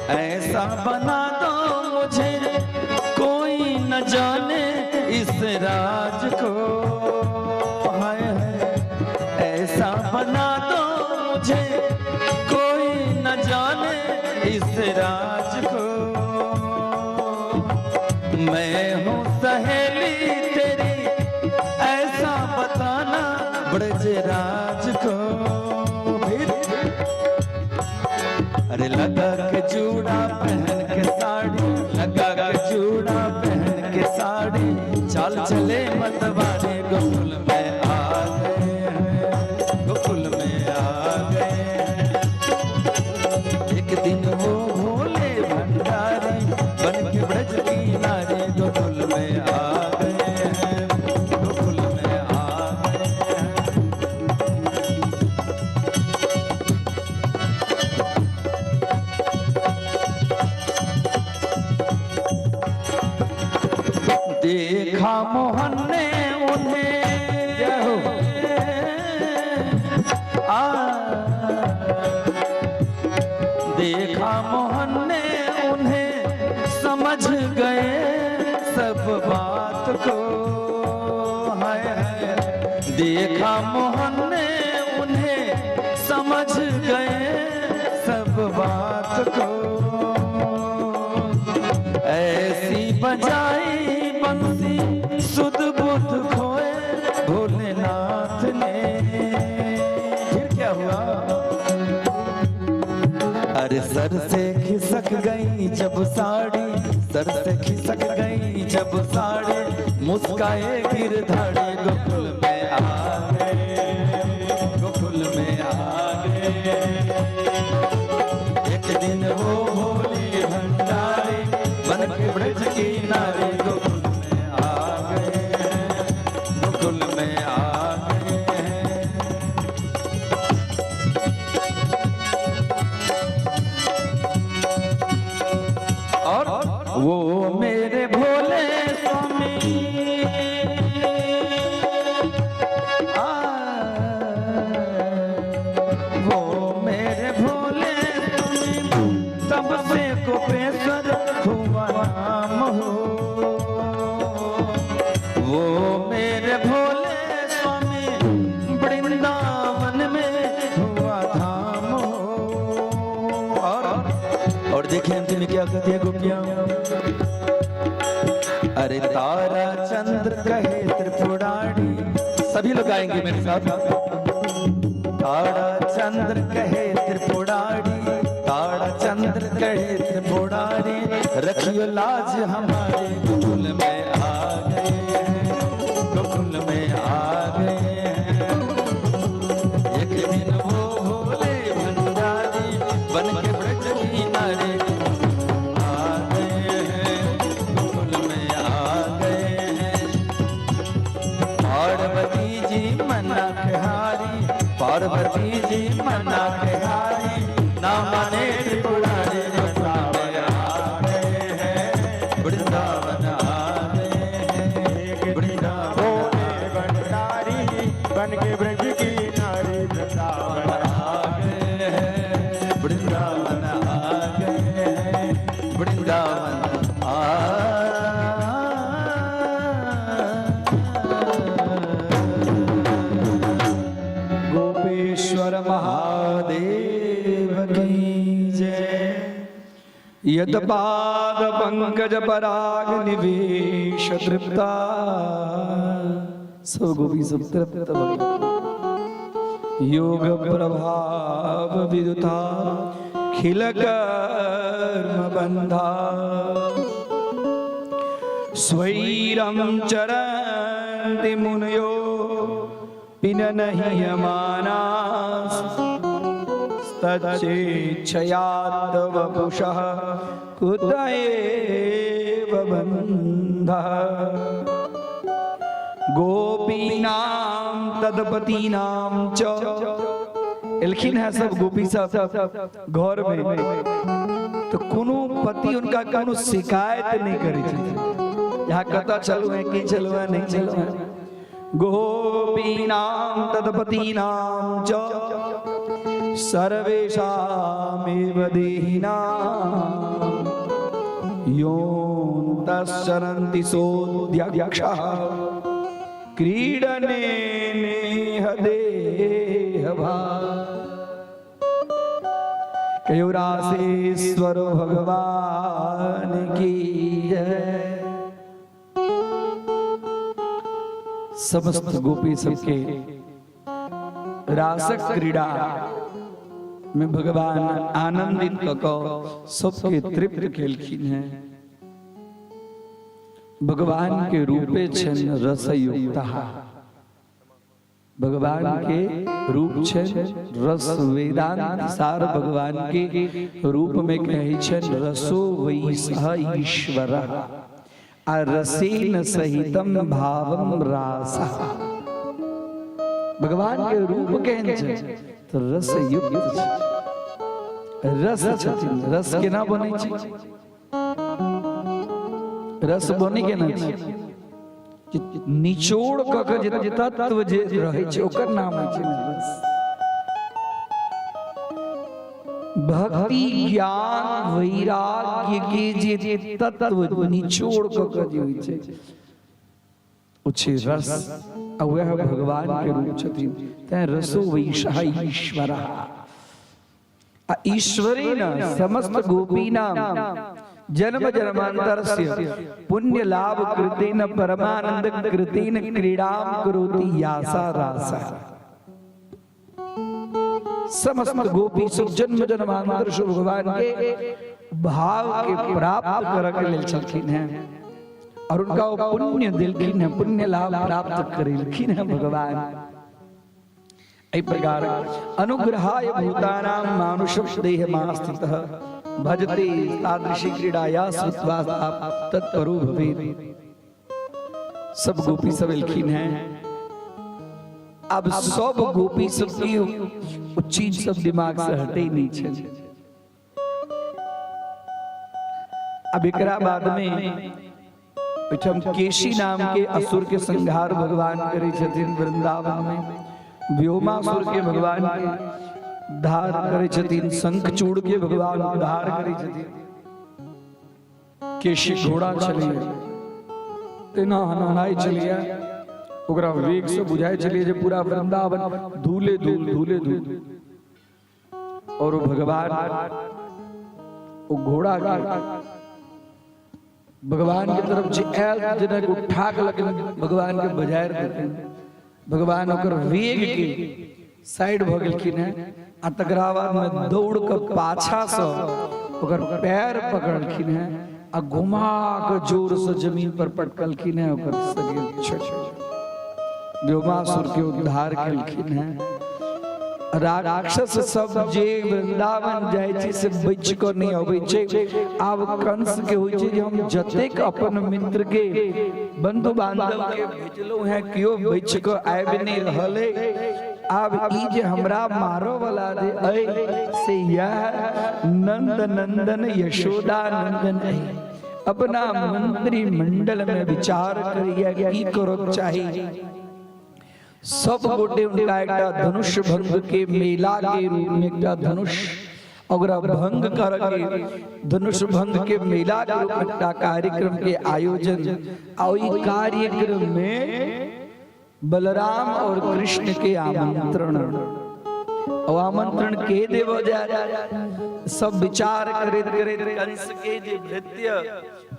ऐसा बना दो मुझे कोई न जाने इस राज को, हाय हाय। ऐसा बना दो मुझे कोई न जाने इस राज को, मैं हूँ सहेली तेरी ऐसा बताना ब्रजराज को। फिर अरे लगा के जूड़ा पहन के साड़ी, लगा के जूड़ा पहन के साड़ी, चाल चले मतवारे गोकुल में आ गए हैं, गोकुल में आ गए हैं। एक दिन वो भोले भंडारी बन के ब्रज की नारी गोकुल में आ गए हैं, गोकुल में आ गए हैं। देखा मोहन ने उन्हें देखा मोहन ने उन्हें समझ गए सब बात को, हाय हाय। देखा मोहन ने उन्हें समझ गए सब बात को, ऐसी बजाई बंसी सुध बुध खोए भोलेनाथ ने। फिर क्या हुआ? अरे सर से खिसक गई जब साड़ी, सर से खिसक गई जब साड़ी, मुस्काए गिरधारी गोकुल में आ गए, गोकुल में आ गए। एक दिन वो भोले भंडारी बन के ब्रज की नारी गोकुल में आ गए, गोकुल में आ गए। और वो मेरे भोले स्वामी वो मेरे और देखिए अंत में क्या कहती है गोपियां, अरे तारा चंद्र कहे त्रिपुरारी, सभी लोग गाएंगे मेरे साथ। तारा चंद्र कहे त्रिपुरारी, तारा चंद्र कहे त्रिपुरारी, रखियो लाज हमारे गोकुल में आ गए हैं, गोकुल में आ गए हैं। एक दिन वो भोले भंडारी बन के ब्रज किनारे आ गए हैं, गोकुल में आ गए हैं। पार्वती जी मना के हारी, पार्वती जी मना के हारी, ना माने त्रिपुरारी वृंदावन आ गए हैं, वृंदावन आ गए हैं, वृंदावन भंडारी बन के ब्रज की नारी वृंदावन आ गए हैं, वृंदावन आ गए हैं, वृंदावन आ गोपेश्वर महादेव की जय। यद पाद पंकज पराग निवेश तृप्ता, सब गोपी सब तृप्त योग प्रभाव विदुता खिल कर्म बंधा, स्वैरम चरन्ति मुनयो पिनहि यमानास, तच्चेच्छया तव वपुषः कुत एव बन्धः। गोपीनां तदपतीनां च, एलखिन है सब गोपी सब घर में, तो कोनो पति उनका कोनो शिकायत नहीं करे छथिन, यहाँ कथा चलू है कि चलू है नहीं चलू है। गोपीनां तदपतीनां च सर्वेषामेव देहिनां, योऽन्तश्चरन्ति सोऽध्यक्षः क्रीडने नेह देहभाव। कयोरासेश्वर भगवान की जय। समस्त गोपी सबके रासक क्रीड़ा में भगवान आनंदित को सबके तृप्त खेलखिन है। भगवान के रूपे छन रसयुक्ता, भगवान के रूप छन रस। वेदांत सार भगवान के रूप में कहे छन रसो वै सह ईश्वर, आ रसेन सहितम भावम रासा। भगवान के रूप केहन छै तो रस युक्त छै, रस छथिन। रस केना बनै छै, रस बने के ना निचोड़ क जे तत्व जे रहै छै ओकर नाम होइ छै रस। भक्ति ज्ञान वैराग्य के जे तत्व निचोड़ क जे होइ छै ओ छै रस। आ वह भगवान के रूप छथिन, तैं रसो वैषः ईश्वरः। आ ईश्वरेण समस्त गोपीनां जन्म जन्मांतरस्य पुण्य लाभ कृतेन परमानंद कृतेन क्रीडां करोति यासा रासा। समस्त गोपी सब जन्म जन्मांतर से भगवान के भाव के प्राप्त करके लेल छलखिन हैं और उनका वो पुण्य दिलखिन है, पुण्य लाभ प्राप्त करेलखिन है भगवान। इस प्रकार अनुग्रहाय भूतानां मानुषं देहमास्थितः भजते तादृशी क्रीड़ाया श्रुत्वा तत्परो भवेत्। सब गोपी सब एलखिन हैं। अब सब गोपी सब की वो चीज सब दिमाग से हटे ही नहीं छे। अब एकरा बाद में ओठम केशी नाम के असुर के संहार भगवान करे छथिन वृंदावन में। व्योमासुर के भगवान के धार करे छथिन, शंखचूड़ के भगवान धार करे छथिन। केशी घोड़ा चलिए तेना हनाई चलिए, ओकरा वेग से बुझाई चलिए जे पूरा वृंदावन धूले धूल धूले धूल। और भगवान वो घोड़ा के भगवान की तरफ जे आयल जना को उठा के लगे भगवान के बजाय देते भगवान ओकर वेग के साइड भ गेलखिन है आ तकरा बाद में दौड़ के पाछा से ओकर पैर पकड़लखिन है आ घुमा के जोर से जमीन पर पटकलखिन है ओकर शरीर छोड़ व्योमासुर के उद्धार केलखिन है। राक्षस सब जे वृंदावन जाय छै से बच के नहीं अबै छै। आब कंस के होय छै जे हम जतेक अपन मित्र के बंधु बांधव के भेजलो है कियो बच के आब नहीं रहले। आब ई जे हमरा मारो वाला जे अय से यह नंद नंदन यशोदा नंदन है। अपना मंत्री मंडल में विचार करिए की करो चाहिए। सब गोटे उनका एक धनुष भंग के मेला के रूप में एक धनुष और भंग करके धनुष भंग के मेला के रूप में कार्यक्रम के आयोजन और कार्यक्रम में बलराम और कृष्ण के आमंत्रण और आमंत्रण के देव जाए। सब विचार करे कंस के जे भृत्य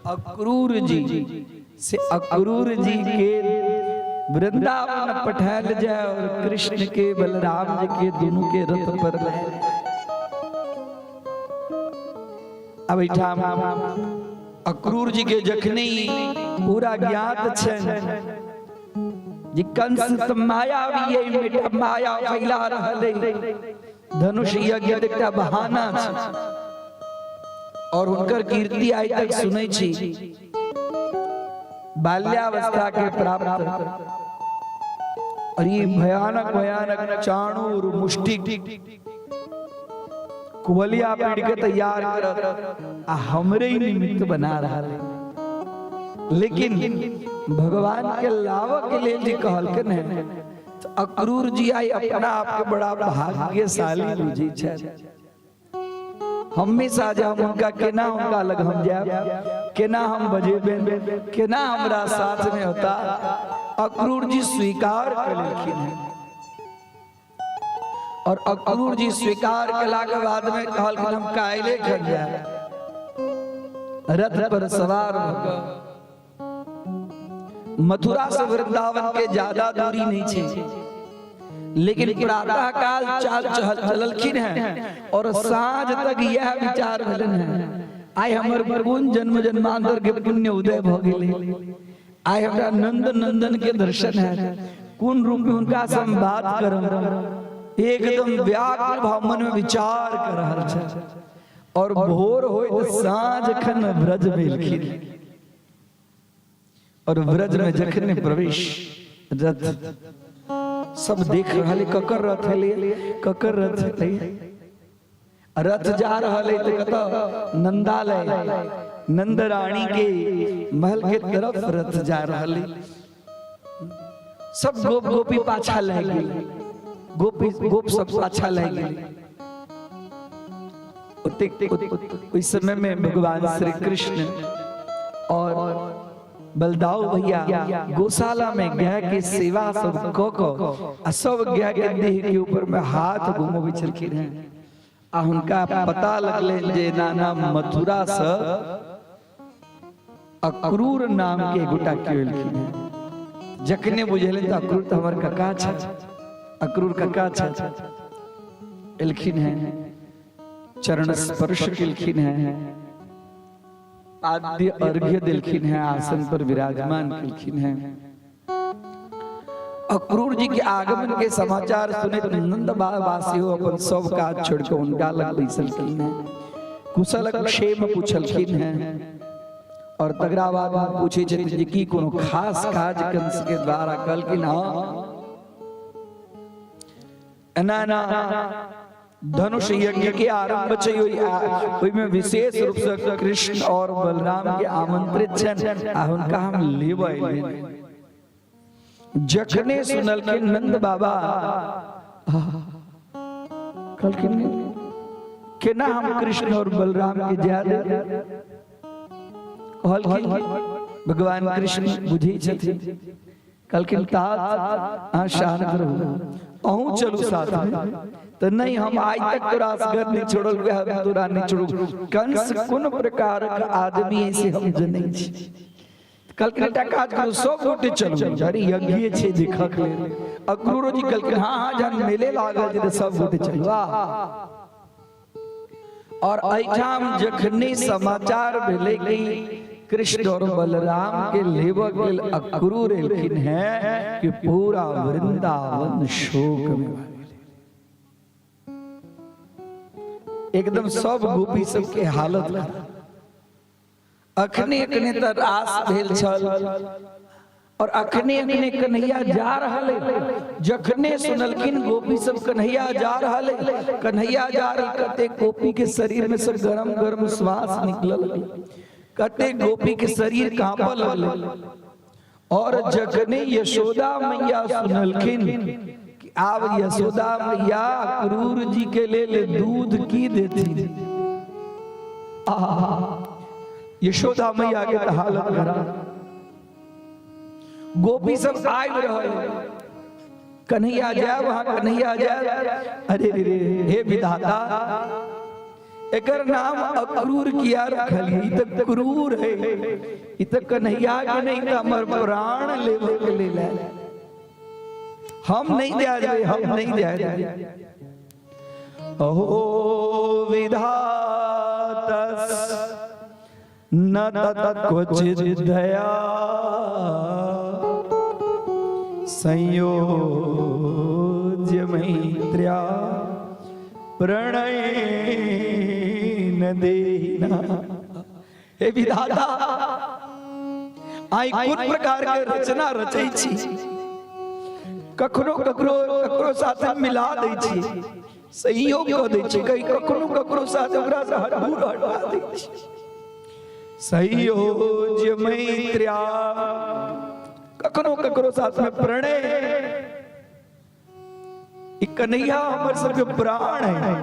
अक्रूर जी से अक्रूर जी के वृंदावन पठाल जाए और कृष्ण के बलराम जी के दोनों के रथ पर लाए। अब ठाम अक्रूर जी के जखनी पूरा ज्ञात छन जे कंस मायावी है माया फैला रहले धनुष यज्ञ एकटा बहाना छै और हुनकर कीर्ति आइ तक सुनै छी। बाल्यावस्था के प्राप्त और ये भयानक भयानक चाणूर मुष्टि कुवलिया पीढ़ के तैयार कर हमरे ही निमित्त बना रहा है। लेकिन भगवान के लावा के लिए जी कहल के नहीं तो अक्रूर जी आई अपना आपके बड़ा भाग्यशाली बुझी छै। हमेशा जब उनका केना उनका लग हम जाए केना हम बजेबे केना हमरा साथ में होता अक्रूर जी स्वीकार कर लेखिन है। और अक्रूर जी स्वीकार कला के बाद में कहल कि हम कायले खन जाए रथ पर सवार होकर मथुरा से वृंदावन के ज्यादा दूरी नहीं थी। लेकिन प्रातः काल चाल चललखिन है और सांझ तक यह विचार भेलन है आइ हमर पूर्ण जन्म जन्मांतर के पुण्य उदय भ गेलै। आइ हमरा नंद नंदन के दर्शन है कौन रूप में उनका संवाद करब एकदम व्याकुल भाव मन में विचार कर रहल छै। और भोर होय तो सांझ खन ब्रज भेलखिन और ब्रज में जखने प्रवेश रथ सब देख रहे ककर रथ है ककर रथ है रथ जा रहा है तो कहता नंदालय नंद रानी के महल के तरफ रथ जा रहा है। सब गोप गोपी पाछा लग गए गोपी गोप सब पाछा लग गए। उस समय में भगवान श्री कृष्ण और बलदाऊ भैया गौशाला में गाय के सेवा सब को सब गाय के देह के ऊपर में हाथ घुमोबे छलखिन है। आ हुनका पता लगले जे नाना मथुरा से अक्रूर नाम के गोटा केलखिन है। जखने बुझेले त अक्रूर त हमर कका छ अक्रूर कका छ एलखिन है चरण स्पर्श केलखिन है आद्य अर्घ्य दिलखिन है आसन पर विराजमान किलखिन है। अक्रूर जी के आगमन के समाचार सुने तो नंद वासी हो अपन सब काज छोड़ के उनका लग बैसलखिन है कुशल क्षेम पूछलखिन है। और तगरा बाद पूछे जे की कोनो खास काज कंस के द्वारा कलखिन ना ना धनुष यज्ञ के आरंभ छै में विशेष रूप से कृष्ण और बलराम के आमंत्रित छन आ हुनका हम लेबै। जखने सुनल के नंद बाबा कहलखिन केना हम कृष्ण और बलराम के ज्यादा कहलखिन भगवान कृष्ण बुझी छथिन कहलखिन तात शांत रहू अहूँ चलू साथ में तो नहीं हम आज तक तो रासगर नहीं छोड़ल हुए हम तोरा नहीं छोड़ू। कंस कोन प्रकार का आदमी ऐसे हम जनै छी। कलकत्ता काज करो सब गोटे चलू जरी यज्ञ छे देखक ले अक्रूरो जी कल हां हां जान मेले लागल जे सब गोटे चलू। और ऐठाम जखने समाचार भेले कि कृष्ण और बलराम के लेवक लेल अक्रूर एलखिन है कि पूरा वृंदावन शोक में भर गेलै। एकदम सब गोपी सब के हालत खराब। अखने अखने त रास भेल छल और अखने अखने कन्हैया जा रहल है। जखने सुनलखिन गोपी सब कन्हैया जा रहल है, कन्हैया जा रहल, कते गोपी के शरीर में से गरम गरम श्वास निकलल, कते गोपी के शरीर कांपल लगल। और जखने यशोदा मैया सुनलखिन कि आब यशोदा मैया अक्रूर जी के लेल दूध की देती, यशोदा मैया के तो हालत खराब। गोपी सब आए रहे, कन्हैया जाए वहां, कन्हैया जाए। अरे रे हे विधाता, एकर नाम अक्रूर किया रखल, ई त क्रूर है, ई त कन्हैया के नहीं त हमर प्राण लेवे के लेल है। हम नहीं दे जाए, हम नहीं दे। ओहो विधाता न तत्क्वचित् दया संयोज्य मैत्र्या प्रणय न देना। हे विधाता, आई कोन प्रकार के रचना रचै छी, कखनो ककरो ककरो साथ मिला दै छी, संयोग क दै छी, कखनो ककरो साथ ओकरा से दूर हटा दै छी। संयोज्य मैत्र्या, कखनो ककरो साथ में प्रणय। कन्हैया हमर सबके प्राण है,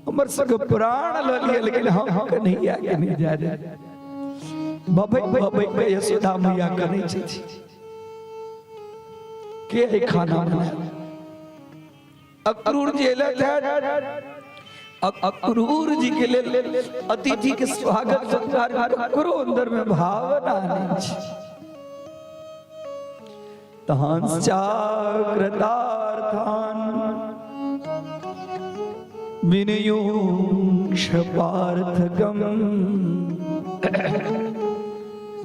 हमर सबके प्राण ललिए, लेकिन हम कन्हैया के नहीं जा रहे। बबै बबै के यशोदा मैया करै छी के है खाना बनाया। अक्रूर जी एलैथ, अक्रूर जी के लेल अतिथि के स्वागत सत्कार ककरो अंदर में भावना नहीं छै। तहन चाकृतार्थान विनयुक्ष पार्थकम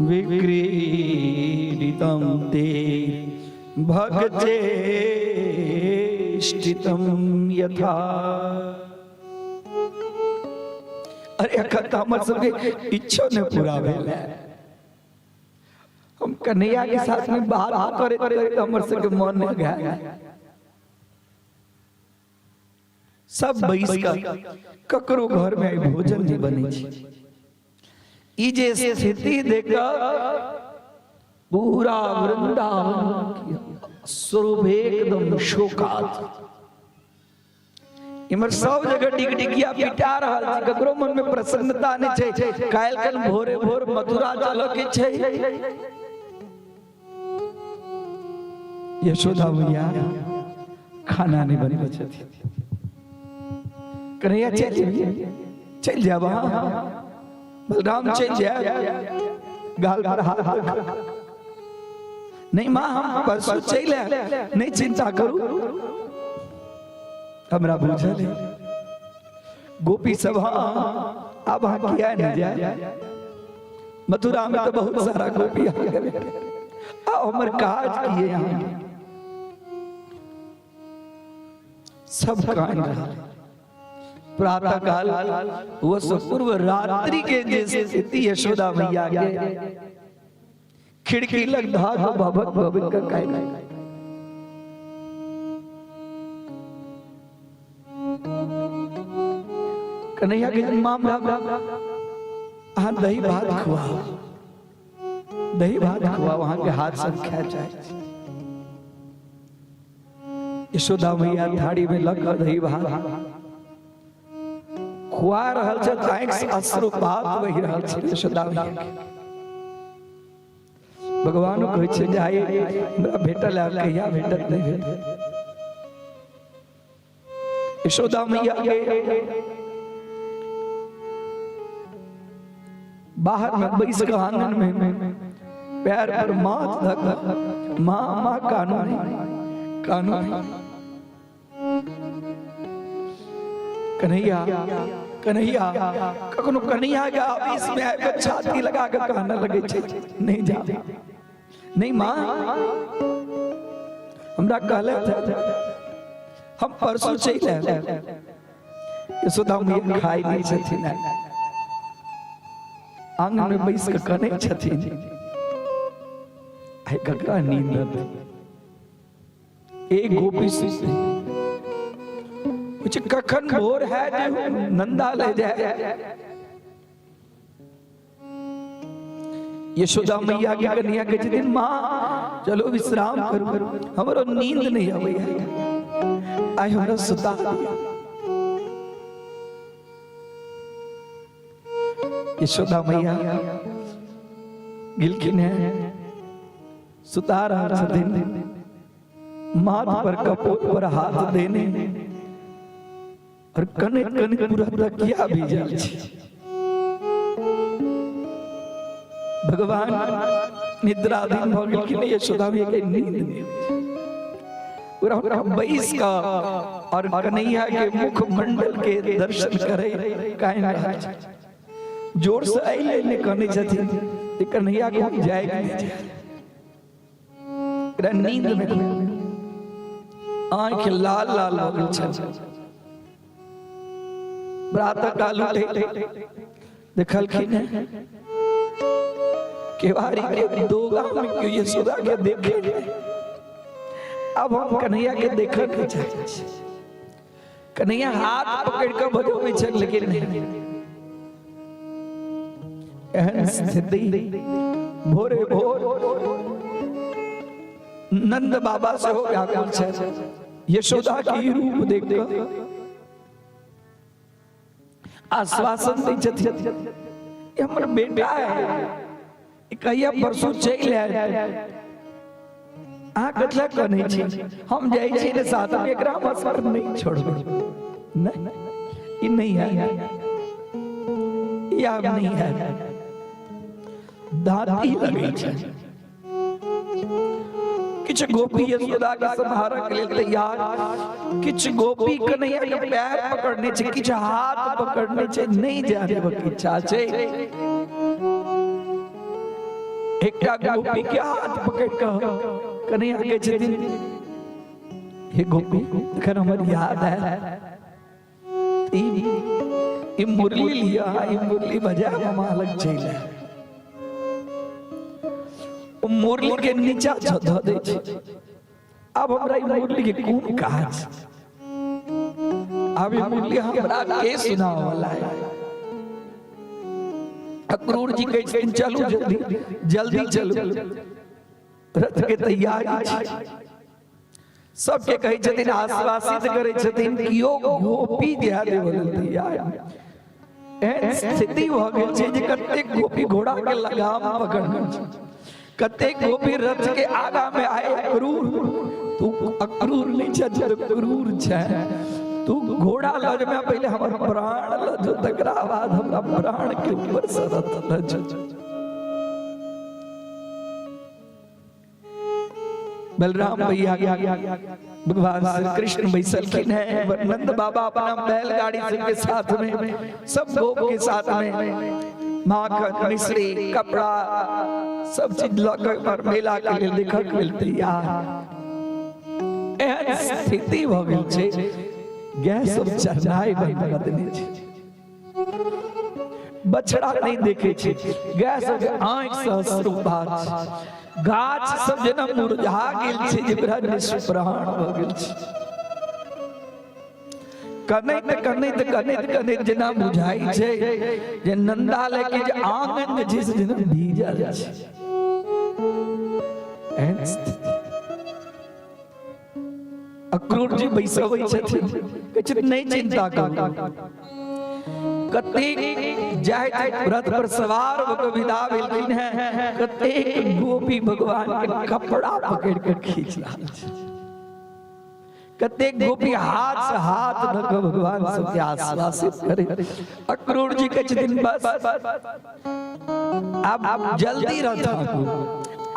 विक्रीडितं ते भक्तेष्टितं यथा। अरे अखता हमर सबके इच्छो ने पूरा भेल है। हम कन्हैया के साथ में बात करे करे हमर सबके मन में गया। सब बैस कर ककरो घर में भोजन नहीं बने छी। ई जे स्थिति देखकर पूरा वृंदावन स्वरूप एकदम शोकात। इमर सब जगह टिकटिकिया पिटा रहल छै, ककरो मन में प्रसन्नता नहीं छै। काल कल भोरे भोर मथुरा चलो के छै। यशोदा मैया खाना नहीं बनबै छथिन। कन्हैया चल जाब, बलराम चल जाए, गाल पर हाथ नहीं माँ हम परसों चल, नहीं चिंता करू, हमरा बुझल है। गोपी सब अब हाँ किया नहीं जाए, मथुरा में तो बहुत सारा गोपी हमर काज किए यहाँ सब कान रहा। प्रातः काल वो पूर्व रात्रि के जैसे स्थिति यशोदा मैया के खिड़की लग धाग भभक भभक का काय कन्हैया के मामला हाँ दही भात खुआ, दही भात खुआ, वहां के हाथ सब खा जाए। यशोदा मैया थाड़ी में लग दही भात खुआ रहल छै, आंख से अश्रुपात बहि रहल छै। यशोदा मैया भगवान कहै छै जे आइ हमरा भेटल है, कहिया भेटत नहीं भेटत। यशोदा मैया के बाहर में बैस के आंगन में पैर पर माथ धका माँ माँ कानून कन्हैया कन्हैया कखनो कन्हैया के ऑफिस में आके छाती लगा के कहने लगे छे नहीं जा नहीं माँ हमरा कहले थे हम परसों चले यशोदा मैया खाई नहीं छथिन आंगन में बैस के कने छथिन आई ककरा नींद एक गोपी सुते कुछ कखन भोर है जो नंदा ले जाए यशोदा मैया के कन्या के दिन माँ चलो विश्राम करो हमरो नींद नहीं आवे आई हमरा सुता यशोदा मैया गिलकिन है सुता रहा दिन माथ पर कपोर पर हाथ देने और कने कने पूरा तकिया भीजल छे भगवान निद्राधीन भ गेलखिन यशोदा मैया के नींद नहीं पूरा बैस का और कन्हैया के मुख मंडल के दर्शन करे काहे ना जोर से आइले ने कहने छथिन कन्हैया को जाएगी नींद में आंख लाल लाल हो गई छे प्रातः काल उठे देखलखिन केवारी के दो गांव में क्यों यशोदा के देखे अब हम कन्हैया के देखल के चाहे कन्हैया हाथ पकड़ के बजोबे छे लेकिन नहीं एहन स्थिति भोरे भोर नंद बाबा से हो व्याकुल छे यशोदा की रूप देखकर आश्वासन दै छथिन ये हमर बेटा है कहिया परसों चल आए आ कतला कने छी हम जाई छी ने साथ में एकरा असर नहीं छोड़बे नहीं ई नहीं है या नहीं है दादी लगे छे किछ गोपी यशोदा के संहारक के लिए तैयार किछ गोपी कन्हैया के पैर पकड़ने छे किछ हाथ पकड़ने छे नहीं जाने की इच्छा छे एकटा गोपी के हाथ पकड़ के कन्हैया के छथिन हे गोपी अखन हमर याद है ई मुरली लिया ई मुरली बजा हम अलग चले मुरली के नीचा ध दे छै अब हमरा ई मुरली के कोन काज अब ई मुरली हमरा के सुनाव वाला है अक्रूर जी कहै चलू जल्दी जल्दी चलू रथ के तैयारी छै सबके कहै छथिन आश्वासित करै छथिन कियो गोपी दिया देवल तैयार एहन स्थिति भ गेल छै जे कतेक गोपी घोड़ा के लगाम पकड़ने छै कतेक गोपी रथ के आगा में आए अक्रूर तू अक्रूर नहीं छे अक्रूर छे तू घोड़ा लज में पहले हमर प्राण लज तकरा बाद हमरा प्राण के ऊपर सरत लज बलराम भैया भगवान श्री कृष्ण बैसलखिन है नंद बाबा अपना बैलगाड़ी के साथ में सब गोप के साथ में माखन मिश्री कपड़ा सब चीज लगे पर मेला के लिए देखक मिलते यार एहन स्थिति भ गेल छै गैस सब चढ़ाई बंद कर देने छै बछड़ा नहीं देखे छे गैस के आंख से अश्रुपात गाछ सब जना मुरझा गेल छै जेकरा निष्प्राण भ गेल छै कने जना बुझाई छै जे नंदा लेके जे आंगन में जिस दिन भीजल छै अक्रूर जी बैसबै छथिन कहै नहीं चिंता करू कतेक जाय व्रत पर सवार होकर विदा भेलखिन है कतेक गोपी भगवान के कपड़ा पकड़ के खींच रहल छै कते गोपी हाथ से हाथ धक भगवान सबके आश्वासित करे। अक्रूर जी के दिन बस आप जल्दी रथा को,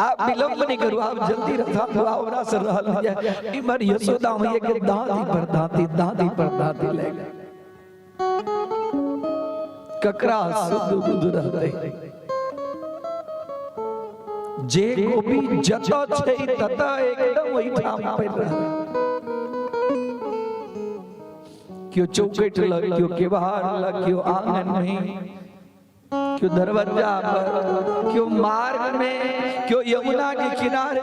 आप विलंब नहीं करो, आप जल्दी रथा को आवरा से रहल जाए। इमर यशोदा मैया के दांती पर दांती ले गए। ककरा शुद्ध बुद्ध रहते जे गोपी जत छै तत एकदम वही ठाम पर रहे। क्यों चौकट लग, क्यों केवाड़ लग, क्यों आंगन में, क्यों दरवाजा पर, क्यों मार्ग में, क्यों यमुना के किनारे,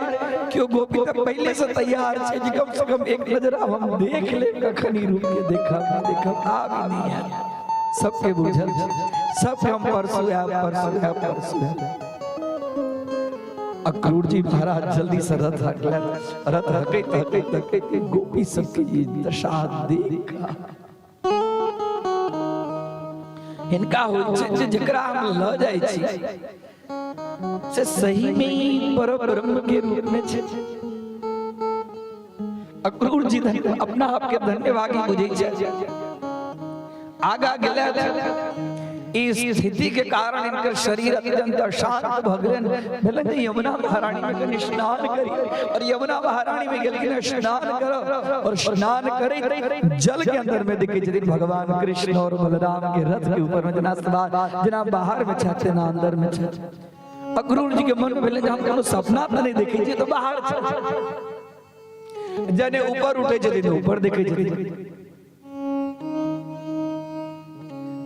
क्यों गोपी तक पहले से तैयार है कि कम से कम एक नजर हम देख ले। कखनी रुक के देखा आ भी नहीं है, सबके बुझल, सब हम परसों है। अक्रूर जी महाराज जल्दी से रथ हकला, रथ हकते गोपी सबके ये दशा देखा। इनका हो जकरा हम ल जाय छी से सही में ही परब्रह्म के रूप में छे। अक्रूर जी अपना आपके धन्यवादी बुझे छे। आगा गेला इस स्थिति के कारण इनका शरीर अत्यंत अशांत भगवन भेलन। यमुना महारानी में कनि स्नान करी और यमुना महारानी में गेलखिन स्नान करो और स्नान करे जल के अंदर में देखे जदिन भगवान कृष्ण और बलराम के रथ के ऊपर में जना बाहर में छाते ना अंदर में छाते। अक्रूर जी के मन में भेलन हम कोनो सपना तो नहीं देखे जे तो बाहर छाते जने ऊपर उठे जदिन ऊपर देखे जदिन।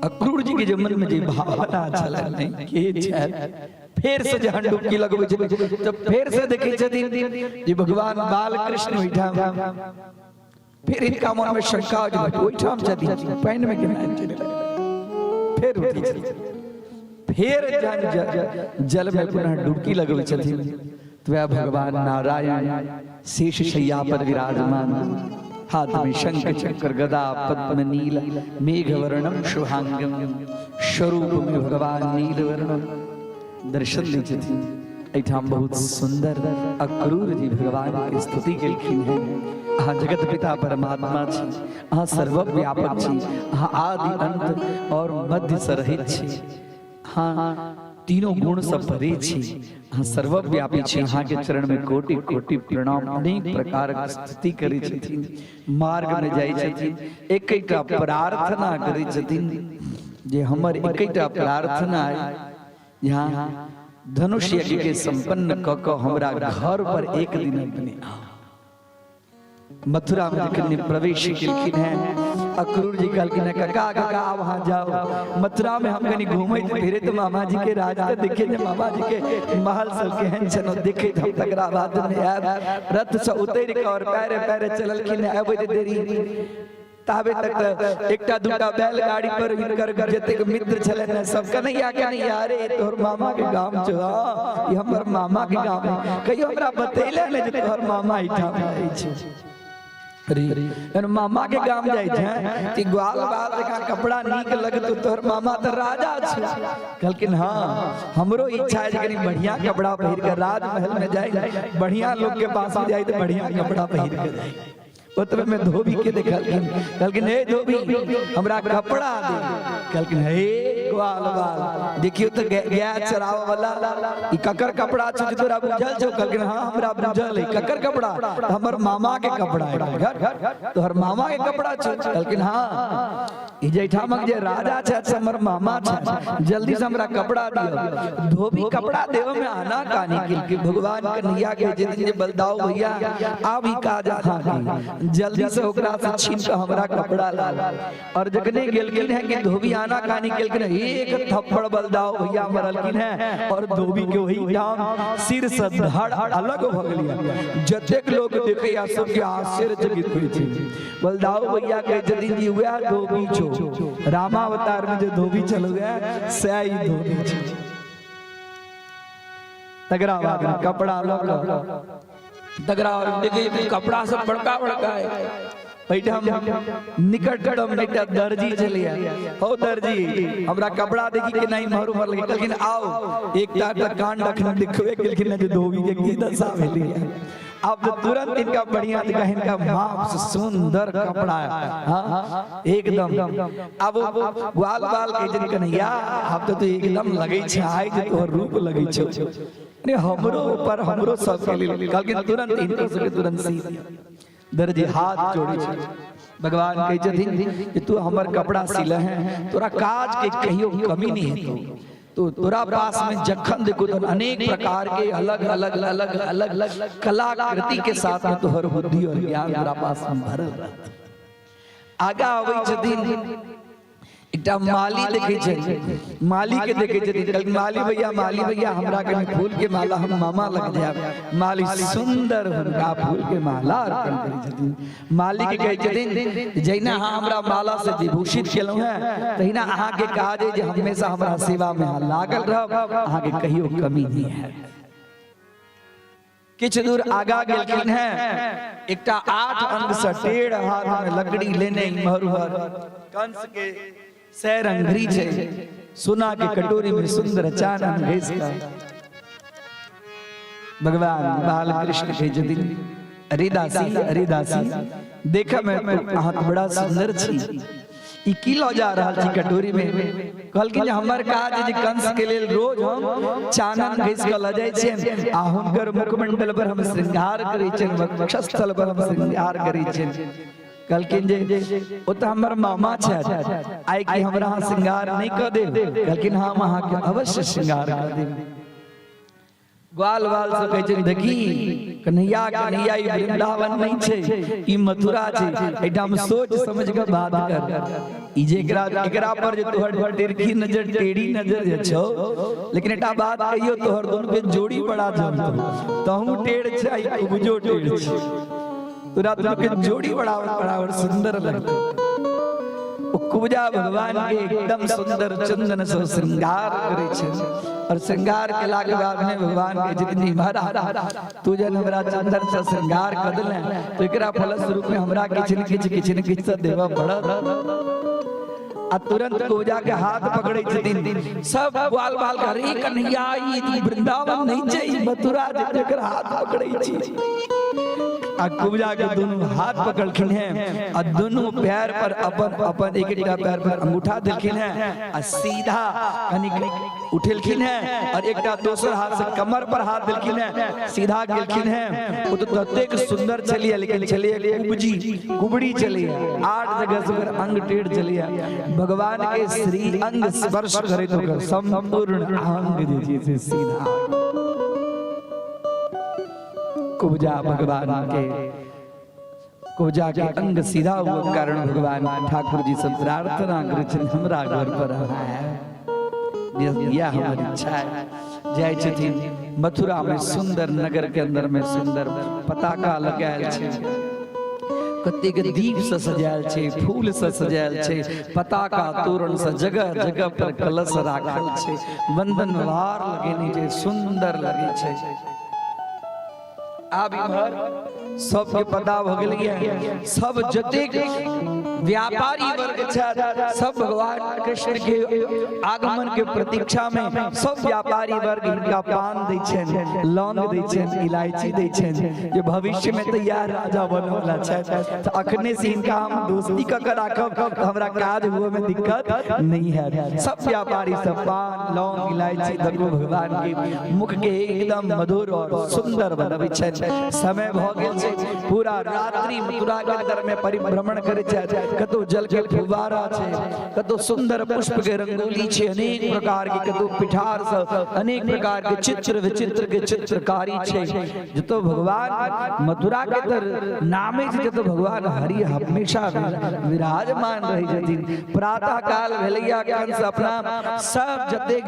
अक्रूर जी के जमन में जे भावना चला नहीं के छै फिर से जहां डुबकी लगबै छै जब फिर से देखे छथिन जे भगवान बाल कृष्ण ओइठा फिर इनका मन में शंका हो ओइठा छथिन पानी में केना चले फिर उठी फिर जल में पुनः डुबकी लगबै छथिन तो वह भगवान नारायण शेष शैया पर विराजमान, हाथ में शंख चक्र गदा पद्म नील मेघवर्णम शुभांगम, स्वरूप में भगवान नील वर्णम दर्शन दी छथिन। एठाम बहुत सुंदर अक्रूर जी भगवान की स्तुति केलखिन है। अहाँ जगत पिता परमात्मा छी, अहाँ सर्वव्यापक छी, अहाँ आदि अंत और मध्य से रहित छी, हाँ तीनों गुण सब परे छी, हाँ सर्वव्यापी छी। अहाँ के चरण में कोटि कोटि प्रणाम। अनेक प्रकार की स्तुति करै छथिन, मार्ग में जाय छथिन, एकैटा प्रार्थना करै छथिन जे हमर एकैटा प्रार्थना है यहाँ धनुष यज्ञ के संपन्न क क हमरा घर पर एक दिन अपने आओ। मथुरा में जखन प्रवेश केलखिन है अक्रूर जी कहलखिन है काका काका वहां जाओ मथुरा में हम कनी घूमैत फिरैत मामा जी के राज के देखे जे मामा जी के महल सब केहन छनो देखे हम तकरा बाद में आब रथ से उतैर के और पैरे पैरे चललखिन आबैत देरी ताबे तक एकटा दूटा बैलगाड़ी पर हिनकर जतेक मित्र छलन सब कन्हैया के नहीं यारे तोहर मामा के गांव छ, ई हमर मामा के गांव कहियो हमरा बतैले ने जे तोहर मामा एठाम रहै छै। अरे मामा के गांव जाय छै कि ग्वाल बाल देखा कपड़ा नीक लगतो तोहर मामा त राजा छै। कहलकिन हां हमरो इच्छा है जे कनी बढ़िया कपड़ा पहिर के राजमहल में जाय, बढ़िया लोग के पास में जाय त बढ़िया कपड़ा पहिर के जाय। उतरे में धोबी के देखलखिन कहलकिन हे धोबी हमरा कपड़ा दे। कहलकिन हे ग्वाल बाल देखियो त गाय चरावे वाला ई ककर कपड़ा छ जे तोरा बुझल छौ। कहलकिन हां हमरा बुझल है ककर कपड़ा हमर मामा के कपड़ा है तोहर मामा के कपड़ा छ। कहलकिन हां ई जैठामक जे राजा छ हमर मामा छ जल्दी से हमरा कपड़ा दियो। धोबी कपड़ा देवे में आना कानी के भगवान कन्हैया के जे दिन बलदाओ भैया आब ई काज हां जल्दी से ओकरा से छीन के हमरा कपड़ा ला। और जखने गेलखिन है कि धोबी आना कानी केलखिन एक थप्पड़ बलदाओ भैया मरलखिन है और धोबी के वही टांग सिर से धड़ अलग भ गेलिया। जतेक लोग देखे या सब के आश्चर्यचकित होई छै। बलदाओ भैया के जदी जी हुआ धोबी छो रामावतार में जो धोबी चल गया सही धोबी छो। तगरा बाद कपड़ा लग तगरा और देखे कपड़ा सब बड़का बड़का है बैठा हम निकटतम एकटा दर्जी चलिया हो दर्जी हमरा कपड़ा देखी के नहीं मारू मर लगे। लेकिन आओ एकटा कान रखना दिखवे केलखिन जे धोबी के की दशा भेली अब तो तुरंत इनका बढ़िया दिखा, इनका माप से सुंदर कपड़ा है, हाँ एकदम। अब ग्वाल बाल के जन कन्हैया अब तो एकदम लगे छे आइ जे तोहर रूप लगे छे, अरे हमरो ऊपर हमरो सब के लिए कल के तुरंत इनकर से तुरंत सी दर्जी हाथ जोड़ी छे। भगवान कहे छथिन कि तू हमर कपड़ा सिले हैं, तोरा काज के कहियो कमी नहीं है, तो तोरा पास में जखन देखो तो अनेक प्रकार के अलग अलग अलग अलग अलग कलाकृति के साथ में तोहर बुद्धि और ज्ञान तोरा पास में भरल रहत। आगा आबै छथिन एकटा माली देखे छे, माली के देखे छथिन, माली भैया हमरा के फूल के माला हम मामा लग जाब। माली सुंदर हुनका फूल के माला अर्पण करै छथिन। माली के कहै छथिन जहिना अहाँ हमरा माला से विभूषित केलहुं हैं तहिना अहाँ के काज है जे हमेशा हमरा सेवा में लागल रहब, अहाँ के कहियो कमी नहीं है। किछ दूर आगा गेलखिन हैं, एकटा 8 अंग से टेढ़ हाथ में लकड़ी लेने महरूहर कंस के सैर अंगरी छे, सोना के कटोरी में सुंदर चानन घिस का भगवान बाल कृष्ण के जदिन अरे दासी देखा मैं अहाँ तो बड़ा सुंदर छी, ई की लो जा रहल छी कटोरी में। कहलखिन जे हमर काज जे कंस के लेल रोज हम चानन घिस के ल जाय छी, आ हुनकर मुखमंडल पर हम श्रृंगार करै छी, वक्षस्थल पर हम श्रृंगार करै छी। कहलखिन जे ओ तो हमर मामा छे, आइ कि हमरा श्रृंगार नहीं कर दे? कहलखिन हम अहाँ के अवश्य श्रृंगार कर देब। ग्वाल बाल से कहै छै देखी कन्हैया ई वृंदावन नहीं छे, ई मथुरा छे, एटा हम सोच समझ के बात कर। ई जे एकरा पर जे तोहर तिरछी नजर टेढ़ी नजर जे छौ, लेकिन एटा बात कहियो तोहर दोनों के जोड़ी बड़ा जमतो, तहू टेढ़ छै ई बुझो टेढ़ छै, तोरा दोनों के जोड़ी बड़ा सुंदर लगतो। कुबजा भगवान के एकदम सुंदर चंदन से श्रृंगार करे छे, और श्रृंगार के लागे बाद में भगवान के जितनी महाराज तू जन हमरा चंदन से श्रृंगार कर देले, तो एकरा फलस्वरूप में हमरा किछ न किछ से देवा पड़त। आ तुरंत कुबजा के हाथ पकड़े छथिन सब ग्वाल बाल का, रे कन्हैया ई वृंदावन नहीं छै, ई मथुरा जेकर हाथ पकड़े छी। आ कुबजा के दोनों हाथ पकड़खिन हैं, और दोनों पैर पर अपन एक पैर पर अंगूठा देलखिन हैं, और सीधा कनिक उठेलखिन हैं, और एकटा दोसर हाथ से कमर पर हाथ देलखिन हैं, सीधा गेलखिन हैं। वो तो ततेक सुंदर चलिए, लेकिन चलिए कुबड़ी चलिए, 8 जगह से अंग टेढ़ चलिए। भगवान के श्री अंग स्पर्श करे तो संपूर्ण अंग जैसे सीधा कुबजा भगवान के कुबजा के अंग सीधा हुआ कारण भगवान ठाकुर जी से प्रार्थना करे हमरा घर पर है, यह हमारी इच्छा है। जाय छथिन मथुरा में सुंदर नगर के अंदर में सुंदर पताका लगायल छै, कतेक दीप से सजायल छै, फूल से सजायल छै, पताका तोरण से जगह जगह पर कलश राखल छै, वंदन वार लगेने छै, सुंदर लगे छै। आब इधर सबके पता भ गेल, सब जतेक व्यापारी वर्ग छथि सब भगवान कृष्ण के आगमन के प्रतीक्षा में सब व्यापारी वर्ग इनका पान दै छनि, लौंग दै छनि, इलायची दै छनि, जे भविष्य में तैयार राजा बने वाला छथि, तो अखने से इनका हम दोस्ती क के राखब तो हमरा काज हुए में दिक्कत नहीं है। सब व्यापारी सब पान लौंग इलायची दको भगवान के मुख के एकदम मधुर और सुंदर बनबै छनि। समय भ गेल छै, पूरा रात्रि मथुरा के अंदर में परिभ्रमण करे छथि, कतो जल के फुवारा छे, कतो सुंदर पुष्प के रंगोली छे, अनेक प्रकार के कतो पिठार से अनेक प्रकार के चित्र विचित्र के चित्रकारी छे। जतो भगवान मथुरा के तर नामे से जतो भगवान हरि हमेशा विराजमान रही छथिन। प्रातः काल भेलैया कंस अपना सब जते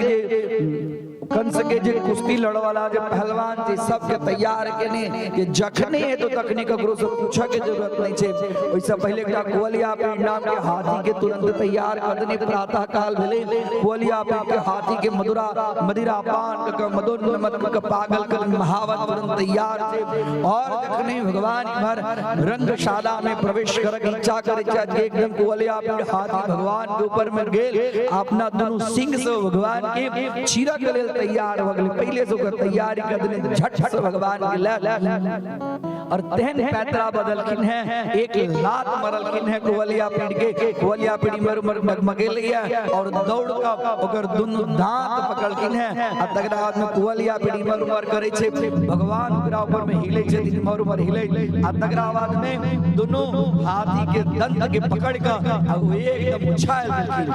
कंस के जे कुश्ती लड़वाला जे पहलवान जे सब के तैयार केने जे जखने है तो तखने ककरो से पूछे के जरूरत नहीं छे। ओइसे पहले एकटा कोलिया पे नाम के हाथी के तुरंत तैयार कर देने। प्रातः काल भेले कोलिया पे के हाथी के मदिरा पान के मदोन्मत के पागल कर महावत तुरंत तैयार छे। और जखने भगवान भर रंगशाला में प्रवेश कर इच्छा करे छे, एकदम कोलिया पे हाथी भगवान के ऊपर में गेल अपना दोनों सिंह से भगवान के चीरा के लेल तैयार हो गए, पहले से ओकर तैयारी कर देने, झट से भगवान के ले और तेहन पैतरा बदलखिन है, एक लात मरलखिन है कुवलिया पीड़ के, कुवलिया पीड़ी मर मर डगमगे लिया और दौड़ का ओकर दुनु दांत पकड़खिन है आ तकरा बाद में कुवलिया पीड़ी मर मर करे छे, भगवान ओकरा ऊपर में हिले छे, दिन मर मर हिले आ तकरा बाद में दोनों हाथी के दंत के पकड़ का आ वो एकदम उछाल देलखिन,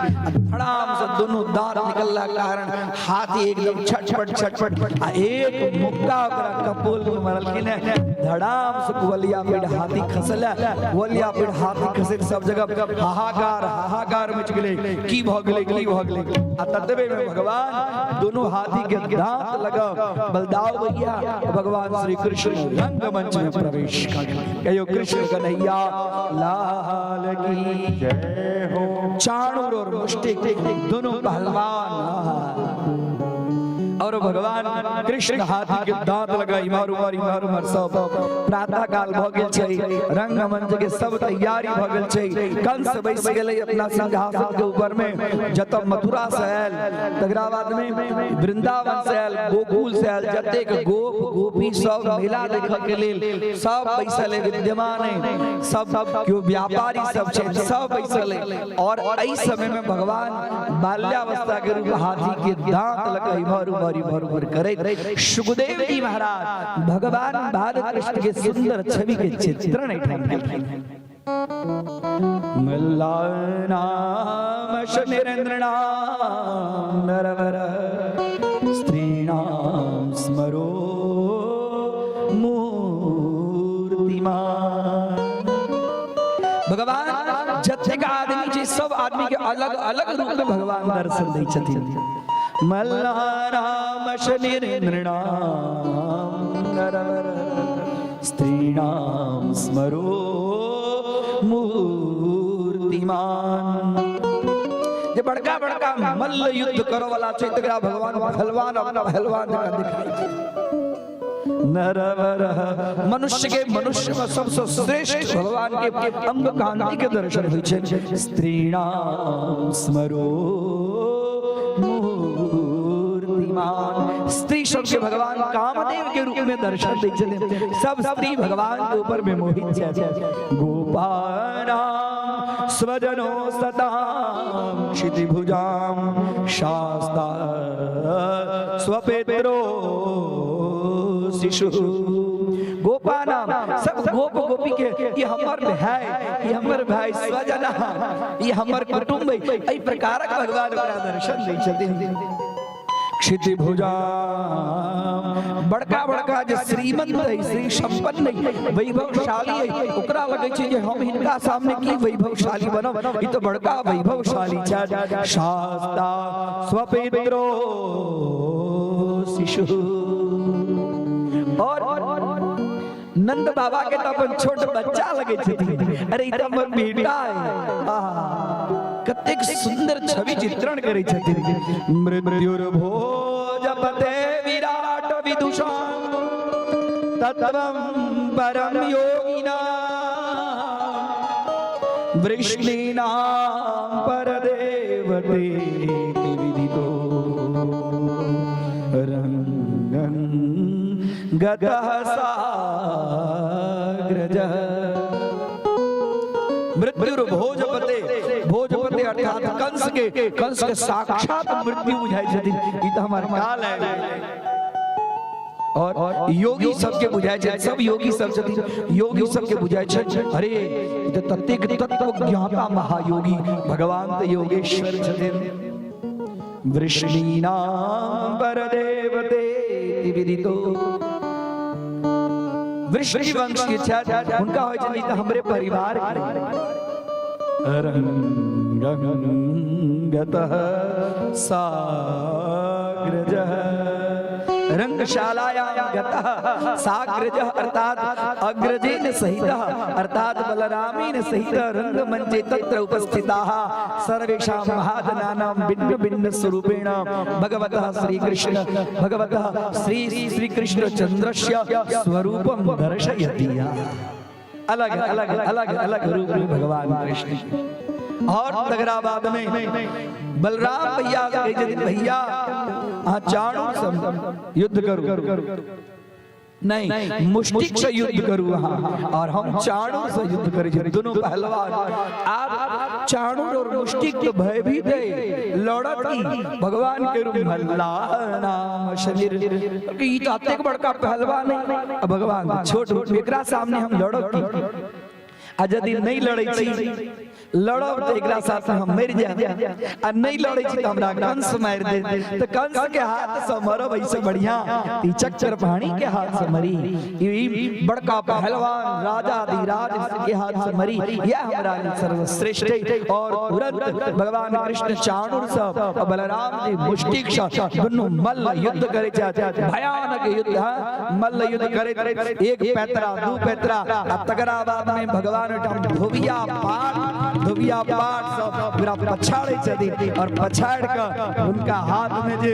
धड़ाम से दोनों दांत निकलला कारण हाथी एकदम छटपट छटपट आ एक मुक्का ओकरा कपोल में मरलखिन है, धड़ाम से कुवलिया पीड़ हाथी खसला, कुवलिया पीड़ हाथी खसे सब जगह हाहाकार हाहाकार मच गेले, की भ गेले आ ततबे में भगवान दोनों हाथी के दांत लगा बलदाव भैया भगवान श्री कृष्ण रंगमंच में प्रवेश कर गए। कहियो कृष्ण कन्हैया लाल की जय हो। चाणूर और मुष्टिक दोनों पहलवान और भगवान कृष्ण हाथी के दांत लगा इमार उमर सब प्रातः काल भ गेल छै, रंगमंच के सब तैयारी भ गेल छै, कंस बैस गेलै अपना सिंहासन के ऊपर में, जत मथुरा से आयल तकरा बाद में वृंदावन से आयल, गोकुल से आयल, जतेक गोप गोपी सब मेला देख के लेल सब बैसल है, विद्यमान है, सब क्यों व्यापारी सब छै सब बैसल है और एहि समय में भगवान बाल्यावस्था के रूप हाथी के दांत लगा इमार भर करे। सुखदेव जी महाराज भगवान बाल कृष्ण के सुंदर छवि के चित्रण मल्ला नाम निरेंद्र नाम नरवर स्त्रीणाम स्मरो मूर्तिमान। भगवान जतेक आदमी छै सब आदमी के अलग अलग रूप में भगवान दर्शन दै छथिन। मल्ला नाम शनिरेंद्र नाम नरवर स्त्रीणाम स्मरो मूर्तिमान। जे बड़का बड़का मल्ल युद्ध करो वाला छै तकरा भगवान पहलवान अपना पहलवान का दिखाई छै। नरवर मनुष्य के मनुष्य में सबसे श्रेष्ठ भगवान के अंग कांति के दर्शन होइ छै। स्त्रीणाम स्मरो स्त्री सब के भगवान कामदेव के रूप में दर्शन दै छथिन, सब स्त्री भगवान के ऊपर में मोहित छथि। गोपानां स्वजनो सतां क्षितिभुजां शास्ता स्वपेत्रो शिशु। गोपानां सब गोप गोपी के ये हमर भाई, ये हमर भाई स्वजना, ये हमर कुटुंब, एहि प्रकारक भगवान ओकरा दर्शन दै छथिन। क्षितिभुजा बड़का बड़का जे श्रीमंत है, श्री संपन्न है, वैभवशाली है, ओकरा लगे छै जे हम हिनका सामने की वैभवशाली बनब, ई तो बड़का वैभवशाली छै। शास्ता स्वपेत्रो शिशु। और नंद बाबा के तो अपन छोट बच्चा लगे छथिन, अरे ई तो हमर बेटा है। कतेक सुंदर छवि चित्रण करे छथिन। मृत्युर्भोजपते विराट विदुषा तत्वं परम योगिना वृष्णीनां परदेवते विदितो रंगं गतः साग्रजः। मृत्युर्भोजपते, भोजपते अर्थात कंस के साक्षात मृत्यु बुझाई छथिन, ई तो हमार काल है। और योगी सबके बुझाई छै, सब योगी सब छथिन, योगी सबके बुझाई छै अरे ई तो तत्तेक तत्व ज्ञाता महायोगी भगवान तो योगेश्वर छथिन। वृष्णीनां परदेवते विदितो। वृष्णि वंश के छथि, उनका होय छै त हमरे परिवार रंगतः साग्रजः। रंगशालायां गतः साग्रजः अर्थात अग्रजेन सहितः अर्थात बलरामेन सहितः रंगमंचे तत्र उपस्थिताः सर्वेषां महाजनानां भिन्न भिन्न स्वरूपेण भगवतः श्रीकृष्ण भगवतः श्री कृष्ण चंद्रस्य स्वरूपं दर्शयति। अलग अलग अलग अलग रूप में भगवान कृष्ण। और तगरा बाद में बलराम भैया भैया अहाँ चाणूर से युद्ध करू नहीं, मुष्टिक से युद्ध करू अहाँ, और हम चाणूर से युद्ध करी छी। दोनों पहलवान आप चाणूर और मुष्टिक तो भयभीत है, लड़त की भगवान के रूप में अल्लाह नाम शरीर की तो अतेक बड़का पहलवान है, भगवान छोट रूप एकरा सामने हम लड़त की आ यदि नहीं लड़े छी लड़ब तो एकरा साथ हम मर जाए, आ नहीं लड़े छी तो हमरा कंस मार दे, तो कंस के हाथ से मरब ऐसे बढ़िया ई चक्कर पानी के हाथ से मरी, ई बड़का पहलवान राजा धीराज के हाथ से मरी, यह हमारा सर्वश्रेष्ठ। और तुरंत भगवान कृष्ण चाणूर से बलराम जी मुष्टिक से दोनों मल्ल युद्ध करे जाते, भयानक युद्ध है, मल्ल युद्ध करे, एक पैतरा दो पैतरा, तकरा बाद में भगवान धोबिया पाठ सब पूरा पछाड़े चली, और पछाड़ कर उनका हाथ में जे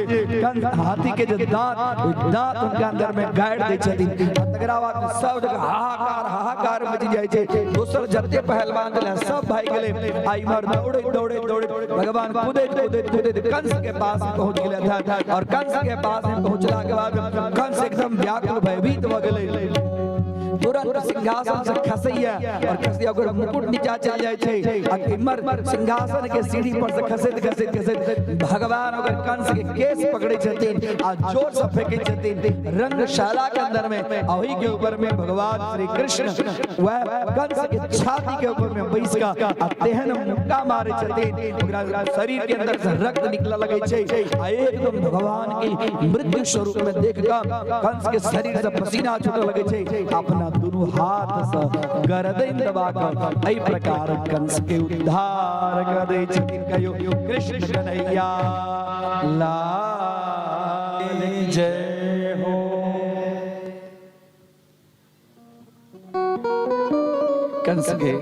हाथी के जो दांत उनका अंदर में गाड़ दे चली, तकरा बाद में सब जगह हाहाकार मच जाए छे। दोसर जते पहलवान चले सब भाई गेले, आई मर दौड़े दौड़े दौड़े भगवान कूदे कंस के पास पहुंच गेले था, और कंस के पास पहुंचला के बाद कंस एकदम व्याकुल भयभीत भ गेले, तुरंत सिंहासन से खसैया, और खसैया ओकर मुकुट नीचा चल जाय छै, आ इमर सिंहासन के सीढ़ी पर से खसैत भगवान ओकर कंस के केस पकड़े छथिन आ जोर से फेंके छथिन रंगशाला के अंदर में, ओही के ऊपर में भगवान श्री कृष्ण वह कंस के छाती के ऊपर में बैस का तेहन मुक्का मारे छथिन, ओकरा शरीर के अंदर से रक्त निकला लगे छै, आ एकदम भगवान की मृत्यु स्वरूप में देख कर कंस के शरीर से पसीना छूटे लगे छै, अपना दोनों हाथ से गर्दन दबा कर एहि प्रकार कंस के उद्धार कर दै छथिन। कहियो कृष्ण कन्हैया लाल जय हो। कंस के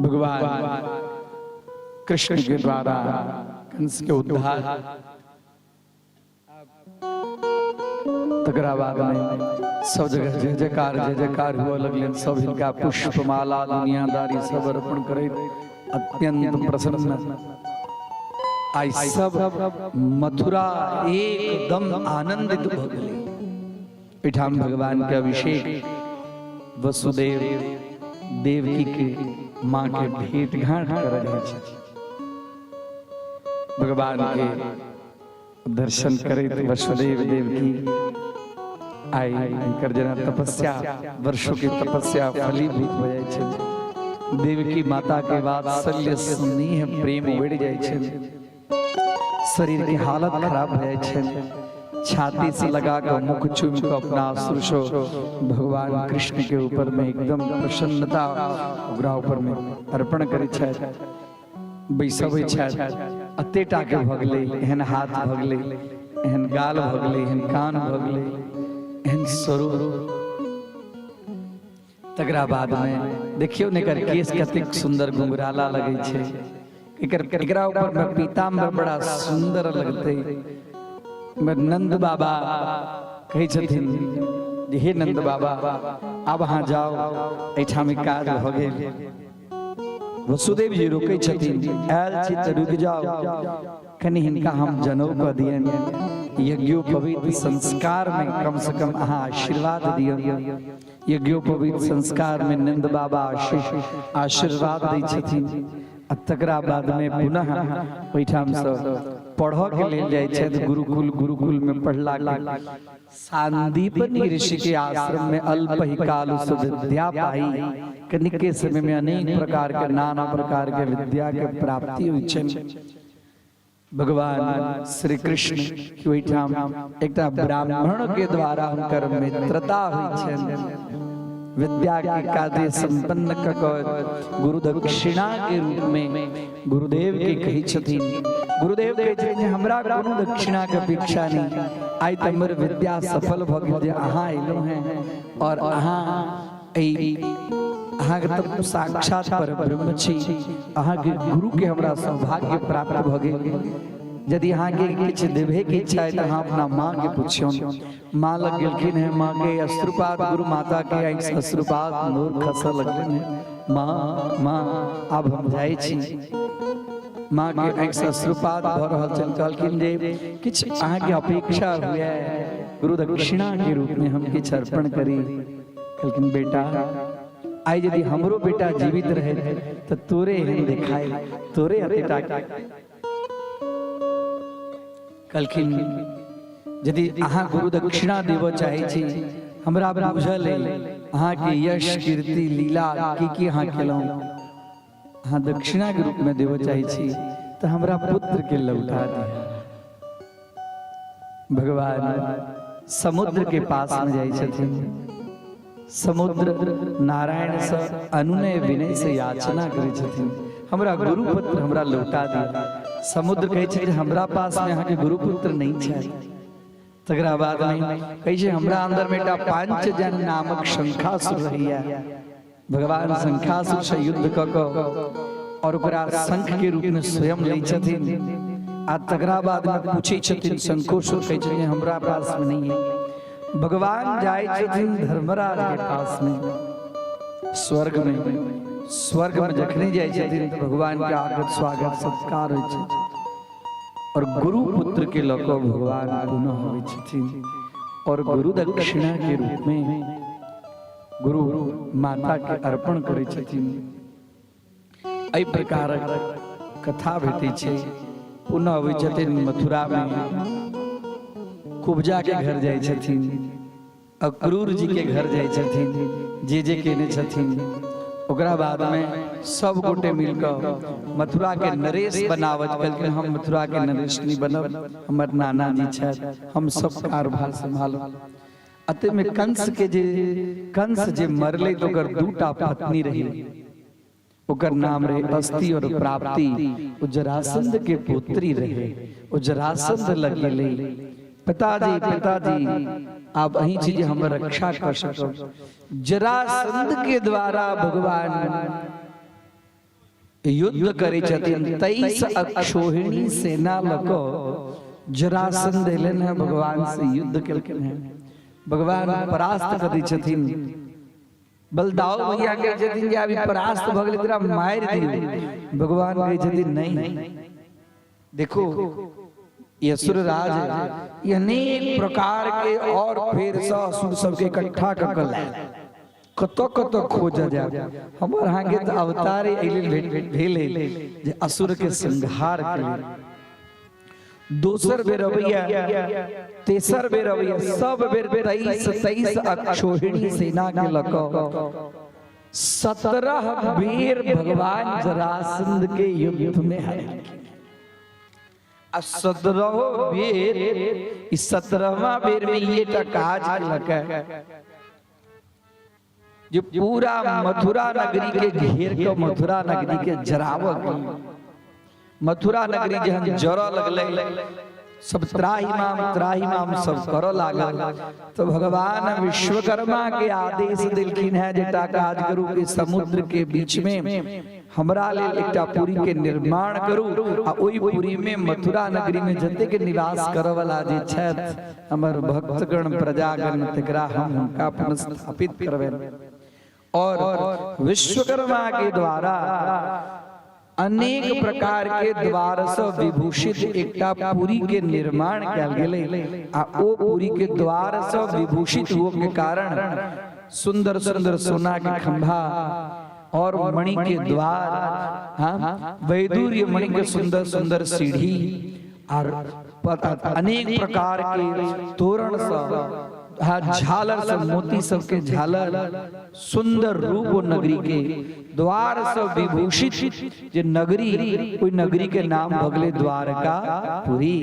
भगवान कृष्ण के द्वारा कंस के उद्धार, तकरा बाद में सब जगह जय जयकार हुआ लगले, सब हिनका पुष्पमाला दुनियादारी सब अर्पण करे, अत्यंत प्रसन्न। आई सब मथुरा एकदम आनंदित भ गेलै। एठाम भगवान के अभिषेक वसुदेव देवकी के माँ के भेंट घाट कर रहे छथि, भगवान के दर्शन करे वसुदेव देवकी आई कर जना तपस्या वर्षों की तपस्या फलीभूत हो जाए छे, देवकी माता के वात्सल्य स्नेह प्रेम बढ़ जाए छे, शरीर की हालत खराब हो जाए छे, छाती से लगा कर मुख चूम कर अपना आश्रु भगवान कृष्ण के ऊपर में एकदम प्रसन्नता ओकरा ऊपर में अर्पण करे छे, बैसबै छे, अतेटा के भ गेलै, एहन हाथ भ गेलै, एहन गाल भ गेलै, एहन कान भ गेलै, एहन स्वरूप। तकरा बाद में देखियो ने कर केस कतेक सुंदर घुंघराला लगे छे, एकरा ऊपर में पीताम्बर बड़ा सुंदर लगते। नंद बाबा कहे छथिन जे हे नंद बाबा अब अहाँ जाओ, एठा में काज भ गेल। वसुदेव जी रोके छथिन, आयल छी त रुक जाओ, कनी हिनका हम जनऊ क दियन, यज्ञोपवीत संस्कार में कम से कम अहाँ आशीर्वाद दियो। यज्ञोपवीत संस्कार में नंद बाबा आशीर्वाद दै छथिन, तकरा बाद में पुनः ओहिठाम से पढ़ के लेल जाय छै गुरुकुल में पढ़ला के सांदीपनी ऋषि के आश्रम में अल्प ही काल से विद्या पाई, कनिक के समय में अनेक प्रकार के नाना प्रकार के विद्या के प्राप्ति हुई छै। भगवान श्री कृष्ण की ओहिठाम एकटा ब्राह्मण के द्वारा हुनकर मित्रता हुई छै, विद्या के कार्य संपन्न कर गुरु दक्षिणा के रूप में गुरुदेव के कही छथिन। गुरुदेव कहे छथिन हमरा कोनो दक्षिणा के अपेक्षा नहीं, आई त हमर विद्या सफल भ गेल जे अहाँ एलौ हैं, और अहाँ के तब साक्षात पर ब्रह्म छी, अहाँ के गुरु के हमरा सौभाग्य प्राप्त भ गेल। यदि यहाँ के किछ देवे की इच्छा है तो हाँ अपना माँ के पूछियो। माँ लग गलखिन है, माँ के अश्रुपात गुरु माता के आँख से अश्रुपात नूर खस लगन है। माँ माँ अब हम जाए छी। माँ के आँख से अश्रुपात भर रहल छल। कहलखिन जे किछ अहाँ के अपेक्षा हुए गुरु दक्षिणा के रूप में हम किछ अर्पण करी। कहलखिन बेटा आई यदि हमरो बेटा जीवित रहे तो तोरे हम दिखाए, तोरे अतेटा कहलखिन यदि अहाँ गुरु दक्षिणा देव चाहे छी, हमरा बुझल है अहाँ के यश कीर्ति लीला की अहाँ केलौं, अहाँ दक्षिणा के रूप में देव चाहे छी तो हमरा पुत्र के लौटा दिया। भगवान समुद्र के पास में जाए छथिन। समुद्र नारायण से अनुनय विनय से याचना करे छथिन, हमरा गुरु पुत्र हमरा लौटा दिया। समुद्र कहे छे हमरा पास में यहाँ के गुरु पुत्र नहीं छे। तकरा बाद में कहे छे हमरा अंदर में टा पांचजन नामक शंखासुर रहिया। भगवान शंखासुर से युद्ध क क और ओकरा शंख के रूप में स्वयं ले छथिन। आ तकरा बाद में पूछे छथिन शंखोसुर कहे छे हमरा पास में नहीं है। भगवान जाए छथिन धर्मराज के पास में स्वर्ग में जखने जाए छथिन तो भगवान के आगत स्वागत सत्कार होय छै और गुरु पुत्र के लक भगवान पुनः होय छथिन और गुरु दक्षिणा के रूप में गुरु माता के अर्पण करे छथिन। एहि प्रकार कथा भेटै छै। पुनः होय छथिन मथुरा में कुब्जा के घर जाए छथिन, अक्रूर जी के घर जाए छथिन, जे केने छथिन। ओकरा बाद में सब गोटे मिलकर मथुरा के नरेश बनावत कहलखिन हम मथुरा के नरेश नहीं बनब, हमर नाना जी छथि, हम सब कारभार संभालब। अते में कंस जे मरले तो ओकर दूटा पत्नी रही। ओकर नाम रहे अस्ति और प्राप्ति। ओ जरासंध के पुत्री रहे। ओ जरासंध लग गेलै पिताजी आप अही चीज हमर रक्षा कर सको। जरासंध के द्वारा भगवान युद्ध करे छथिन। 23 अक्षोहिणी सेना लको जरासंध एलन है भगवान से युद्ध केलखिन है। भगवान परास्त कर दै छथिन। बलदाऊ भैया के छथिन जे अभी परास्त भ गेलै तोरा मार दियो। भगवान कहे छथिन नहीं, देखो ये असुर राज है, अनेक प्रकार के और फिर से असुर सबके इकट्ठा कर कतो कतो खोज जाए। हमर हां के तो अवतार भेले जे असुर के संहार करे। दोसर बेर अबैया, तेसर बेर अबैया, सब बेर 23 अक्षोहिणी सेना के लको 17 बेर भगवान जरासंध के युद्ध में हारे। 17 बेर, इस 17वां बेर में ये काज लगा जो पूरा मथुरा नगरी के घेर के मथुरा नगरी के जरावक। मथुरा नगरी जहन जरा लगले सब त्राहिमाम सब करो लागल। तो भगवान विश्वकर्मा के आदेश दिलखिन है जेटा काज करू के समुद्र के बीच में हमरा लेल एकटा पुरी के निर्माण करू आ ओई पुरी में मथुरा नगरी में जते के निवास करय वाला जे छथि हमर भक्तगण प्रजागण तकरा हम हुनका पुनः स्थापित करबे। और विश्वकर्मा के द्वारा अनेक प्रकार के द्वार से विभूषित एकटा पुरी के निर्माण कयल गेलै। आ ओ पुरी के द्वार से विभूषित हो के कारण सुंदर सुंदर सोना के खंभा और मणि के द्वार, हाँ वैदूर्य मणि के सुंदर सुंदर सीढ़ी और अनेक प्रकार के तोरण से, हाँ झालर से, मोती सबके झालर, सुंदर रूप नगरी के द्वार से विभूषित जे नगरी, कोई नगरी के नाम भगले द्वारकापुरी।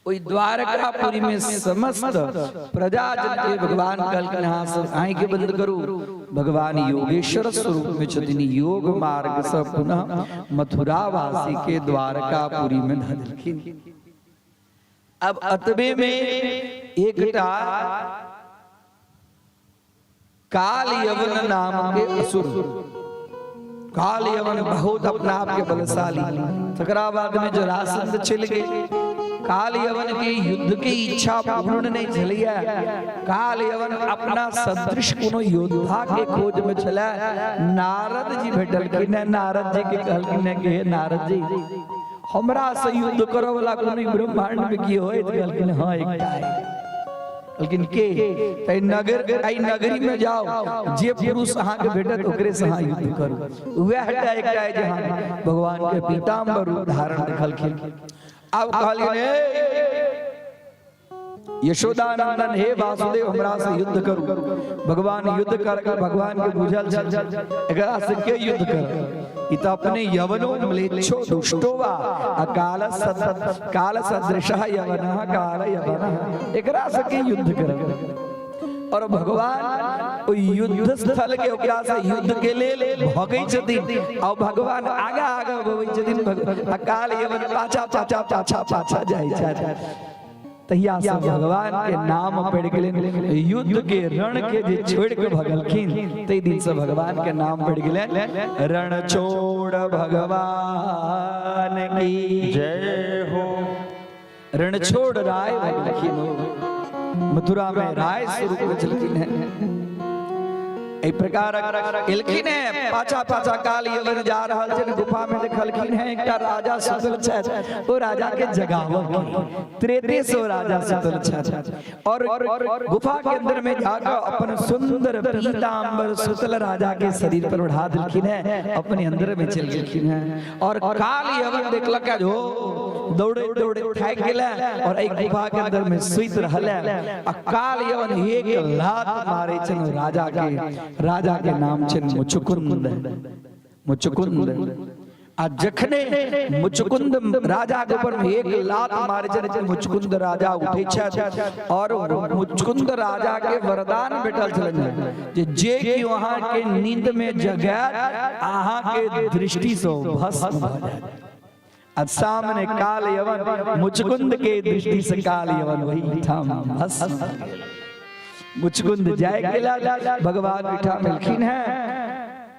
ओई द्वारकापुरी में समस्त प्रजा जन भगवान कहलखिन हाँ से आँख के बंद करू। भगवान योगेश्वर स्वरूप में छथिन, योग मार्ग से पुनः मथुरावासी के द्वारकापुरी में धरलखिन। अब अतबे में एकटा काल यवन नाम के असुर काल यवन बहुत अपना आप के बलशाली। तकराबाद में जो रासंद चल गए, काल यवन के युद्ध की इच्छा पूर्ण नहीं चलिया। काल यवन अपना सदृश कोनो योद्धा के खोज में चला। नारद जी भेटल कि नारद जी के कहलकिन कि हे नारद जी, हमरा से युद्ध करो वाला कोनो ब्रह्मांड में की होय? कहलकिन हां एकटा है। लेकिन के तै नगरी में जाओ, जे पुरुष अहाँ के भेटत ओकरे से अहाँ युद्ध करू। वह एकटा है जहां भगवान के पीताम्बर रूप धारण देखलखिन। अब कहलिए यशोदानंदन हे वासुदेव, हमरा से युद्ध करू। भगवान युद्ध कर भगवान के बुझल एकरा से के युद्ध कर? इ त अपने यवनो म्लेच्छो दुष्टोवा काल सदृशः यवनः काल यवनः, एकरा से के युद्ध कर? और भगवान ओ युद्ध स्थल के ओकरा से युद्ध के लेल भगै छथिन। और भगवान आगा आगा भगै छथिन, काल यवन पाछा पाछा पाछा पाछा जाइ छथि। तहिया से भगवान के नाम पड़ गेले। युद्ध के रण के जे छोड़ के भगलखिन, ते दिन से भगवान के नाम पड़ गेले रण छोड़ भगवान की जय हो। रण छोड़ राय भगलखिन, मथुरा में राय स्वरूप में चलखिन है। ए प्रकार एलखिन है, पाछा पाछा काल यवन जा रहल छन। गुफा में देखलखिन है एकटा राजा सुतल छथि। ओ राजा के जगावल त्रेते सो राजा सुतल छथि। और गुफा के अंदर में जाकर अपन सुंदर पीतांबर सुतल राजा के शरीर पर उड़ा दिलखिन है, अपने अंदर में चल गेलखिन है। और काल यवन देखलक जो दौड़े दौड़े थाक गेला और एक गुफा के अंदर में सुइत रहला। काल यवन एक लात मारे छन राजा के नाम छन मुचुकुंद। मुचुकुंद आ जखने मुचुकुंद राजा के ऊपर में एक लात मारे छन, मुचुकुंद राजा उठे छथि। और मुचुकुंद राजा के वरदान भेटल छलन जे कि वहां के नींद में जगात आहा के दृष्टि से भस्म भ जात। अब सामने काल यवन मुचुकुंद के दृष्टि से काल यवन वही ठाम भस्म। मुचुकुंद जाय गेला, भगवान बिठा मिलखिन है।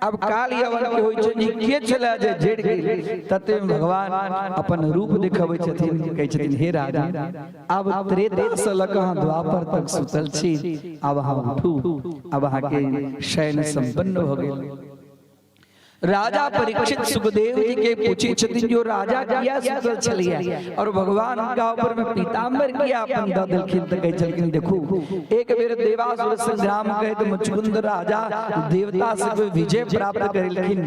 अब काल यवन के होय छै के चला जे जेड़ गेल, तते भगवान अपन रूप दिखाबै छथिन। कहै छथिन हे राजा, अब त्रेता से लक अहाँ द्वापर तक सुतल छी, अब अहाँ उठू, अब अहाँ के शयन संपन्न हो गेल। राजा परीक्षित सुखदेव जी के पूछे छथिन जो राजा किया सुतल छलिया, और भगवान उनका ऊपर में पीतांबर किया अपन द दिलखिन। त कहै छलखिन देखू एक बेर देवासुर संग्राम कहे तो मुचुकुंद राजा देवता से विजय प्राप्त करिलखिन।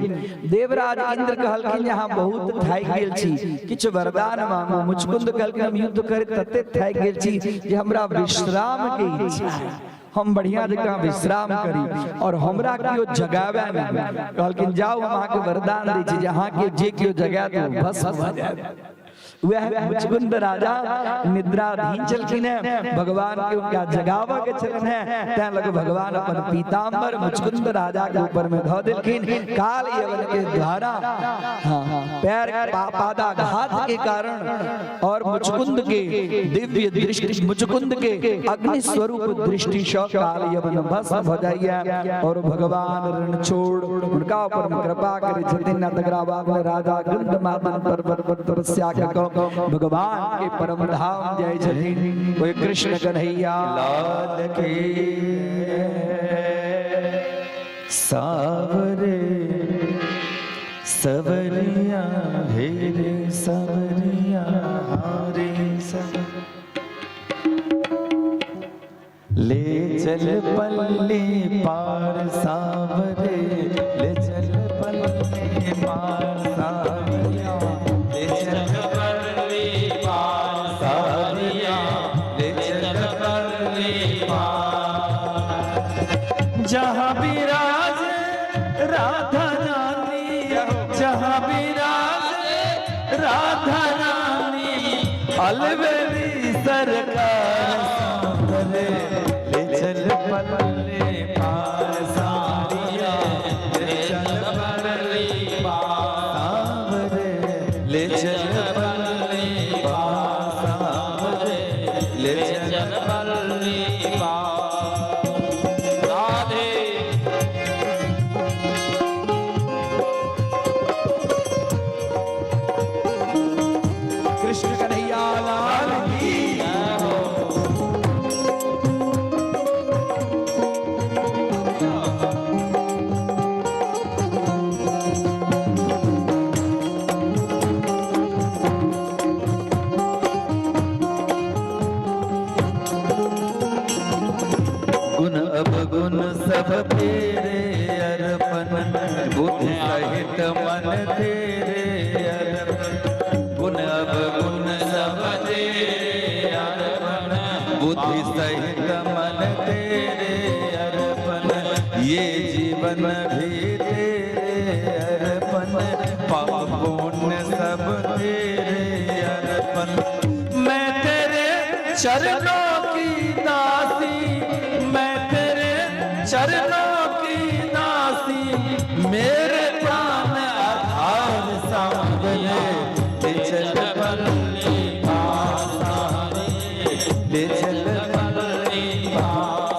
देवराज इंद्र कहलखिन यहाँ बहुत थाकि गेल छी, किछ वरदान मांगू। मुचुकुंद कहलखिन हम युद्ध करे तते थाकि गेल छी जे हमरा विश्राम के इच्छा है, हम बढ़िया जगह विश्राम करी और हमरा कियो जगावे नहीं। कहलखिन जाओ हम अहाँ के वरदान दै छी, जहाँ के जे कियो जगा तो भस्म भ जाए। वह मुचुकुंद राजा निद्राधीन चलखिन है, भगवान के उनका जगावा के चलन है। तै लग भगवान अपन पीतांबर मुचुकुंद राजा के ऊपर में धो दिलखिन। काल यवन के द्वारा पैर पादाघात के कारण और मुचुकुंद के दिव्य दृष्टि, मुचुकुंद के अग्नि स्वरूप दृष्टि से काल यवन भस्म हो जाइए। और भगवान रण छोड़ उनका ऊपर में कृपा करे छथिन। तकराबाद में राजा गंधमादन पर्वत पर तपस्या के भगवान के परम धाम जय छथिन। कोई कृष्ण कन्हैया लाल की। सावरे सवरिया हेरे सवरिया हारे सब, ले चल पल्ली पार सावरे, ले चल पल्ली पार सावरिया, ले चल पल्ली पार सावरिया, ले चल पल्ली पार। जहाँ विराज राधा रानी, जहाँ विराज राधा रानी, अलवेली सरकार सावरे, ले चल पल्ले पार सावरिया, ले चल पल्ले पार सावरे, ले चल पल्ले पार सावरे, ले चल पल्ले पार। राधे तेरे अर्पण बुद्धि सहित मन तेरे अर्पण गुण अवगुण सब तेरे अर्पण बुद्धि सहित मन तेरे अर्पण ये जीवन भी तेरे अर्पण पाप पुण्य सब तेरे अर्पण मैं तेरे चरणों की दासी मैं तेरे चरणों की दासी मेरे प्राण आधार सांभले ले चल पल्ली सांभले ले चल पल्ली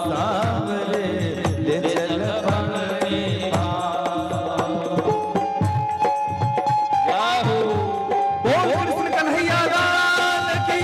सांभले ले चल पल्ली याहू बोल कृष्ण कन्हैया लाल की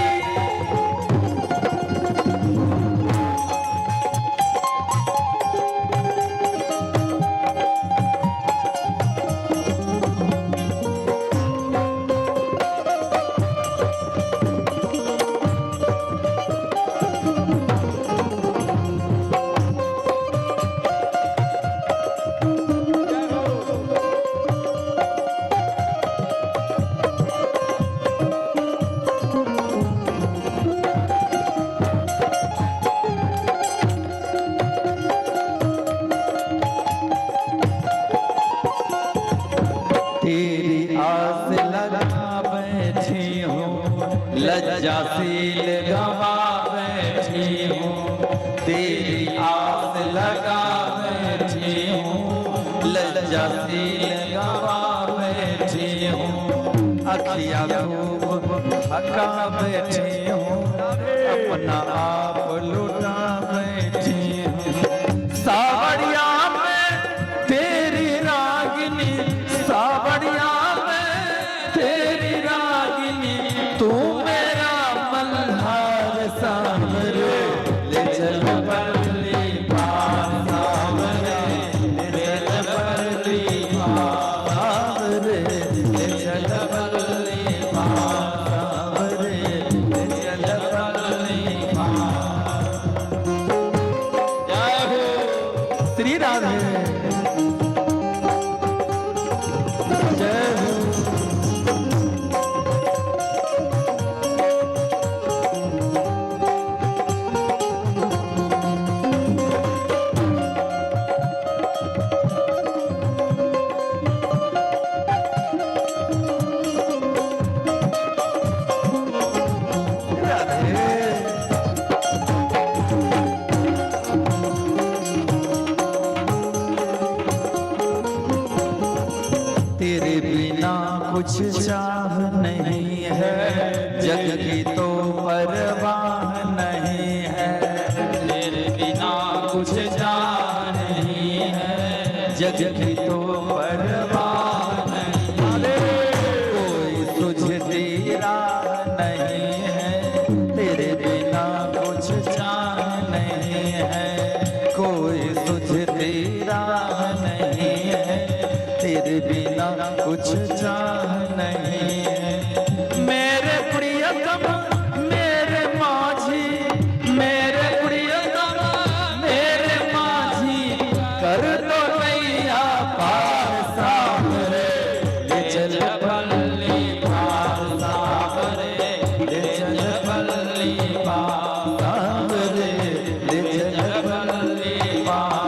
तेरी आस लगा बैठी हूँ लज्जाशील गवा बैठी हूँ तेरी आस लगा बैठी हूँ लज्जाशील गवा बैठी हूँ अखियाँ खूब थका बैठी हूँ अपना आप लुटा बैठी हूँ सावरिया में तेरी रागिनी सावरिया में तेरी रागिनी तू मेरा मल्हार सांवरे ले चल पल्ली सांवरे ले चल पल्ली सांवरे ले चल पल्ली सांवरे ले चल पल्ली जय हो श्री राधे जय हो तेरे बिना कुछ चाह नहीं है जग की तो परवाह नहीं है तेरे बिना कुछ चाह नहीं है जग की तो परवाह नहीं कोई सुझती राह नहीं है तेरे बिना कुछ चाह नहीं है कोई सुझती राह नहीं है तेरे बिना कुछ चाह नहीं है मेरे प्रियतम मेरे माझी मेरे प्रियतम मेरे माझी कर दो नैया पार सांवरे ले चल पल्ली पार सांवरे ले चल पल्ली पार सांवरे ले चल पल्ली पार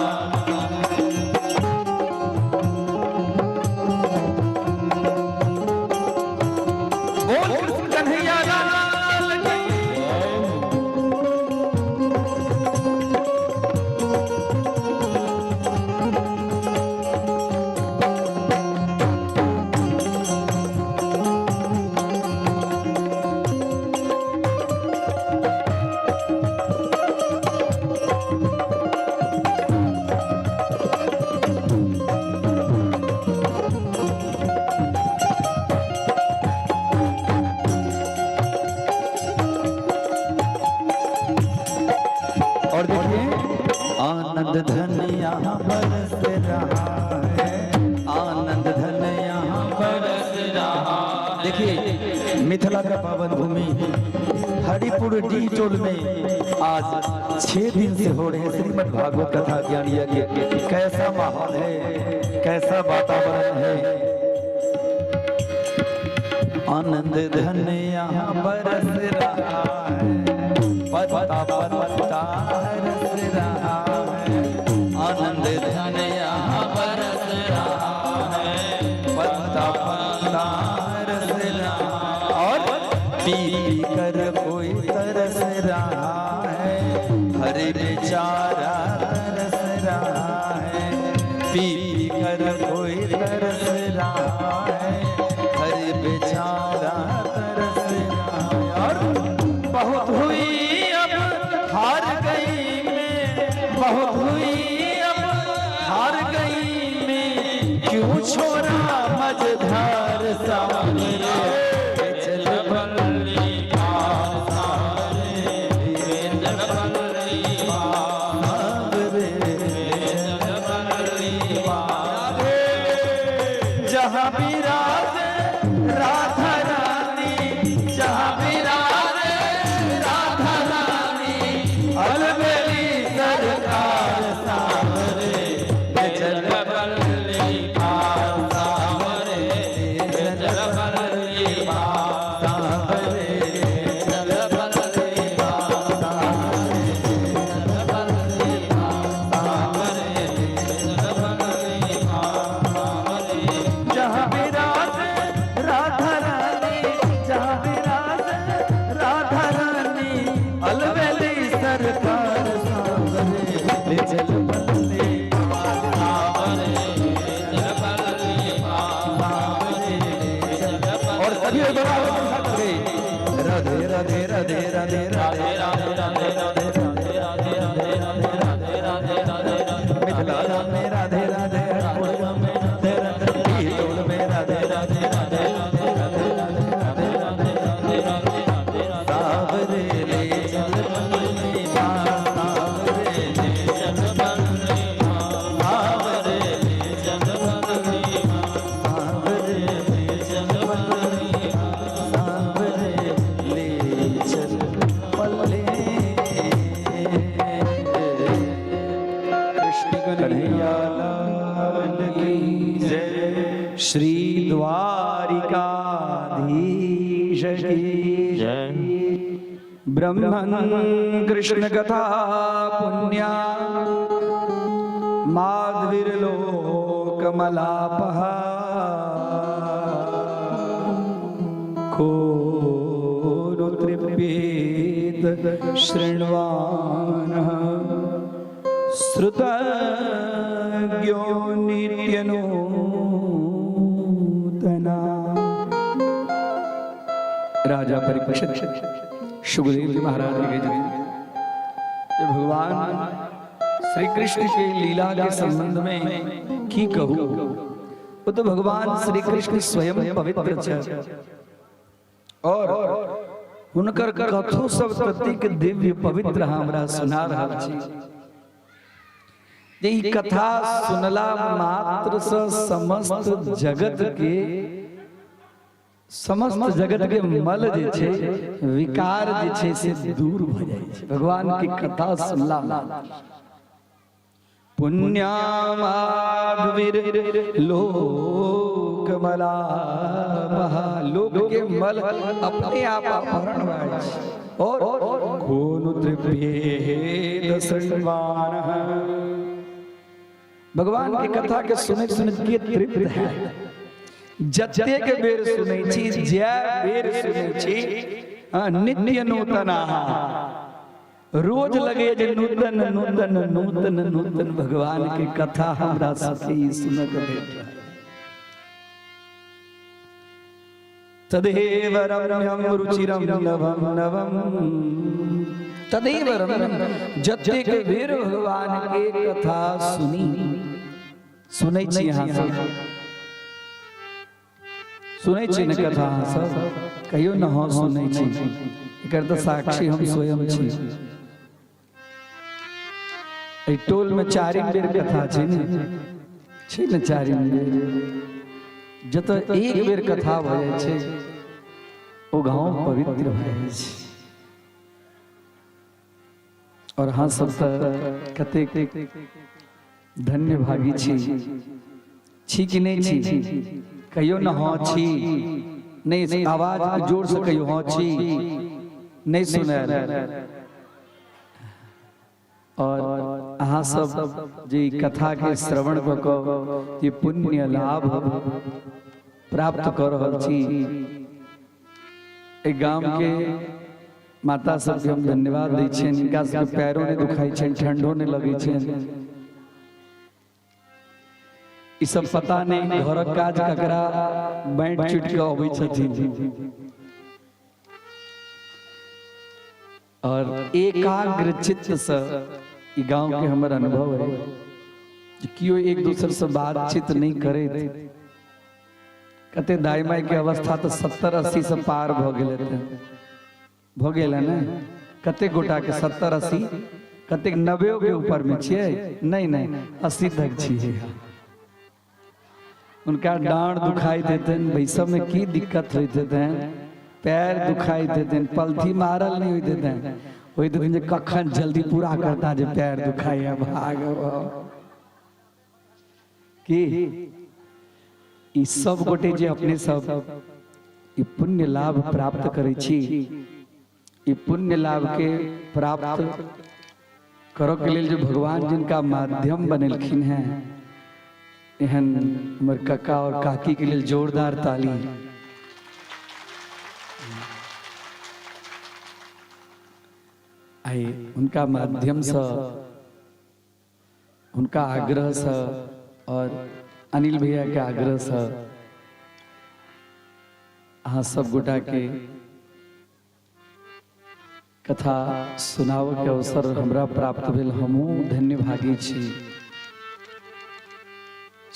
बोल कृष्ण कन्हैया लाल की और देखिए आनंद धन यहाँ बरस रहा है आनंद धन यहाँ बरस रहा है देखिए मिथिला का पावन भूमि हर हरिपुर डी टोल में आज 6 दिन से हो रहे हैं श्रीमद् भागवत कथा ज्ञान यज्ञ। कैसा माहौल है, कैसा वातावरण है, आनंद धन यहाँ बरस रहा है, पत्ता पत्ता हरस रहा है, आनंद धन यहाँ बरस रहा है, पत्ता पत्ता हरस रहा, और पी कर कोई तरस रहा है, हरे बेचारा तरस रहा है, पी कर कोई तरस रहा है, हरे बेचारा तरस रहा है। और बहुत हुई अब हार गई मैं, बहुत हुई अब हार गई मैं, क्यों छोड़ा मझधार सामने चल बल्ली सामने चल बल्ली सामने चल बल्ली जहाँ विराज राधा रानी, जहाँ विराज राधा रानी, अलबेली सरकार सामने चल बल्ली सामने चल बल्ली सामने चल बल्ली जहाँ विराज राधा रानी, जहाँ विराज राधा रानी, अलबेली सरकार सामने चल बल्ले सामने चल बल्ले सामने। और सभी लोग राधे राधे राधे राधे राधे राधे राधे राधे राधे राधे राधे राधे राधे राधे राधे मिथिला राम में राधे राधे, हरिपुर में राधे राधे, ढोल में राधे राधे राधे राधे राधे राधे राधे राधे राधे राधे सावरे ले चल बल्ले सावरे ले चल बल्ले सावरे ले चल बल्ले सावरे ले चल बल्ले सावरे ले चल बल्ले। कृष्ण कन्हैया लाल की जय, श्री द्वारिकाधीश की जय। ब्रह्मन् कृष्ण कथा पुण्या माधविर्लोकमलापः को नु तृप्येत शृण्वानः श्रुतज्ञो नित्यनूतना। राजा परीक्षित सुखदेव जी महाराज के जब भगवान श्री कृष्ण के लीला के संबंध में की कहूँ, वो तो भगवान श्री कृष्ण स्वयं पवित्र छे और हुनकर कथो सब तत्विक दिव्य पवित्र हमरा सुना रहल छी। जे ई कथा सुनला मात्र से समस्त जगत के मल जे छे, विकार जे छे से दूर भ जाय छे भगवान की कथा सुनला। पुण्यामाधविर लोकमलापः, लोक के मल अपने आप अपहरण भय छे और कोनु तृप्येत शृण्वानः। भगवान की कथा के सुने सुने के तृप्त है, जते के बेर सुनै छी, जे बेर सुनै छी, नित्य नूतना, रोज लगे जे नूतन नूतन नूतन नूतन भगवान की कथा हमरा सखी सुनक भेट रहा। तदेव रम्यम रुचिरम नवम नवम, तदेव रम्यम, जते के बेर भगवान के कथा सुनी सुनै छी अहाँ सब, सुनै छी न कथा अहाँ सब, कहियो न हो सुनै छी, एकर त साक्षी हम स्वयं छी। ए टोल में 4 बेर कथा छै ने, छै न 4 बेर, जत एक बेर कथा भ जाय छै ओ गांव पवित्र भ जाय छै। और हाँ सब कतेक धन्य भागी छी कि नहीं छी कहियो न हाँ छी नहीं आवाज जोर से कहियो हाँ छी नहीं सुने और अहाँ सब जी कथा के श्रवण को ये पुण्य लाभ प्राप्त कर रहल छी। एक गांव के माता सब के हम धन्यवाद दै छियनि, इनका सबके पैरों ने दुखाई छनि, ठंडो ने लगे छनि। ई सब पता नहीं घरक काज ककरा बाँटि चुटि के अबै छथिन और एकाग्र चित्त से ई गांव के हमर अनुभव है कि कियो एक दूसरे से बातचीत नहीं करे। कते दाई माई के अवस्था तो 70-80 से पार भ गेल ना। कते गोटा के 70-80 कते 90 के ऊपर में छिए, नहीं 80 तक छिए। उनका डांड दुखाई देते बैसब में की दिक्कत होते हैं, पैर दुखाई देते, पलथी मारल नहीं होते हैं, वही दिन जे कखन जल्दी पूरा करता जे पैर दुखाई है भाग की ई सब गोटे जे अपने सब ई पुण्य लाभ प्राप्त करे छी। ई पुण्य लाभ के प्राप्त करो के लिए जो भगवान जिनका माध्यम बनेलखिन हैं, एहन हमर काका और काकी के लिए जोरदार ताली। आई उनका माध्यम से, उनका आग्रह से और अनिल भैया के आग्रह से अहाँ सब गोटा के कथा सुनाव के अवसर हमरा प्राप्त भेल। हमहूँ धन्य भागी छी,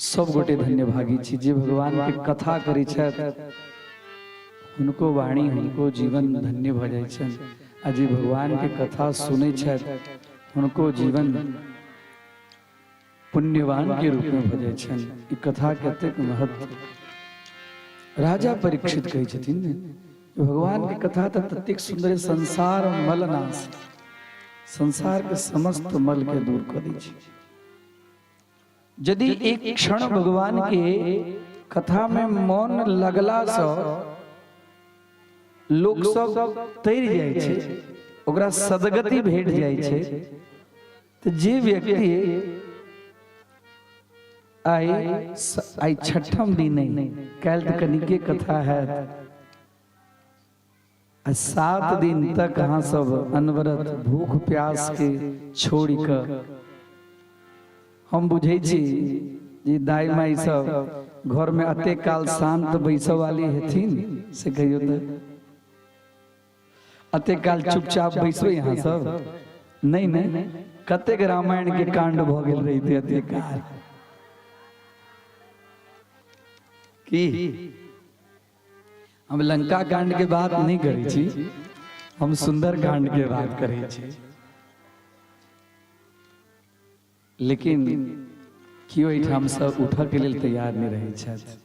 सब गोटे धन्य भागी छी। जे भगवान के कथा करै छथि हुनको वाणी हुनको जीवन धन्य भ जाइ छनि, आ जे भगवान के कथा सुनै छथि हुनको जीवन पुण्यवान के रूप में भ जाइ छनि। ई कथा कतेक महत्व। राजा परीक्षित कहै छथिन भगवान के कथा तो ततेक सुंदर, संसार मलनाश, संसार के समस्त मल के दूर कर दै छै। यदि एक क्षण भगवान के कथा में मौन लगला से लोक सब तैर जाय छै, ओकरा सदगति भेट जाय छै, तो जे व्यक्ति आई छठम दिन काल तक कनिके कथा है, 7 दिन तक अहाँ सब अनवरत भूख प्यास के छोड़ कर हम बुझे छी जे दाई माई सब घर में अते काल शांत बैसो वाली हेथिन से कहियो तो अते काल चुपचाप बैसो यहाँ सब नहीं कतेक रामायण के कांड भ गेल रही अते काल की। हम लंका कांड के बात नहीं करै छी, हम सुंदर कांड के बात करै छी। लेकिन क्यों एठाम सब उठऽ के लेल तैयार नहीं रहे छथि।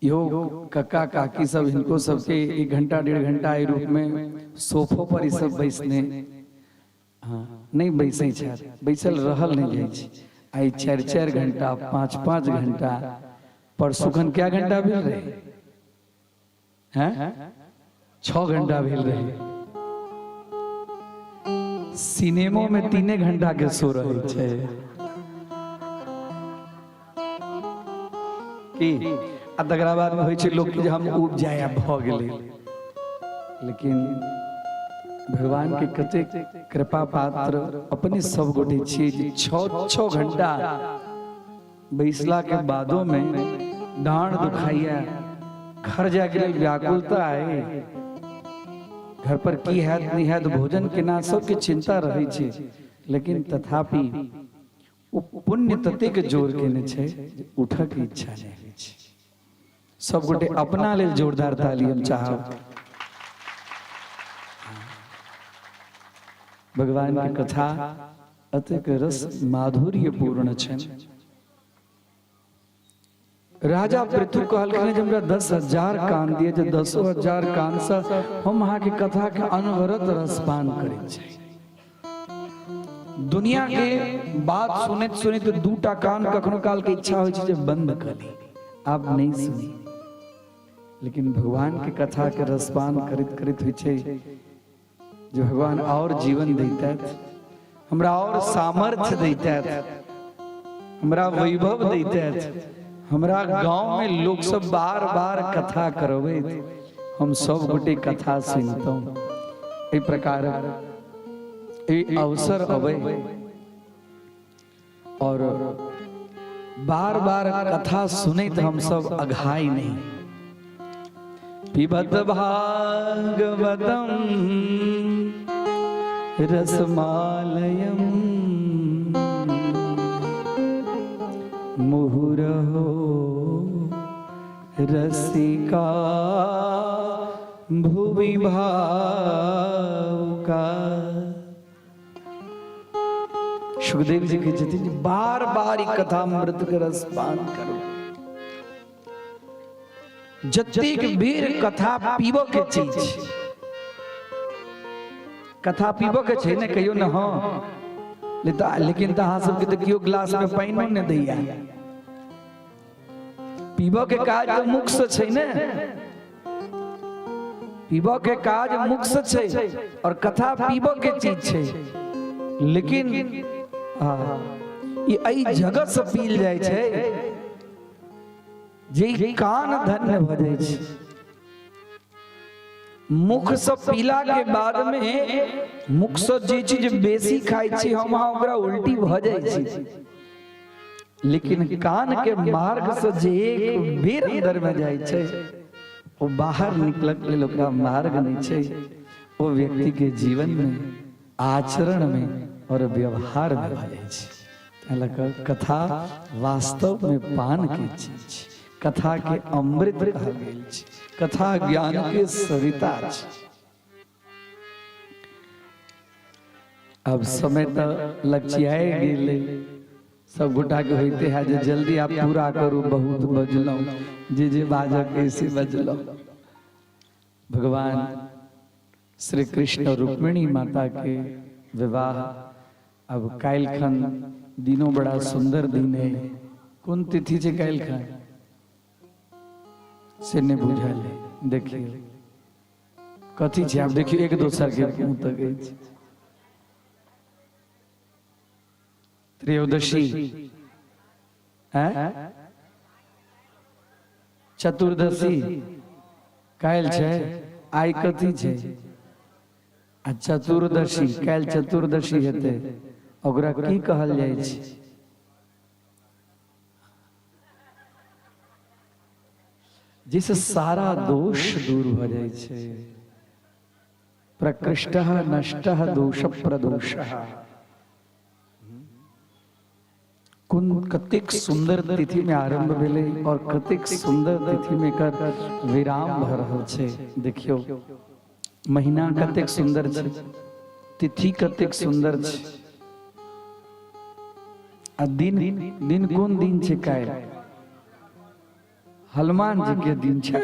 यो कक्का काकी सब हिनको सबके 1 घंटा 1.5 घंटा ए रूप में सोफो पर ई सब बैसने नहीं बैसै छथि, बैसल रहल नहीं जाइ छै। आई 4-4 घंटा 5-5 घंटा परसुखन क्या घंटा भेल रहे हैं, 6 घंटा भेल रहे। सिनेमो में 3 घंटा के शो रहे छे की। आ तकरा बाद में होइ छै लोग के हम उब जाय भ गेलै। लेकिन भगवान के कते कृपा पात्र अपने सब गोटे छी जे 6 घंटा बैसला के बादों में डांड दुखाइया, घर जाके व्याकुलता है, घर पर की हैत नहीं हैत, भोजन के ना सबके चिंता रहे छे। लेकिन तथापि वो पुण्य ततेक जोर केने छे उठऽ के इच्छा नहीं होइ छे। सब गोटे अपना लेल जोरदार ताली हम चाहब। भगवान की कथा अतेक रस माधुर्य पूर्ण छे। राजा पृथु कहलखिन जे हमरा 10,000 कान दिए, जे 10,000 कान से हम अहाँ के कथा के अनवरत रसपान करै छी। दुनिया के बात सुनैत सुनैत दूटा कान कखनो काल के इच्छा होइ छै जे बंद कर ली, आप नहीं सुनी। लेकिन भगवान के कथा के रसपान करैत करैत होइ छै जे भगवान और जीवन दैतैथ, हमरा और सामर्थ्य दैतैथ, हमरा वैभव दैतैथ, हमरा गांव में लोग सब बार बार कथा करबैत, हम सब गोटे कथा सुनतौ। एहि प्रकार अवसर अबै और बार बार कथा सुनैत हम सब अघाई नहीं। पिबत भागवतम रसमालयम मुहुरहो रसिका भुवि भावुका। सुखदेव जी के जति बार बार कथा अमृत के रस पान करो, जतेक बेर कथा पीबो के चीज, कथा पीबो के छै ने कहियो न हां, लेकिन अहाँ सबके तऽ कियो गिलास में पानि नहि दैया। पीबो के काज तऽ मुख से छै ने, पीबो के काज मुख से छै और कथा पीबो के चीज छै। लेकिन ई जगत से पील जाय छै जे कान धन्य भ जाय छै। मुख से पीला के बाद में मुख से जे चीज बेसी खाई छी हम ओकरा उल्टी भ जाय छै, लेकिन कान के मार्ग से जे एक बेर अंदर में जाय छै वो बाहर निकल के लेल ओकरा मार्ग नहीं छै। वो व्यक्ति के जीवन में, आचरण में और व्यवहार में भ जाय छै। कथा वास्तव में पान के चीज, कथा के अमृत कहल गेल छै, कथा ज्ञान के सरिता छै। अब समय तो लक्ष्याए गेले, सब गोटा के होते है जे जल्दी आप पूरा करू, बहुत बजलौ, जे बाजक कैसे बजलौ। भगवान श्री कृष्ण और रुक्मिणी माता के विवाह अब काल्हिखन दिनों बड़ा सुंदर दिन है। कौन तिथि छै काल्हिखन से नहीं बुझल है। देखिए कथी छै, आप देखिए एक दोसर के मुंह तक अछि। त्रयोदशी है, चतुर्दशी काल्हि छै, आइ कथी छै आ चतुर्दशी, काल्हि चतुर्दशी हेतै, ओकरा की कहल जाइ छै? जिससे सारा दोष दूर हो जाए छे। प्रकृष्टः नष्टः दोष प्रदोषः। कतेक सुंदर तिथि में आरंभ भेले और कतेक सुंदर तिथि में कर विराम भ रहल छे। देखियो महीना कतेक सुंदर छे, तिथि कतेक सुंदर छे, आ दिन कोन दिन छे? काल्हि हनुमान जी के दिन छे।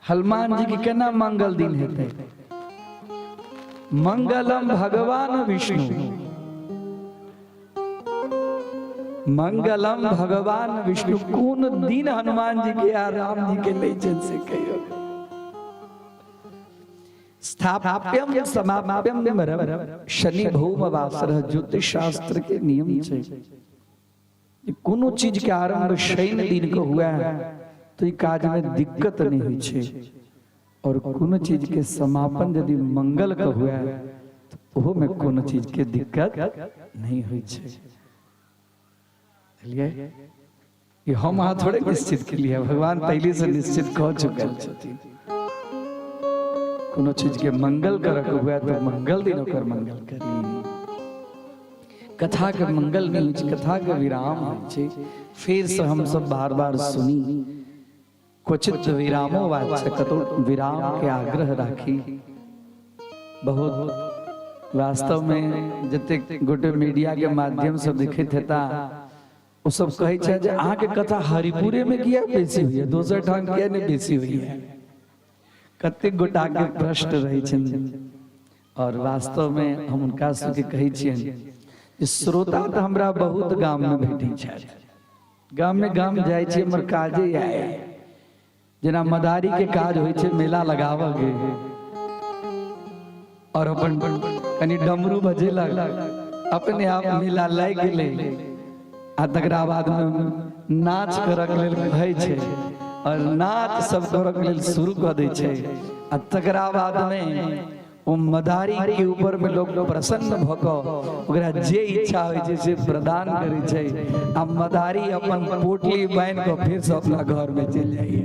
हनुमान जी के केना मंगल दिन हेतै? मंगलम भगवान विष्णु, मंगलम भगवान विष्णु। कौन दिन हनुमान जी के या राम जी के ले चल से कहियो? स्थाप्यम समाप्यम शनि भौम वासरः, ज्योतिष शास्त्र के नियम छे। कोनो चीज के आरंभ शनि दिन को हुआ है तो ये काज में दिक्कत नहीं हुई छे, और कोनो चीज के समापन यदि मंगल का हुआ है तो वो में कोनो चीज के दिक्कत नहीं हुई छे। ये हम वहां थोड़े निश्चित के लिए, भगवान पहले से निश्चित कह चुकल छथिन। कोनो चीज के मंगल करक हुआ तो मंगल दिन ओकर मंगल करी। कथा के मंगल नहीं छै, कथा के विराम होइ छै। फिर से हम सब बार बार सुनी, क्वचित विरामो वाच्य, कतो विराम के आग्रह राखी। बहुत वास्तव में जते गोटे मीडिया के माध्यम से दिखत हेता, वो सब कहे छै जे अहाँ के कथा हरिपुरे में किया बेसी हुई है, दोसर ठाम किया नहीं बेसी हुई है। कते गोटा के प्रश्न रहे छन, और वास्तव में हम उनका सबके कहे छियन श्रोता तो हमरा बहुत गाम में भेटी छथि। गाम में गाम जाइ छी हमर काजे आए, जेना मदारी के काज होइ छै मेला लगाबऽ के, और अपन कनी डमरू बजेलक, अपने आप मेला लागि गेलै, आ तकरा बाद में नाच करक लेल कहै छै, और नाच सब करक लेल शुरू कऽ दै छै, आ तकरा बाद में ओ मदारी के ऊपर में लोग प्रसन्न भऽ कऽ ओकरा जे इच्छा होइ छै से प्रदान करै छै, आ मदारी अपन पोटली बान्हि कऽ फिर से अपना घर में चलि जाइए।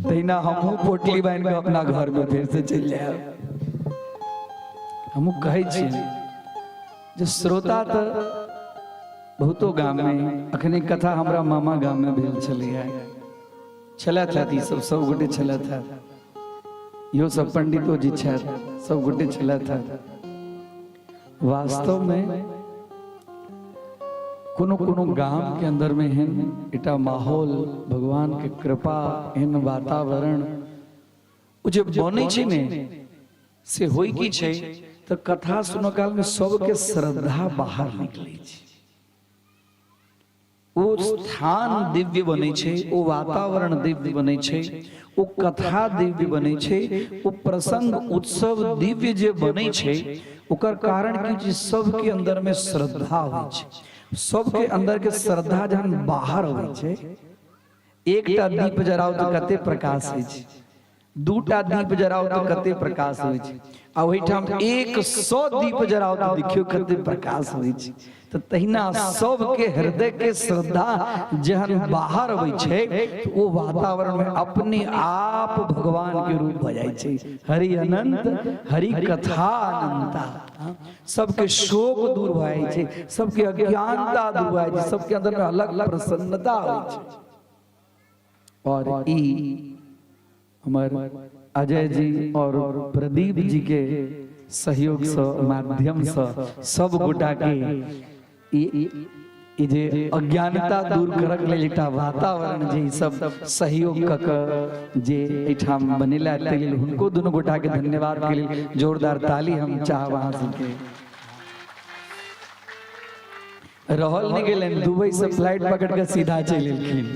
तहिना हमहूँ पोटली बान्हि कऽ अपना घर में फिर से चलि जायब। हमहूँ कहै छियै जे श्रोता तो बहुतो गाम में, अखने कथा हमरा मामा गाम में भेल छलैया, छलथि ई सब गोटे छलथि, इहो सब पंडितो जी छथि, सब गोटे छलथि। वास्तव में कोनो कोनो गाम के अंदर में एहन एकटा माहौल, भगवान के कृपा, एहन वातावरण ओ जे बनै छै ने, से होई की छै तऽ कथा सुनऽ काल में सबके श्रद्धा बाहर निकलै छै। ओ स्थान दिव्य बनै छै, ओ वातावरण दिव्य बनै छै, ओ कथा दिव्य बनै छै, ओ प्रसंग उत्सव दिव्य जे बनै छै, ओकर कारण की छै सबके अंदर में श्रद्धा होइ छै। सबके अंदर के श्रद्धा जहन बाहर होइ छै, एकटा दीप जराउ तऽ कते प्रकाश होइ छै, दूटा दीप जराउ तऽ कते प्रकाश होइ छै, आ ओहिठाम 100 दीप जराउ तऽ देखियो कते प्रकाश होइ छै। तो तहिना सबके हृदय के श्रद्धा जहन बाहर होइ छै, तो वो वातावरण में अपने आप भगवान के रूप हो जाय छै। हरि अनंत, हरि कथा अनंता, सबके शोक दूर भ जाय छै, सबके अज्ञानता दूर भ जाय छै, सबके अंदर में अलग अलग प्रसन्नता होइ छै। और ई हमर अजय जी और प्रदीप जी के सहयोग से, माध्यम से सब गोटा के ई जे अज्ञानता दूर करक लेल एकटा वातावरण जे सब सहयोग क जे एठाम बनेला, ताहि लेल हुनको दुनू गोटा के धन्यवाद के लेल जोरदार ताली हम चाहब अहाँ सबके। रहल नहीं गेलन, दुबई से फ्लाइट पकड़ के सीधा चलि एलखिन,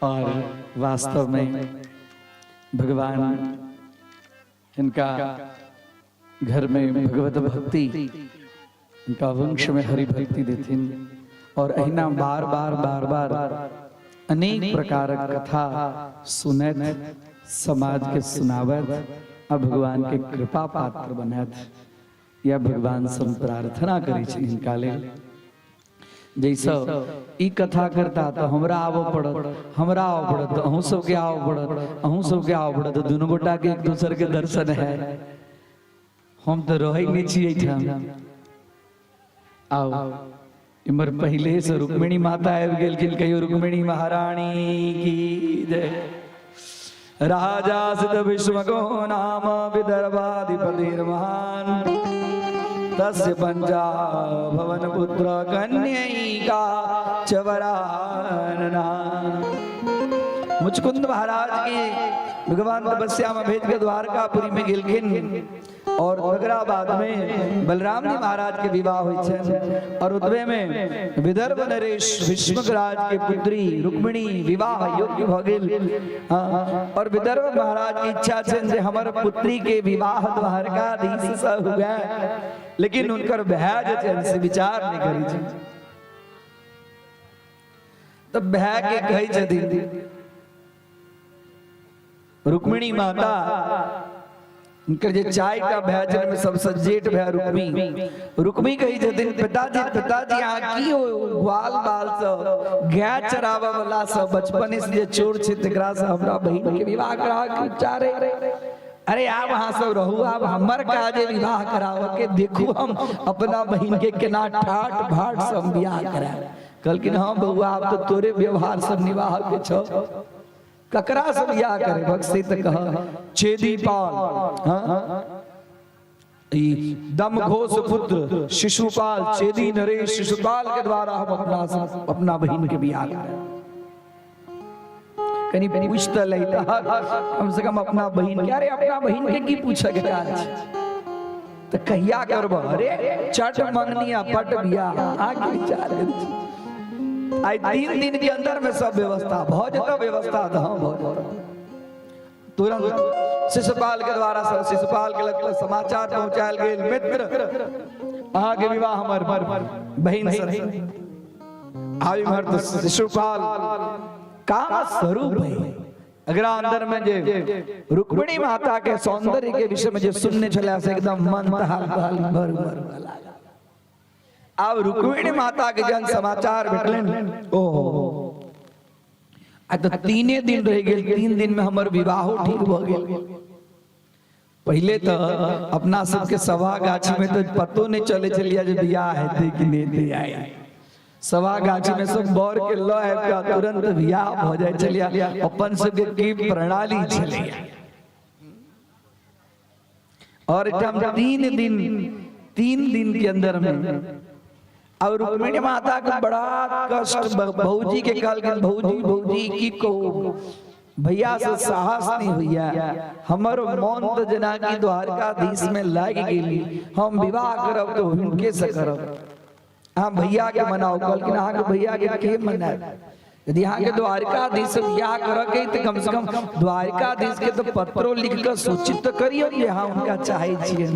और वास्तव में भगवान इनका घर में भगवत भक्ति, इनका वंश में हरि भक्ति देथिन, और अहिना बार बार बार बार अनेक प्रकार कथा सुनैत, समाज के सुनावत, आ भगवान के कृपा पात्र बनैत, या भगवान से प्रार्थना करै छी हिनका लेल। जैसा ई कथा करता तो हमरा आबो पड़त, हमरा आबो पड़त, अहूँ सबके आबो पड़त, अहूँ सबके आबो पड़त, दुनू गोटा के एक दूसर के दर्शन है। हम तो रही नहीं छी एठाम। आओ इमर पहले से रुक्मिणी माता आबि गेलखिन, कहियो रुक्मिणी महारानी की जय। राजा सिद्ध विश्वको नाम विदर्भाधिपतिर्महान, तस्य पंचा भवन पुत्र कन्यैका च वरानना। मुचकुंद महाराज के भगवान तपस्या में भेज के द्वारकापुरी में गेलखिन, और तकराबाद में बलराम जी महाराज के विवाह हुई छन, और उतवे में विदर्भ नरेश भीष्मकराज के पुत्री रुक्मिणी विवाह योग्य भ गेल। और विदर्भ महाराज की इच्छा छन जे हमर पुत्री के विवाह द्वारकाधीश से हुए, लेकिन उनकर भाई जे छन से विचार नहीं करी छन। तब भाई के कहै छथिन रुक्मिणी माता, उनकर जे चारिटा भाई छन में सबसे जेठ भाई रुक्मी कही छथिन, पिताजी पिताजी अहाँ की हो ग्वाल बाल से गाय चरावा वाला से बचपन से जे चोर छै तकरा से हमरा बहिन के विवाह करा के चारे। अरे आप वहां सब रहू, आप हमर काजे विवाह कराव के देखू, हम अपना बहिन के केना ठाट भाट से हम विवाह कराए। कहलखिन हाँ बउआ, आप तो तोरे व्यवहार से निवाह के छो, ककरा से बियाह करे भक्ति त कह छेदी पाल, दम घोष पुत्र शिशुपाल, छेदी नरेश शिशुपाल के द्वारा हम अपना बहिन के बियाह करें। कहीं पूछता लेता कम से कम अपना बहिन के, अरे अपना बहिन के की पूछे के काज, तो कहिया करब? अरे चट मंगनिया पट बियाह आगे विचार आई 3 दिन के अंदर में सब व्यवस्था भ जता। व्यवस्था तो हाँ भ जता। तुरंत शिशुपाल के द्वारा शिशुपाल के लग समाचार पहुंचायल गेल, मित्र अहाँ के विवाह हमर बहन से आवी मर्द शिशुपाल काम स्वरूप है। अगर अंदर में जे रुक्मिणी माता के सौंदर्य के विषय में जे सुनने चला से एकदम मन तहाल भर लगा। अब रुक्मिणी माता के जन समाचार भेटलन, ओहो तो 3 दिन रह गेल। 3 दिन में हमर विवाह ठीक भ गेल। पहले तो अपना सबके सभा गाछी में तो पतो नहीं चले चलिया जे बियाह हेते कि नहीं आए। सभा गाछी में सब बर के ल है का तुरंत बियाह हो जाए चलिया। अपन सबके की प्रणाली चलिया। और हम 3 दिन के अंदर में और रुक्मिणी माता को बड़ा कष्ट भौजी के कहल के भौजी की को भैया से साहस नहीं हुआ। हमर मन तो जना की द्वारकाधीश में लाग गेली, हम विवाह करब तो उनके से करब। हाँ भैया के मनाओ। कल कि हाँ के भैया के मनाए? यदि यहाँ के द्वारकाधीश से बियाह करके तो कम से कम द्वारकाधीश के तो पत्रों लिख कर सूचित तो करियो कि हाँ उनका चाहे छिए।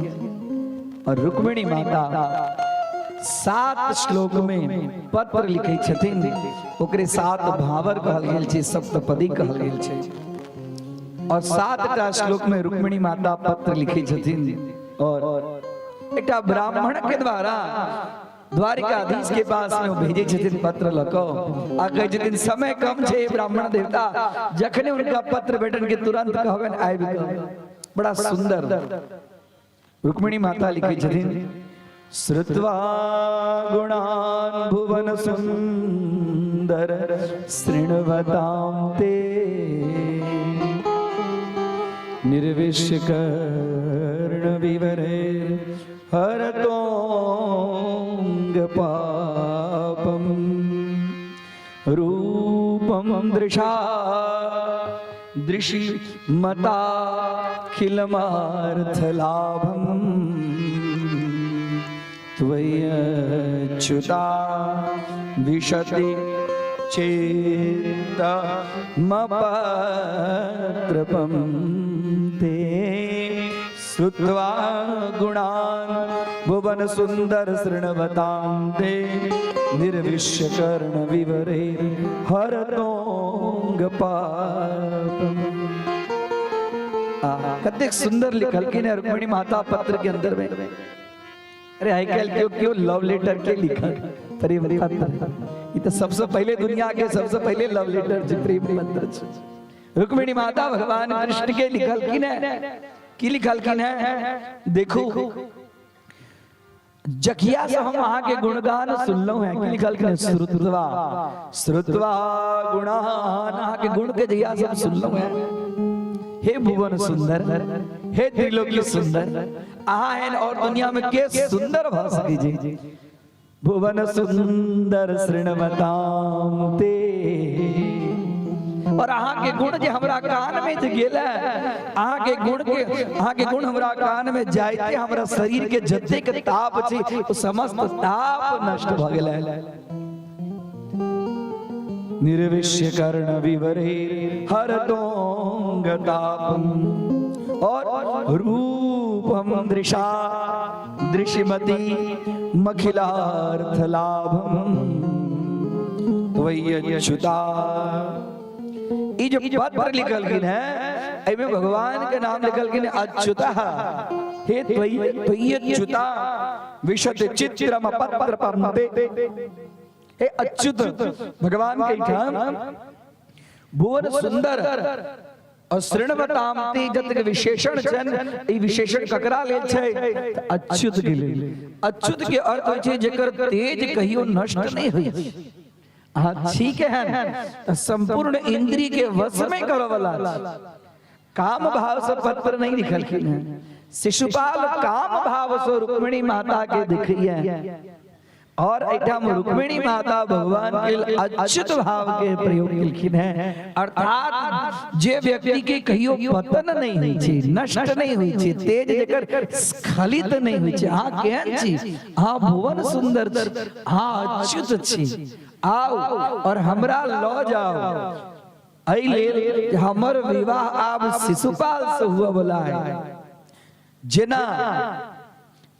और रुक्मिणी माता 7 श्लोक में पत्र लिखे छथिन, ओकरे 7 भावर कहल गेल छै, सप्तपदी कहल गेल छै। और 7टा श्लोक में रुक्मिणी माता पत्र लिखे छथिन। और एक ब्राह्मण के द्वारा द्वारिकाधीश के पास में भेजे छथिन पत्र लको। आ कहे छथिन समय कम छे ब्राह्मण देवता, जखने उनका पत्र भेटन के तुरंत कहबन आबि क। बड़ा सुंदर रुक्मिणी माता लिखे छथिन, श्रुत्वा गुणान् भुवन सुंदर शृण्वतां ते निर्विश्य कर्ण विवरे हरतोंग पापम रूपम दृशा दृशि मता खिलमार्थ लाभम त्वय्यच्युता विशति चेत मपत्रपं ते श्रुत्वा गुणान् भुवन सुंदर शृण्वतां ते निर्विश्य कर्ण विवरे हरतोंग पापम। कतेक सुंदर लिखल कि रुक्मिणी माता पत्र के अंदर में। अरे आजकल क्यों लव लेटर के लिखा प्रेम पत्र? ये तो सबसे पहले दुनिया के सबसे पहले लव लेटर प्रेम पत्र रुक्मिणी माता भगवान कृष्ण के लिखल की की लिखल की देखो जखिया से हम वहां के गुणगान सुनलो है कि लिखल की श्रुत्वा श्रुत्वा गुणान वहां के गुण के जहिया सब सुनलो है। हे भुवन सुंदर, हे त्रिलोकी सुंदर, आहा है और दुनिया में के सुंदर भ सके जी। भुवन सुंदर शृण्वतां ते। और आहा के गुण जे हमरा कान में जे गेला, आहा के गुण हमरा कान में जाइते हमरा शरीर के जते के ताप छै ओ समस्त ताप नष्ट भ गेला। निर्विश्य कर्ण विवरे हरतोंग तापम और रूपम दृशा दृश्यमती मखिलार्थ लाभम त्वय्यच्युता। ये जो पत्र लिखल गिन है एमे भगवान के नाम लिखल गिन अच्युता। हे त्वय्यच्युता विशत चित्रम पत्र पंते। हे अच्युत भगवान के ठाम भुवन सुंदर और शृण्वतां ते जत विशेषण छन। ई विशेषण ककरा लेल छै? अच्युत के लेल। अच्युत के अर्थ होय छै जेकर तेज कहियो नष्ट नहीं होई। हां ठीक है, संपूर्ण इंद्रिय के वश में करे वाला काम भाव से पत्र नहीं लिखल है। शिशुपाल काम भाव से रुक्मिणी माता के दिखिए और एठाम रुक्मिणी माता भगवान के अच्युत भाव के प्रयोग केलखिन है, अर्थात जे व्यक्ति के कहियो पतन नहीं होई छै, नष्ट नहीं होई छै, तेज जेकर स्खलित नहीं होई छै। हां केहन छी, हां भुवन सुंदर छी, हां अच्युत छी, आओ और हमरा लऽ जाओ। एहि लेल हमर विवाह आब शिशुपाल से हुआ वाला है। जेना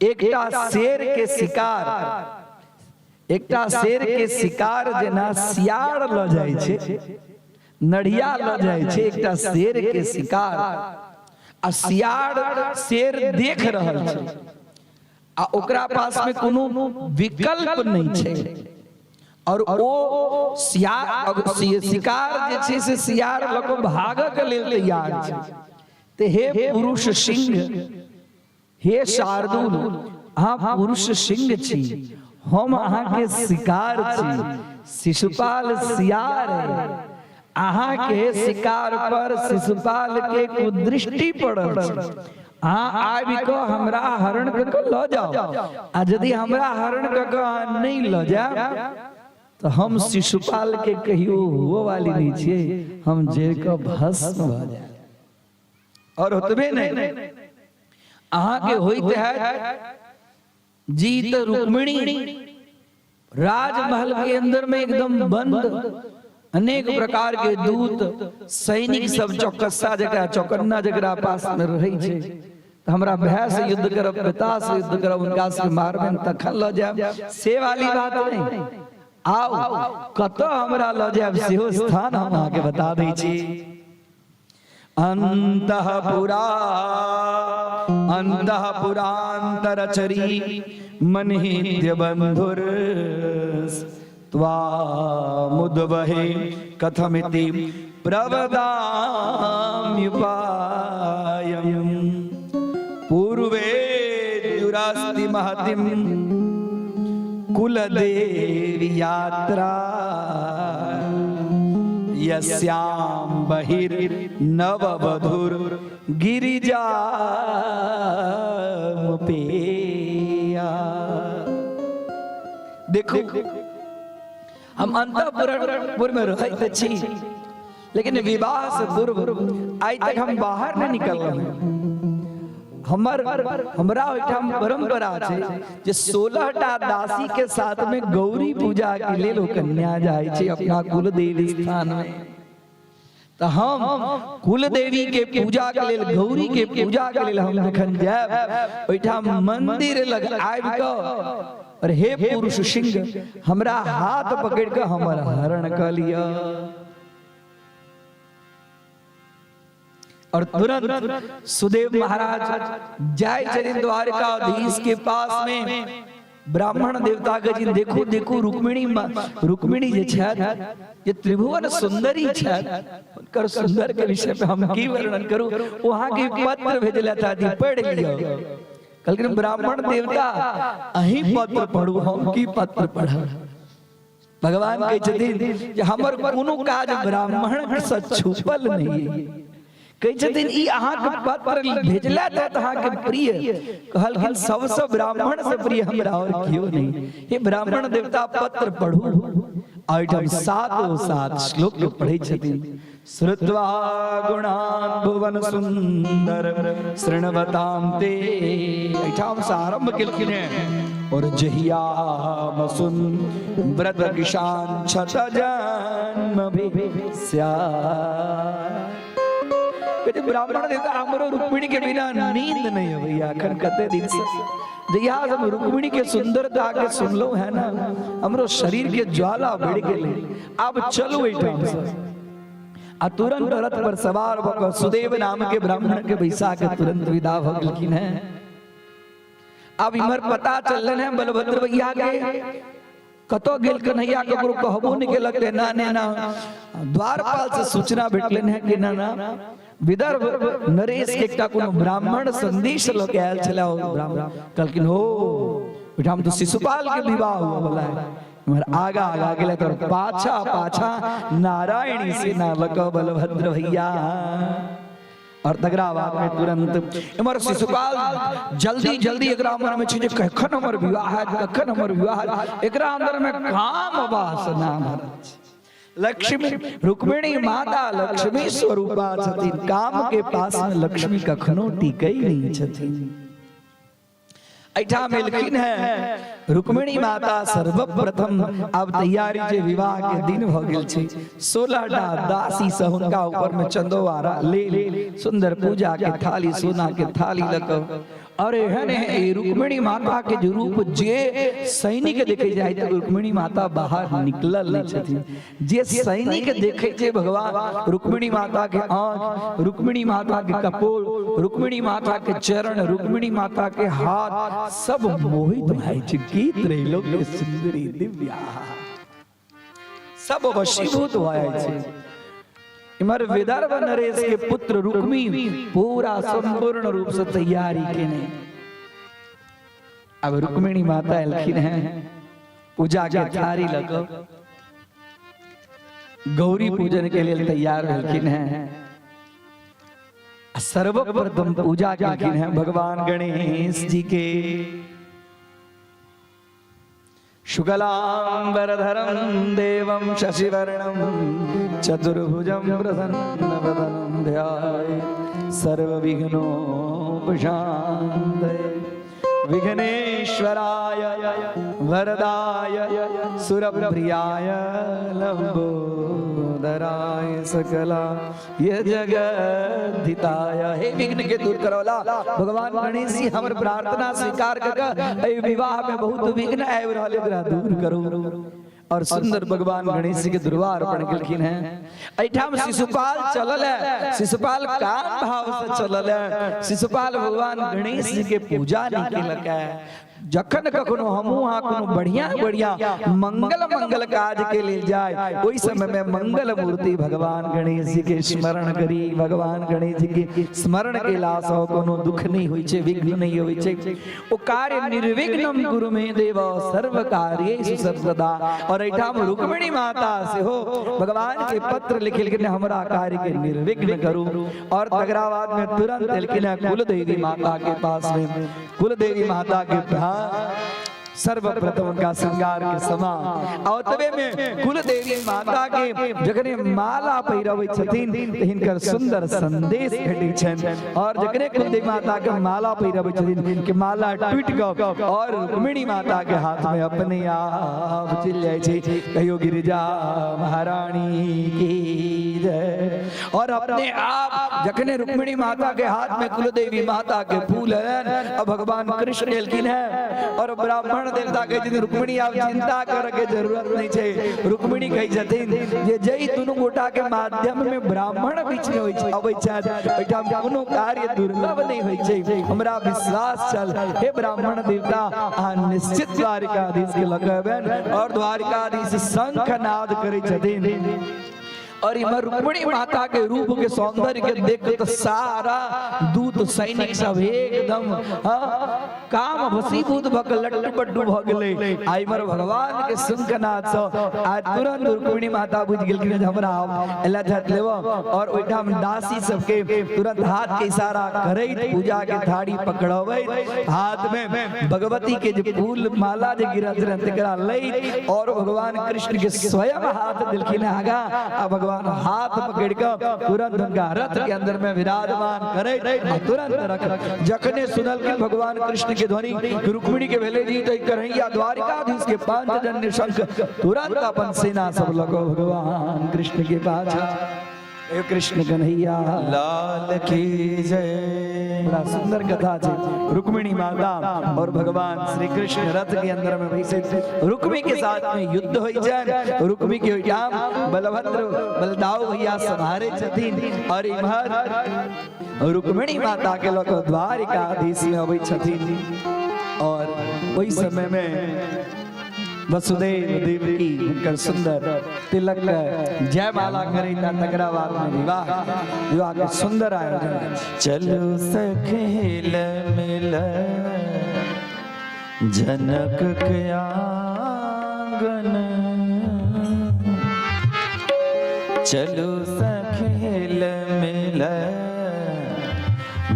एकटा शेर के शिकार, एकटा शेर के शिकार जेना सियार ल जाय छै, नढ़िया ल जाय छै एकटा शेर के शिकार, आ सियार शेर देख रहल छै आ ओकरा पास में कोनो विकल्प नहीं छै, और ओ शिकार जे छै से सियार ल के भागऽ के लेल तैयार छै। ते हे पुरुष सिंह, हे शार्दूल, अहाँ पुरुष सिंह छी, हम अहाँ के शिकार छी, शिशुपाल सियार है। अहाँ के शिकार पर शिशुपाल के कुदृष्टि पड़ल छै, अहाँ आबि कऽ हमरा हरण कऽ के लऽ जाओ, आ यदि हमरा हरण कऽ के अहाँ नहीं लऽ जाएब तो हम शिशुपाल के कहियो हुआ वाली नहीं छियै, हम जेर के भस्म भऽ जाएब। और ओतबे नहीं, अहाँ के होइत है जीत रुक्मिणी राजमहल के अंदर में एकदम बंद, अनेक प्रकार के दूत सैनिक सब चौकस्सा जगह चौकन्ना जगह पास में रहे छे। तो हमरा भय से युद्ध करब, पिता से युद्ध करब, उनका से मारबेन तखन ल जाब, से वाली बात नहीं। आओ कत हमरा ल जाब सेहो स्थान हम आके बता दै छी। अंतःपुरांतरचरी मनिहित्य बंधुर त्वामुद्वहे कथमिति प्रवदाम्युपायम् पूर्वे दुरास्ति महतिम कुलदेवी यात्रा यस्याम बहिर्नववधुर गिरिजामुपेया। देखो हम अंतःपुर में रहते छी, लेकिन विवाह से पूर्व आज तक हम बाहर नहीं निकल रहे। हमरा ओइठाम परंपरा छै जे 16टा दासी के साथ में गौरी पूजा के लेल कन्या जाय छै अपना कुल देवी स्थान में। तो हम कुल देवी के पूजा के लेल, गौरी के पूजा के लेल हम जखन जायब ओइठाम मंदिर लग आबि कऽ, और हे पुरुष सिंह हमरा हाथ पकड़ के हमर हरण क लिया। और तुरंत सुदेव महाराज जाय छथिन द्वारकाधीश के पास में। ब्राह्मण देवता के जी देखो देखो रुक्मिणी जे छथि, जे त्रिभुवन सुंदरी छथि, उनकर सुंदर के विषय पे हम की वर्णन करूं। वहां के पत्र भेजला था जी, पढ़ लियो। कहलखिन ब्राह्मण देवता अहीं पत्र पढ़ू, हम की पत्र पढ़ब। भगवान कहै छथिन जे हमर कोनो काज ब्राह्मण से छुपल नहीं है। कहै छथिन ई अहाँ के पत्र भेजला त अहाँ के प्रिय, कहलखिन सबसे ब्राह्मण से प्रिय हमरा और कियो नहीं। हे ब्राह्मण देवता पत्र पढ़ू। आइटम 7 श्लोक पढ़ै छथिन। श्रुत्वा गुणान् भुवन सुंदर शृण्वतां ते, आइटम से आरंभ केलखिन है। और जहिया मसुन व्रत किशान छत जन्म भिस्या। ब्राह्मण देवता हमरो रुक्मिणी के बिना नींद नहीं हो भैया, अखन कते दिन से जहिया हम रुक्मिणी के सुंदरता के सुनलो है ना, हमरो शरीर के ज्वाला बढ़ गेले। अब चलो एठाम से आ तुरंत रथ पर सवार होकर सुदेव नाम के ब्राह्मण के बैसा के तुरंत विदा भ गेलखिन है। अब इमर पता चलन है बलभद्र भैया के कतो गेल कन्हैया ककरो कहबो नहीं केलक ना ना। द्वारपाल से सूचना भेटलन है कि ना ना विदर्भ नरेश के एकटा कोनो ब्राह्मण संदेश लऽ के आयल छला। ब्राह्मण कहलखिन हो ओठाम तो शिशुपाल के विवाह हुआ वाला है। मगर आगा आगा गेले तो पाछा पाछा नारायणी सेना लऽ के बलभद्र भैया। और तगराबाद में तुरंत इमर शिशुपाल जल्दी जल्दी एकरा मन में छे जे कखन हमर विवाह है, कखन हमर विवाह है। एकरा अंदर में काम वासना भरल छै। लक्ष्मी रुक्मिणी माता लक्ष्मी स्वरूपा छथिन, काम के पास में लक्ष्मी कखनो टिकै नहीं छथिन। ऐठा मिलखिन है रुक्मिणी माता सर्वप्रथम अब तैयारी जे विवाह के दिन भ गेल छै। 16टा दासी से हुनका ऊपर में चंदोवारा ले सुंदर पूजा के थाली सोना के थाली लक और एहन है रुक्मिणी माता के जो रूप जे सैनिक देखे जाए तो रुक्मिणी माता बाहर निकलल नहीं छथिन। जे सैनिक देखे छे भगवान रुक्मिणी माता के आंख, रुक्मिणी माता के कपोल, रुक्मिणी माता के चरण, रुक्मिणी माता के हाथ सब मोहित भय छै। की त्रैलोक सुंदरी दिव्या सब वशीभूत भय छै। इमर विदर्भ नरेश के पुत्र रुक्मी पूरा संपूर्ण रूप से तैयारी केने। अब रुक्मिणी माता एलखिन है पूजा के थारी लगो गौरी पूजन के लिए तैयार भेलखिन है। सर्वप्रथम पूजा केलखिन है भगवान गणेश जी के। शुक्लांबरधरं देवं शशिवर्णं चतुर्भुजं प्रसन्नवदनं ध्यायेत् सर्वविघ्नोपशान्तये। विघ्नेश्वराय वरदाय सुरप्रियाय लंबोदराय सकला ये जगद्धिताय। हे विघ्न के दूर करौला भगवान गणेश जी हमर प्रार्थना स्वीकार कर ए विवाह में बहुत विघ्न आबि रहल एकरा दूर करू। और सुंदर भगवान गणेश जी के दुर्वा अर्पण केलखिन है। ऐठाम शिशुपाल चलल है, शिशुपाल काम भाव से चलल है। शिशुपाल भगवान गणेश जी के पूजा नहीं केलक है। जखन कखनो हमू वहां कोनो बढ़िया बढ़िया मंगल काज के लिए जाए ओई समय में मंगल मूर्ति भगवान गणेश जी के स्मरण करी। भगवान गणेश जी के स्मरण के लास हो कोनो दुख नहीं होई छे, विघ्न नहीं होई छे। ओ कार्य निर्विघ्नं कुरु मे देव सर्व कार्येषु सर्वदा। और ऐठा रुक्मिणी माता से हो भगवान के पत्र लिखल के हमरा कार्य के निर्विघ्न करू। और तगराबाद में तुरंत लिखिन कुल देवी माता के पास में। कुल देवी माता के सर्वप्रथम उनका श्रृंगार के समान और तबे में कुल देवी माता के जखने माला पहिरबै छथिन त हिनकर सुंदर संदेश भेटै छनि। और जखने कुल देवी माता के माला पहिरबै छथिन कि माला टूट गयो और रुक्मिणी माता के हाथ में अपने आप चल जाय छै कहियो गिरिजा महारानी की जय। और अपने आप जखने रुक्मिणी माता के हाथ में कुल देवी माता के फूल हैं अब भगवान कृष्ण एलखिन है। और ब्राह्मण देवता कहै छथिन रुक्मिणी आप चिंता करे के जरूरत नहीं छै। रुक्मिणी कहै छथिन जे जई दुनु गोटा के माध्यम में ब्राह्मण बीच में होय छै अबै छै ओइठाम कोनो कार्य दुर्लभ नहीं होय छै। हमरा विश्वास छल हे ब्राह्मण देवता अहाँ निश्चित द्वारिकाधीश के लगबेन। और द्वारिकाधीश शंख नाद करै छथिन। और इमर रुक्मिणी माता के रूप के सौंदर्य के देख तो सारा दूत सैनिक सब एकदम काम वसीभूत भक लट्टू पट्टू भ गेलै। आइमर भगवान के शंखनाद से आज तुरंत रुक्मिणी माता बुझ गेलखिन जे हमरा एला जात लेब। और ओइठा में दासी सबके तुरंत हाथ के इशारा करैत पूजा के थाड़ी पकड़बै हाथ में भगवती के जे फूल माला जे गिरत रहत तकरा लैत और भगवान कृष्ण के स्वयं हाथ दिलखिन आगा। भगवान हाथ पकड़ कर तुरंत उनका रथ के अंदर में विराजमान करे तुरंत रख। जखने सुनल के भगवान कृष्ण के ध्वनि रुक्मिणी के भेले जी तो करैया द्वारिकाधीश के 5 जन्य शंख तुरंत अपन सेना सब लगो भगवान कृष्ण के पास। हे कृष्ण कन्हैया लाल की जय। बड़ा सुंदर कथा है। रुक्मिणी माता और भगवान श्री कृष्ण रथ के अंदर में बैसे रुक्मी के साथ में युद्ध होई जाए। रुक्मी के याम बलभद्र बलदाऊ भैया संहारे छथिन। और इमहर रुक्मिणी माता के लोग द्वारिकाधीश में अबै छथिन। और वही समय में वसुदेव देवकी उनकर सुंदर तिलक जयमाला करे तकराबाद में विवाह के सुंदर आयोजन। चलो सखेल मिल जनक के आंगन। चलो सखेल मिल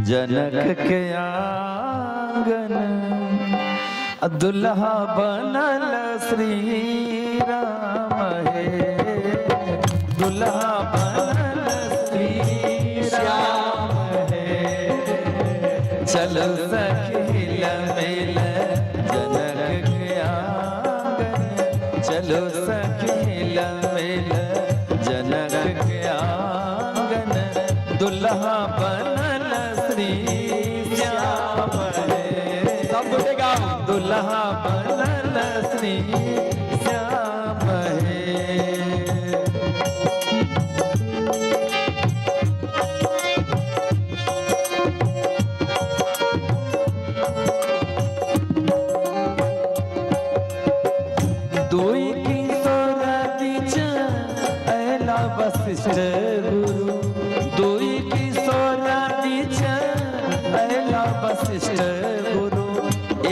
जनक के आंगन दुल्हा बनल श्री राम है, दुल्हा बनल श्री श्याम है। चलो सखी मिल जनक के आंगन, चलो सखी मिल जनक के आंगन, दुल्हा बनल श्री श्याम है। सब बोलेगा दुल्हा बनल श्री श्याम है। दुई किशोर बीच अयला वशिष्ठ गुरु, दुई किशोर बीच अयला वशिष्ठ गुरु,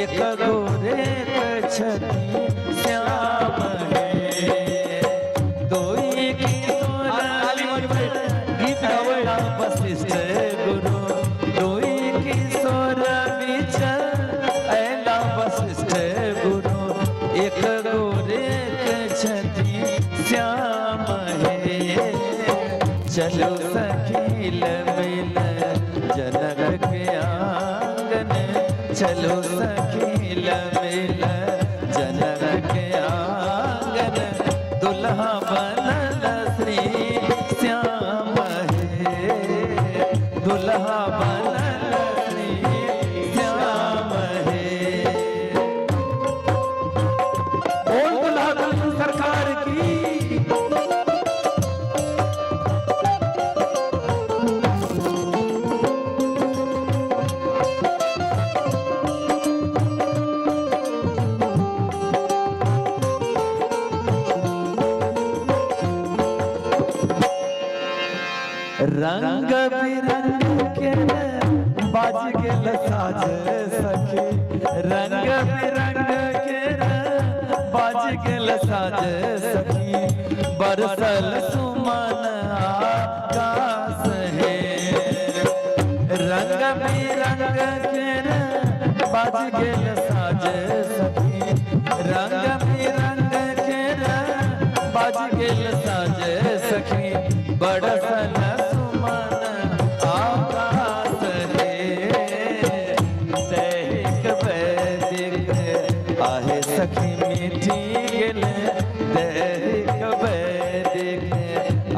एक गोरे छठी श्याम है। दुई किशोर गीत गावे वशिष्ठ गुरु, दुई किशोर बीच अयला वशिष्ठ गुरु, एक गोरे छठी श्याम है। चलो सखी मिल जनक के आंगन, चलो सखी मिल जनक के आंगन, दुल्हा बनल श्री श्याम है, दुल्हा बनल श्री श्याम है। बोल दुल्हा दुल्हन सरकार की। रंग बिरंग के बाज गेल साज सखी, रंग बिरंग के बाज गेल साज सखी, बरसल सुमन आकाश है। रंग बिरंग के बाज गेल साज सखी, रंग बिरंग के बाज गेल साज सखी, बरसल सुमन आकाश है। दैहिक वैदिक आहे सखी मीठी गेल, दैहिक वैदिक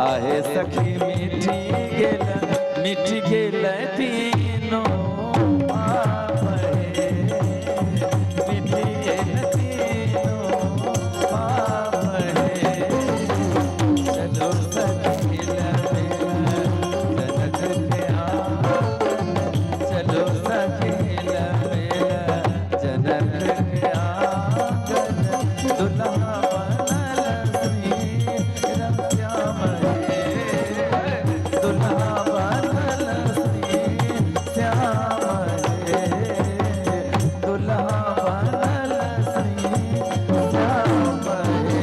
आहे सखी मीठी गेल, मिठी गेल तीनों पाप है, मिठी गेल तीनों पाप है। चलो सखी जनक के आंगन, चलो सखी जनक के आंगन, दुल्हा बनल श्री श्याम है, दुल्हा बनल श्री श्याम है, दुल्हा बनल श्री श्याम है।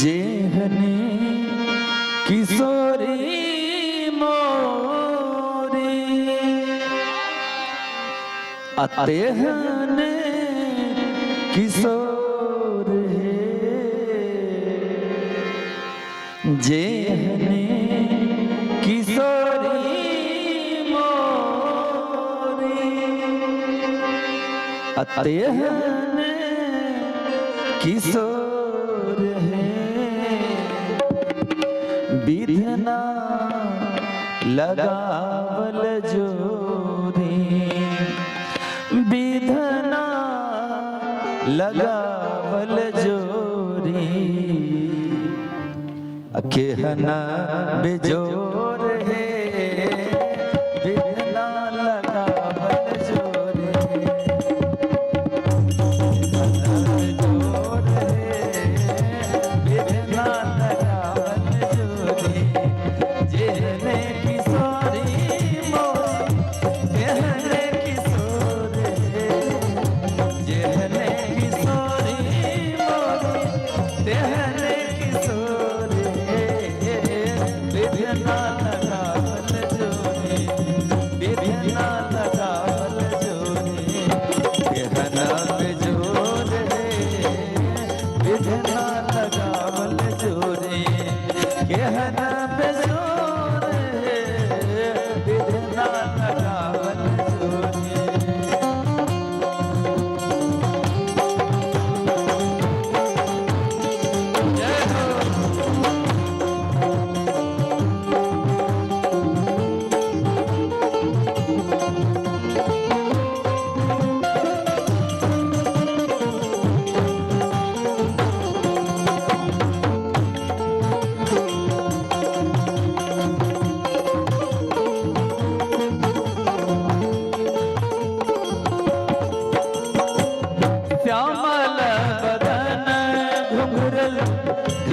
जेहने किशोरी मोरी, अतेहने किशोर है, जेहने किशोरी मोरी, अतेहने किशोर है। विधना लगावल जोरी, विधना लगावल जोरी, अकेहना बेजोर है, विधना लगावल जोरी, विधना बेजोर है, विधना लगावल जोरी, जेहने किशोरी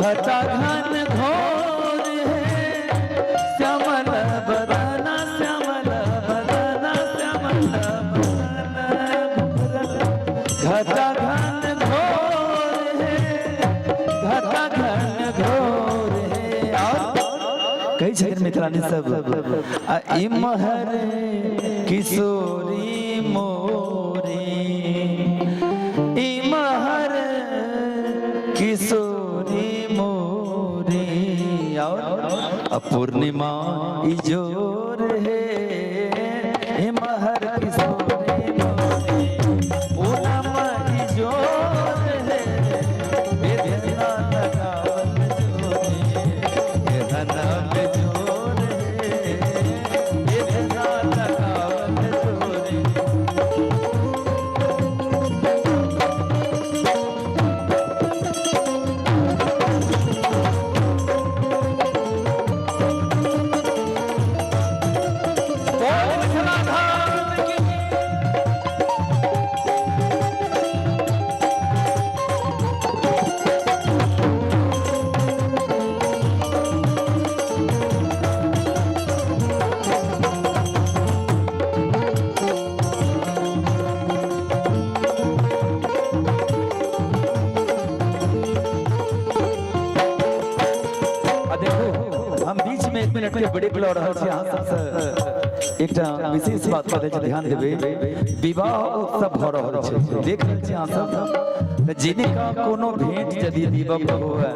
घटा घन घोर है श्यामल बदना श्यामल बदना श्यामल बदना घटा घन घोर है घटा घन घोर है। और कई जगह मिथिलानी सब इमहर किशोरी मोरी इमहर किशोरी मोरी और पूर्णिमा इजोर है इमहर किशोरी मोरी पूर्णिमा इजोर है बेदना लगावल जोरी बेदना बेजोर है बेदना लगावल जोरी। देखो हम बीच में 1 मिनट के ब्रेक लऽ रहल छी अहाँ सबसे एकटा विशेष बात पर ध्यान देबै विवाह उत्सव भऽ रहल छै देख रहल छी अहाँ सब जिनका कोनो भेंट यदि दीबक होवे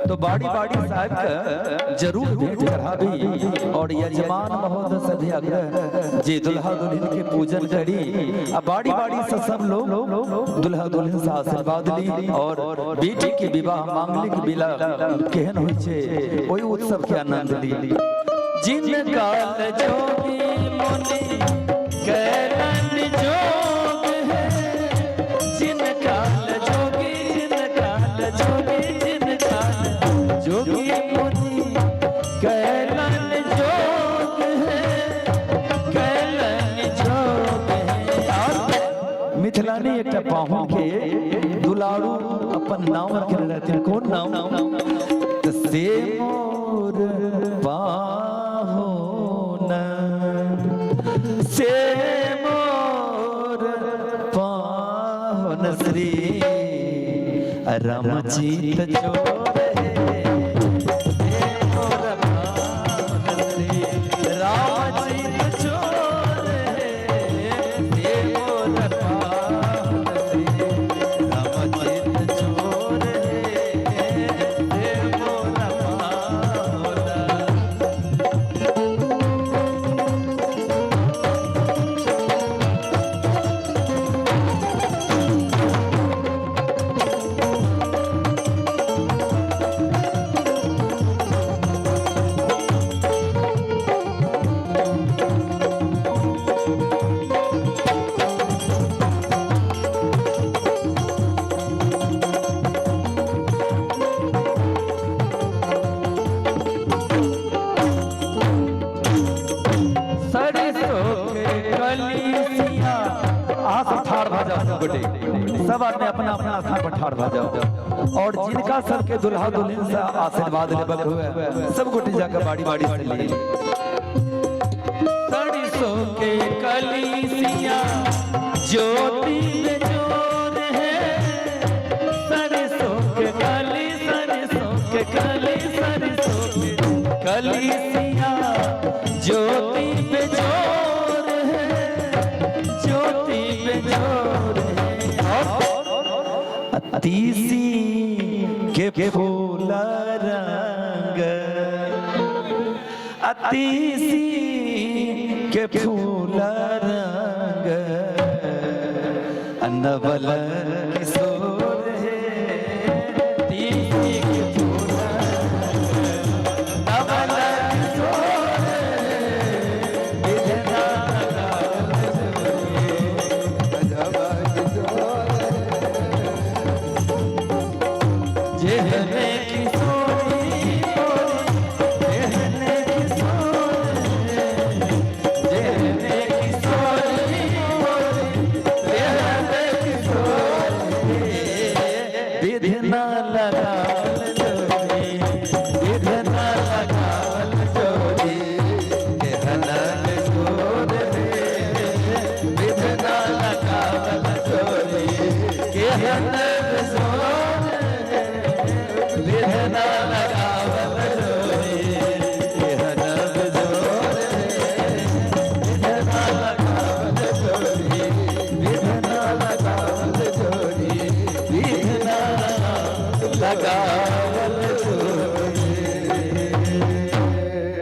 तो बाड़ी बाड़ी साहब के जरूर भेंट चढ़ाबी और यजमान महोदय से भी आग्रह जे दुल्हा दुल्हन के पूजन करी आ बाड़ी बाड़ी से सब लोग दुल्हा दुल्हन से आशीर्वाद ली और बेटी के विवाह मांगलिक बिला केहन होइ छै ओई उत्सव के आनंद ली। जिन काल जोगी मुनि कैलन जोग है जिन काल जोगी जोगी मुनि कैलन जोग है कैलन जोग है। और मिथिलानी एकटा पाहुन के दुलारू अपन नाम रखने रहते हैं कौन नाम तो से मोर पाहुन से मोर पाहुन श्री रमजीत चोर है से मोर पाहुन श्री रामजीत चोर है से मोर पाहुन श्री रामजीत चोर है से मोर पाहुन। सब आदमी अपना अपना स्थान पर ठाड़ भ जाओ और जिनका सबके दुल्हा दुल्हन से आशीर्वाद लेबक हुए सब गोटे जाकर बाड़ी बाड़ी से ले सरसों के कलीसिया ज्योति में जोर है सरसों के कली सरसों के कली सरसों के कलीसिया ज्योति पे जोर है ज्योति पे जोर है। तीसी के फूल रंग तीसी के फूल रंग नवल किशोर है तीसी के फूल नवल किशोर जेहने किशोरी जेहने किशोरी जेहने किशोरी जेहने किशोरी विधना लगावल जोरी बिहन बिजोर बिहन लगावल जोरी बिहन बिजोर बिहन लगावल जोरी बिहन लगावल जोरी बिहन लगावल जोरी।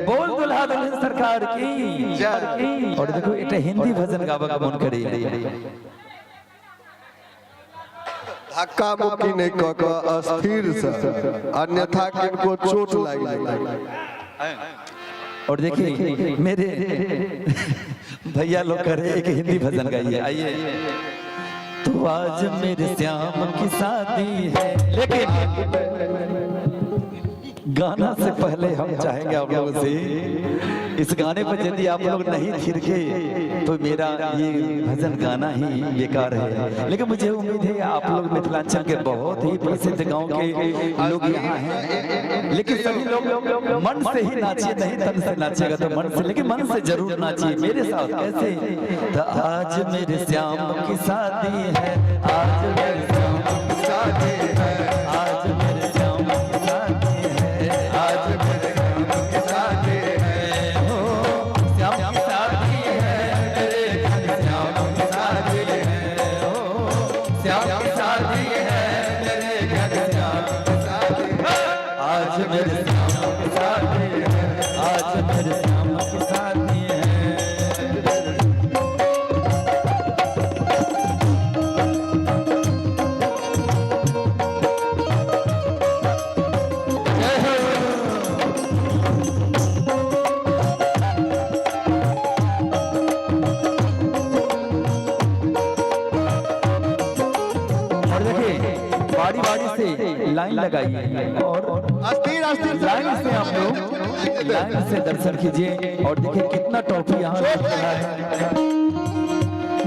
बोल दुल्हा दुल्हन सरकार की। और देखो এটা हिंदी भजन गावा का मन करे धक्का मुक्की नहीं क के अस्थिर से, अन्यथा किनको चोट लग जाए। और देखिए मेरे भैया लोग करे एक हिंदी भजन गाइए आइए। तो आज मेरे श्याम की शादी है, लेकिन गाना से पहले हम चाहेंगे आप लोगों से इस गाने पर यदि आप लोग नहीं थिरके तो मेरा ये भजन गाना ही बेकार है। लेकिन मुझे उम्मीद है आप लोग मिथिलांचल के बहुत ही प्रसिद्ध गांव के लोग यहाँ हैं, लेकिन सभी लोग मन से ही नाचिए, नहीं तन से नाचिएगा तो मन से, लेकिन मन से जरूर नाचिए मेरे साथ। कैसे? तो आज मेरे श्याम की शादी है, आज मेरे श्याम की शादी है, आज मेरे श्याम की शादी है, आज मेरे श्याम की शादी है, हो श्याम की शादी है, मेरे श्याम की शादी है, हो श्याम की शादी है, मेरे श्याम की शादी है, आज मेरे श्याम की शादी है, आज मेरे श्याम की शादी है। बारी बारी से लाइन लगाइए और अस्थिर अस्थिर लाइन से आप लोग लाइन से दर्शन कीजिए। और देखिए कितना टॉफी यहाँ रख रहा है।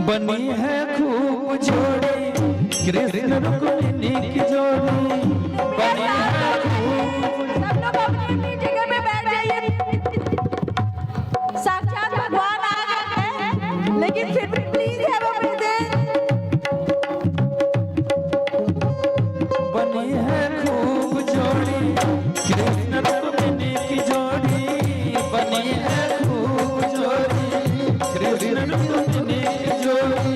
बनी है खूब जोड़ी कृष्ण रुक्मिणी की जोड़ी, बनी है खूब। सब लोग अपनी जगह पे बैठ जाइए। साक्षात भगवान आ गए हैं, लेकिन फिर भी प्लीज है वो बनी है खूब जोड़ी कृष्ण रुक्मिणी की जोड़ी, बनी है खूब जोड़ी कृष्ण रुक्मिणी की जोड़ी।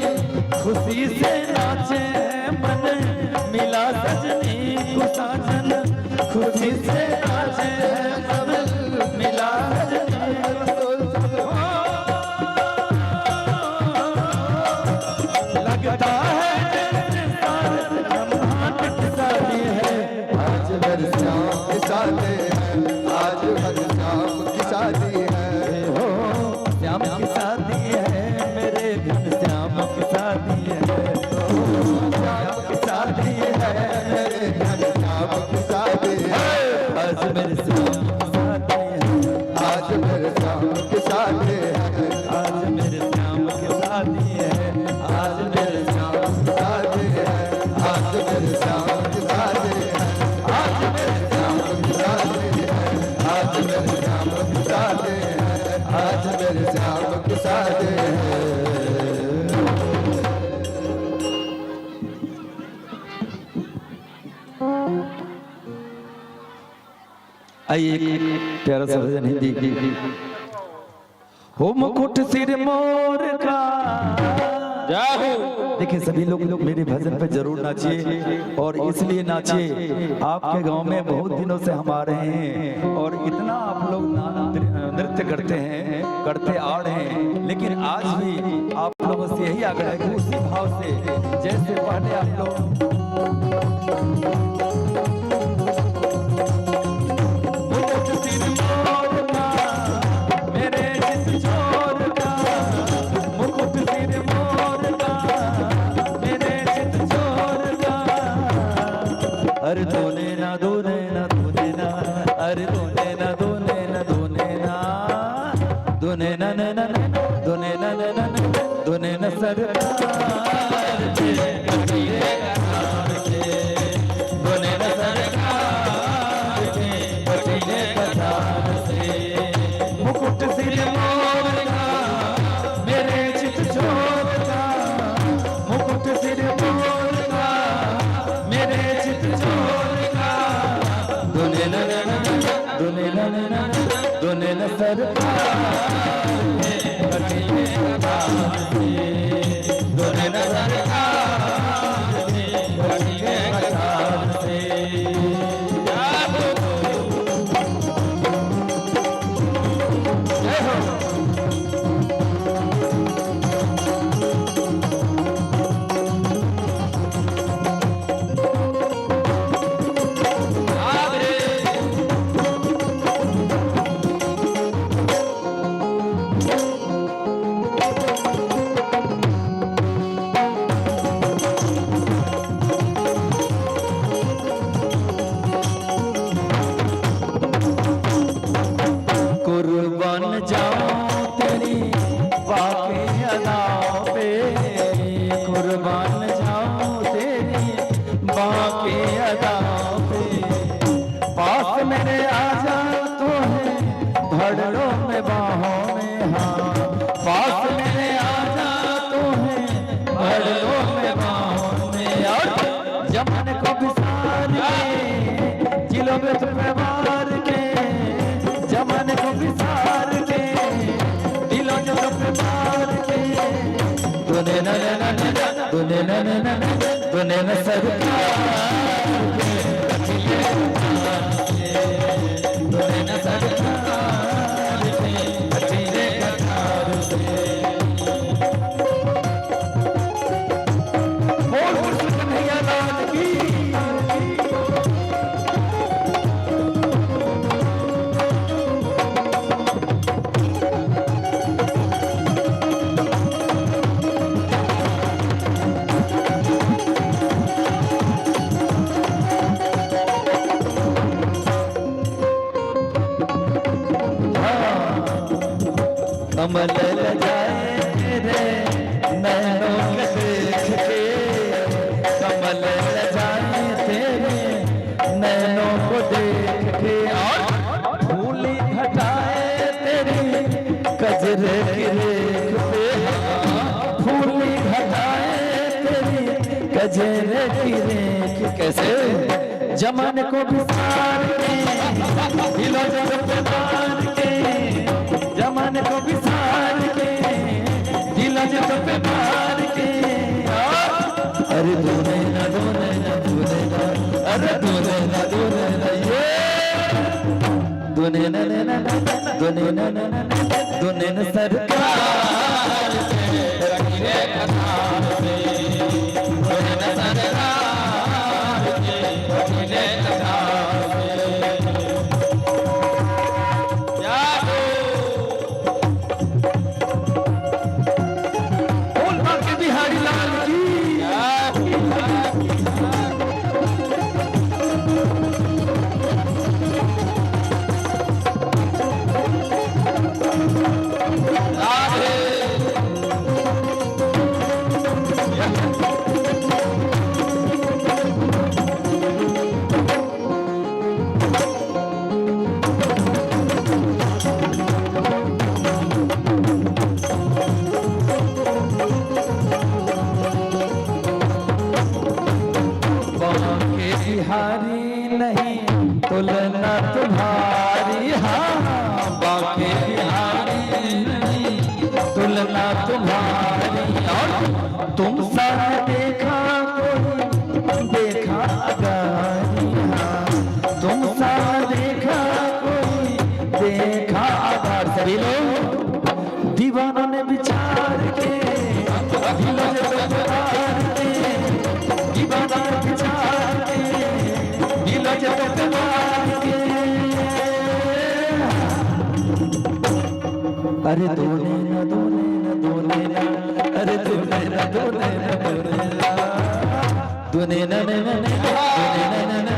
खुशी से नाचे मन मिला सजनी को साजन, खुशी से नाचे मन मिला सजनी को लगता है आज मेरे श्याम की शादी है, आज मेरे श्याम की शादी है, हो श्याम की शादी है, मेरे घन श्याम की शादी है, हो श्याम की शादी है, मेरे घन श्याम की शादी है, आज मेरे श्याम की शादी है, आज मेरे श्याम की शादी है, आज मेरे श्याम की शादी है, आज मेरे श्याम की शादी है, आज मेरे श्याम की शादी है, आज मेरे श्याम की शादी है, आज मेरे श्याम की शादी है, आज मेरे श्याम की शादी है। आइए एक प्यारा सा भजन हिंदी। हो मुकुट सिर मोर का देखिए सभी लोग मेरे भजन पे जरूर नाचिए। और इसलिए नाचिए, आपके गांव में बहुत दिनों से हम आ रहे हैं और इतना आप लोग नृत्य करते हैं, करते आ रहे हैं, लेकिन आज भी आप लोगों से यही आग्रह है कि उसी भाव से जैसे पहले आप लोग अरे दोने ना दोने ना दोने ना, अरे दोने ना दोने ना दोने ना, दोने ना ना ना दोने ना ना ना दोने ना सरकार दोने ना सरकार बचीले कथार से। मुकुट सिर मोर का मेरे चित छोर का, मुकुट सिर मोर का सरकार के कटिले कतार से, दुने न सरकार के कटिले कतार से। जय हो। कुर्बान जाऊं तेरी बाकी अदाओं पे, कुर्बान जाऊं तेरी बाकी अदाओं पे। पास मेरे आ जा तो है धड़ों में बाहों में, हाँ पास मेरे आ जा तो है धड़ों में बाहों में। और जमाने को बिसार के जिलों में तुम्हें मार के, जमाने को बिसार के दिलों जो पे मार के, दुने न न न न दुने न न न दुने न सरकार के कटिले कतार से, दुने न सरकार के कटिले कतार से। बोल कृष्ण कन्हैया लाल की। कमल लजाए तेरे नैनों के देख के, कमल लजाए तेरे नैनों को देख के। और फूली घटाए तेरी कजरे की रेख पे, फूली घटाए तेरी कजरे की रेख। कैसे जमाने को बिसार के दिलो जग पे मार के, जमाने को बिसार के दिलो जग पे मार के। अरे दूने ना दूने ना दूने ना, अरे दूने ना दूने ना ये दूने ना ना ना दूने ना ना ना दूने ना सरकार के कटिले कतार से, दूने ना सरकार के कटिले कतार से। बोल बांके बिहारी लाल की। बांके बिहारी नहीं तुलना तुम्हारी, हाँ बांके बिहारी नहीं तुलना तुम्हारी। और तुम सा देखा कोई देखा अगारी, हाँ तुम सा देखा कोई देखा अगार। सभी लोग दीवानों ने विचार के दिलों ने प्यार के, दीवानों ने विचार के दिलों ने प्यार के। अरे दोने ना दोने ना दोने ना, अरे दोने ना दोने ना दोने ना, दोने ना ना ना दोने ना ना ना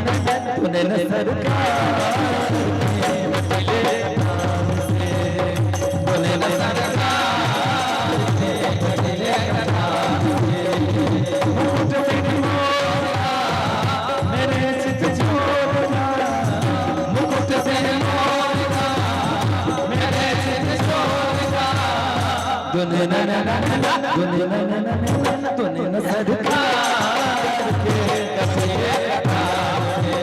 दोने ना सरकार के कटिले कतार से, दोने ना सरकार के कटिले कतार से। मुकुट से मोरा मेरे चित छोड़ा, मुकुट से मोरा मेरे चित छोड़ा, दोने ना ना ना दोने ना ना ना दोने ना सरकार के कटिले कतार से,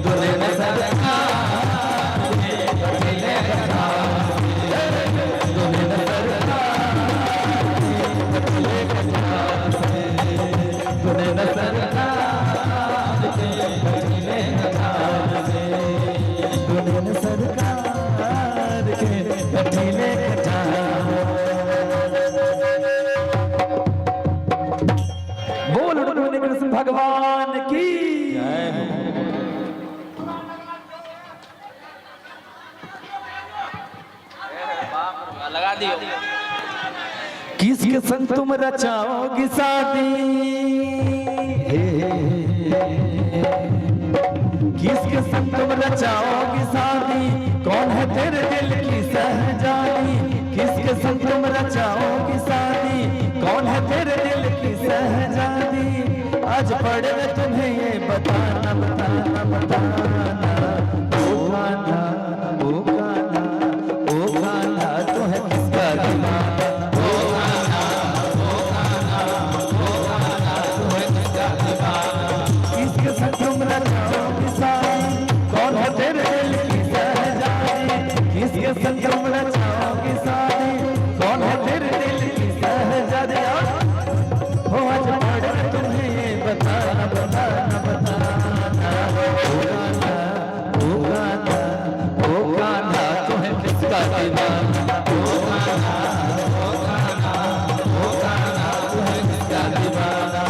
दोने ना सरकार के कटिले कतार सरकार के कटीले कटार से, दुल्हन सरकार के कटीले कटार। बोल उड़ने कृष्ण भगवान की। लगा दियो। किसके संग तुम रचाओगी शादी, किसके संग तुम रचाओगी शादी, कौन है तेरे दिल की सहजादी, किसके संग तुम रचाओगी शादी, कौन है तेरे दिल की सहजादी, आज पड़ेगा तुम्हें ये बताना बताना बताना, ओ गाना ओ गाना ओ गाना तो है किसका दीवाना, ओ गाना ओ गाना ओ गाना तो है किसका दीवाना, किसके संग तुम रचाओगी शादी, कौन है तेरे दिल की सहजादी, किसके संग तुम रचाओगी शादी, कौन है तेरे दिल की सहजादी, हो आज पड़ेगा तुम्हें ये बताना बताना बताना, ओ गाना ओ गाना ओ गाना तो है किसका दीवाना, ओ गाना ओ गाना ओ गाना तो है किसका दीवाना।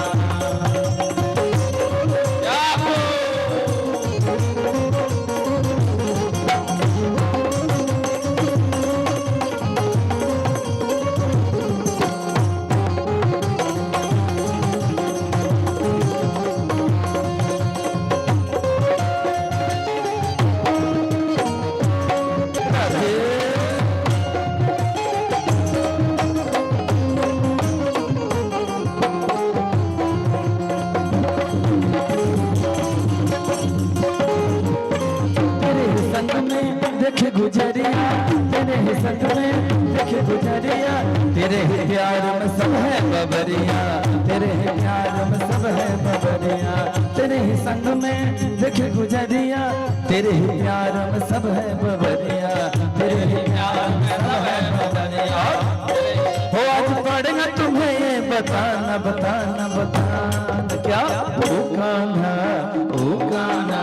तेरे संग में देखे गुजरिया, तेरे संग में देखे गुजरिया, तेरे ही प्यार में सब है बबरिया, तेरे ही प्यार में सब है बबरिया, तेरे ही संग में देखे गुजरिया, तेरे ही प्यार में सब है बबरिया, तेरे ही प्यार में सब है बबरिया, हो आज पड़ेगा तुम्हें ये बताना बताना बताना, क्या ओ कान्हा ओ कान्हा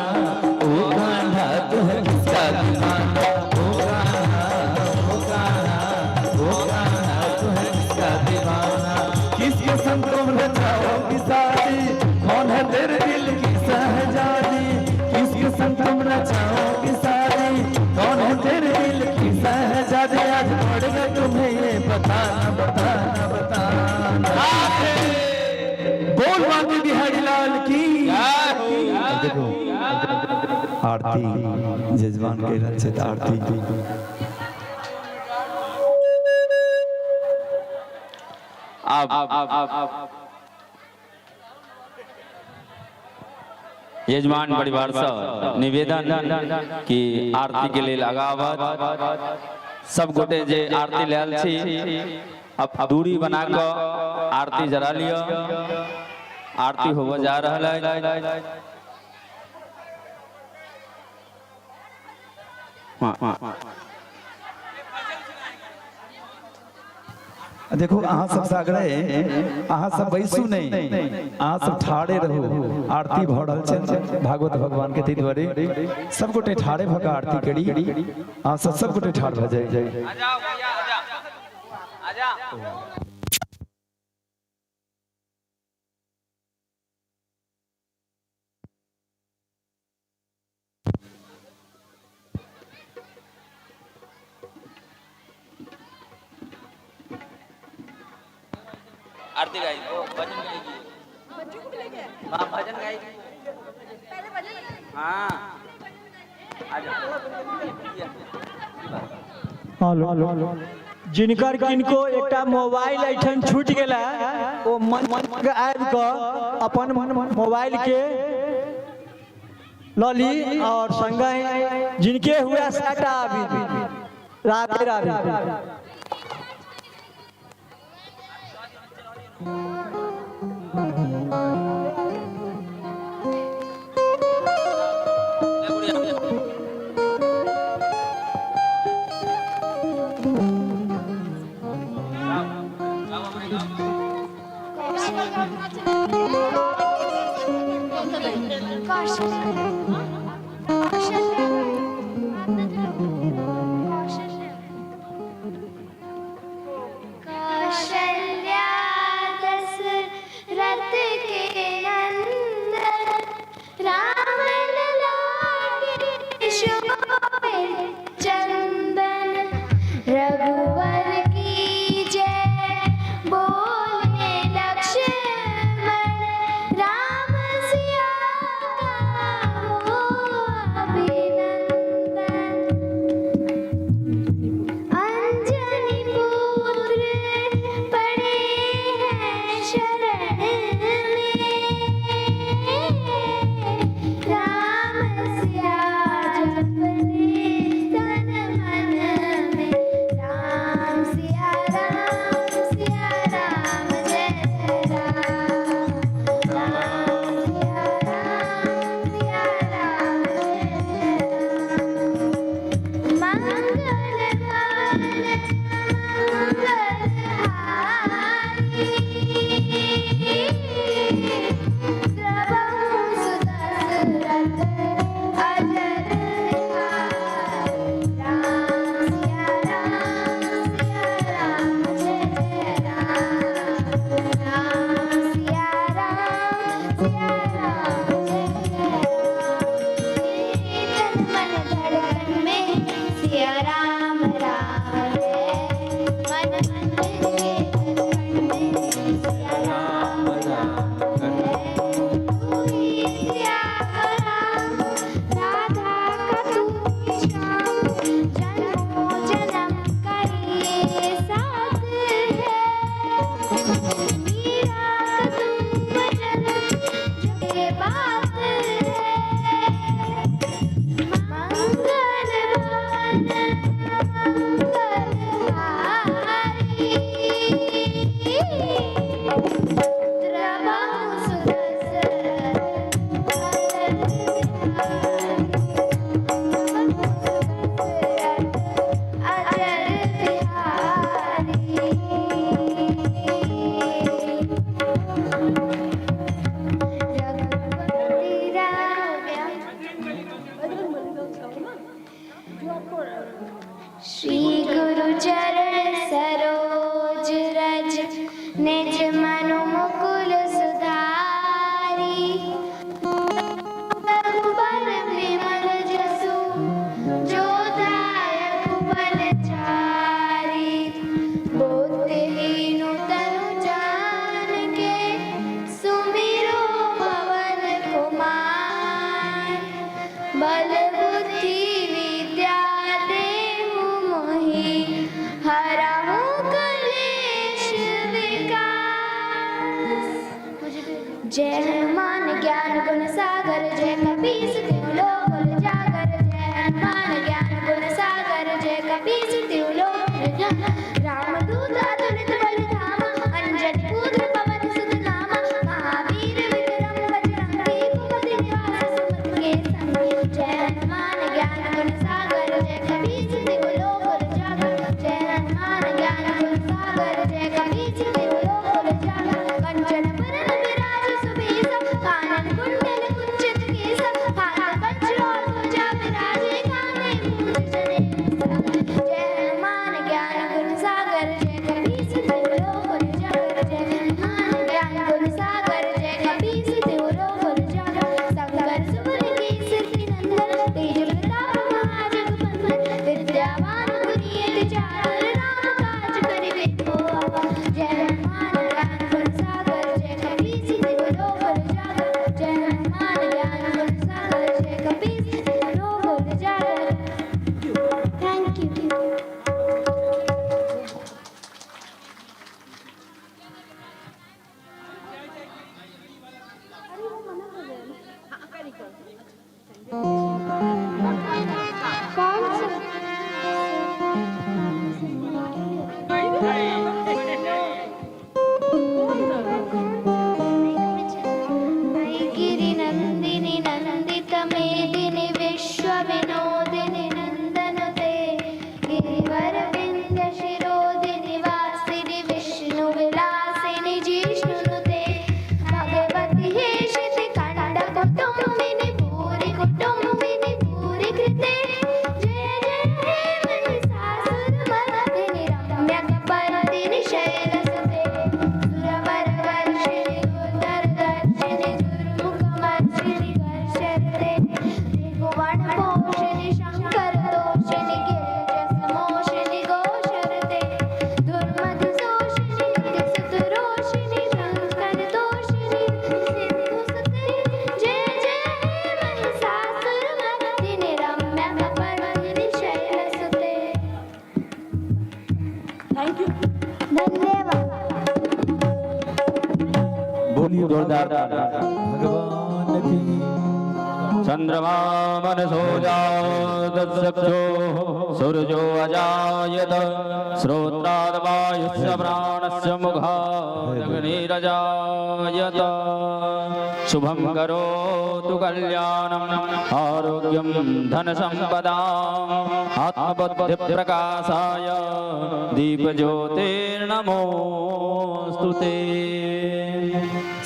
ओ कान्हा तू है किसका दीवाना, ओ कान्हा ओ कान्हा ओ कान्हा तू है किसका दीवाना, किसके संग तुम रचाओगी शादी, कौन है तेरे दिल की सहजादी, किसके संग तुम रचाओगी शादी, कौन है तेरे दिल की सहजादी, आज पड़ेगा तुम्हें ये बताना बताना बताना। बोल बाबू बिहारी लाल की। देखो आरती जजमान के रचित आरती आप यजमान परिवार से निवेदन कि आरती के लिए लगावत सब गोटे जे आरती लेल छी अब दूरी बना कर आरती जरा लियो, आरती होव जा रहा है। देखो अहाँ सब सागरे अहाँ सब बैसू नहीं, अहाँ सब ठाड़े रहो, आरती भ रहल छै भागवत भगवान के ताहि दुआरे सब गोटे ठाड़े भ के आरती करी, अहाँ सब गोटे ठाड़ भ जाए। आरती गाई भजन गाएगी, बच्चों को भी लेके हाँ भजन गाएगी, पहले बजन हाँ हेलो जिनकर किनको एकटा मोबाइल ऐठन छूट गेला ओ मन के आबि क अपन मोबाइल के लली और संगे जिनके हुआ साटा अभी राधे राधे। कौशल्या दशरथ के नंदन राम ललाटे शोभे चंदन रघुवर की जय बोले लक्ष्मण राम सिया गावो अभिनंदन अंजनी पुत्र पड़े हैं शरण में राम सिया जपते तन मन में राम सिया राम जय जय राम राम सिया राम जय जय राम मंगल सिया राम राम मन मन के धड़कन में सिया राम राम तू ही सिया का राम राधा का तू ही श्याम जन्मों जन्म का ये साथ है मीरा का तुम भजन जो ये बात है श्री गुरु चरण सरोज रज निज मनु मुकुल सुधारी रघुबर विमल जसु जो दायक बलचारी बुद्धिहीन तनु जान के सुमिरो पवन कुमार बल बुद्धि विद्या देहु मोहि हरहु कलेश विकार जय हनुमान ज्ञान गुण सागर जय कपीस तिहु लोक उजागर जय हनुमान ज्ञान गुण सागर जय कपीस तिहु लोक उजागर रामदूत अतुलित बल धामा अंजनी पुत्र पवन सुत नामा महावीर विक्रम बजरंगी कुमति निवास सुमति के संगी जय हनुमान ज्ञान गुण सागर जय कपीस तिहु लोक उजागर जय हनुमान ज्ञान गुण सागर जय कपीस तिहु लोक उजागर कंचन बरन विराज सुबेसा कानन कुंडल कुंचित केसा हाथ चंद्रमा मनसो जातचक्षो सूर्यो अजायत श्रोत्राद्वायुष्य प्राणस्य मुखादग्निरजायत शुभं करोतु कल्याणम् आरोग्यं धनसम्पदाम् आत्मबुद्धिप्रकाशाय दीपज्योतिर्नमोस्तुते।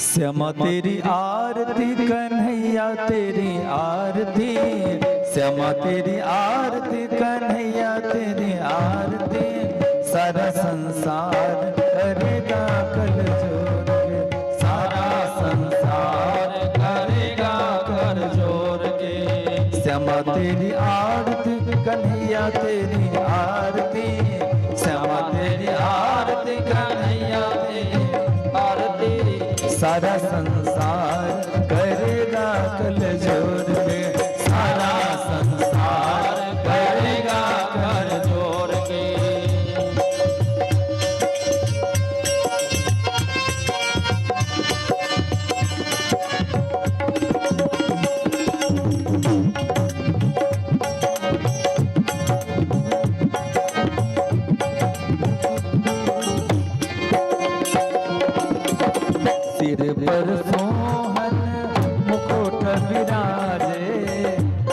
श्यामा तेरी आरती कन्हैया तेरी आरती, श्यामा तेरी आरती कन्हैया तेरी आरती, सारा संसार करेगा कल जोर के, सारा संसार करेगा कर जोर के। श्यामा तेरी आरती कन्हैया तेरी आरती, श्यामा तेरी आरती कन्हैया तेरी आरती, सारा संसार करेगा कल जोर के, सारा संसार करेगा कर जोर के। सिर पर सोहन मुकुट विराजे,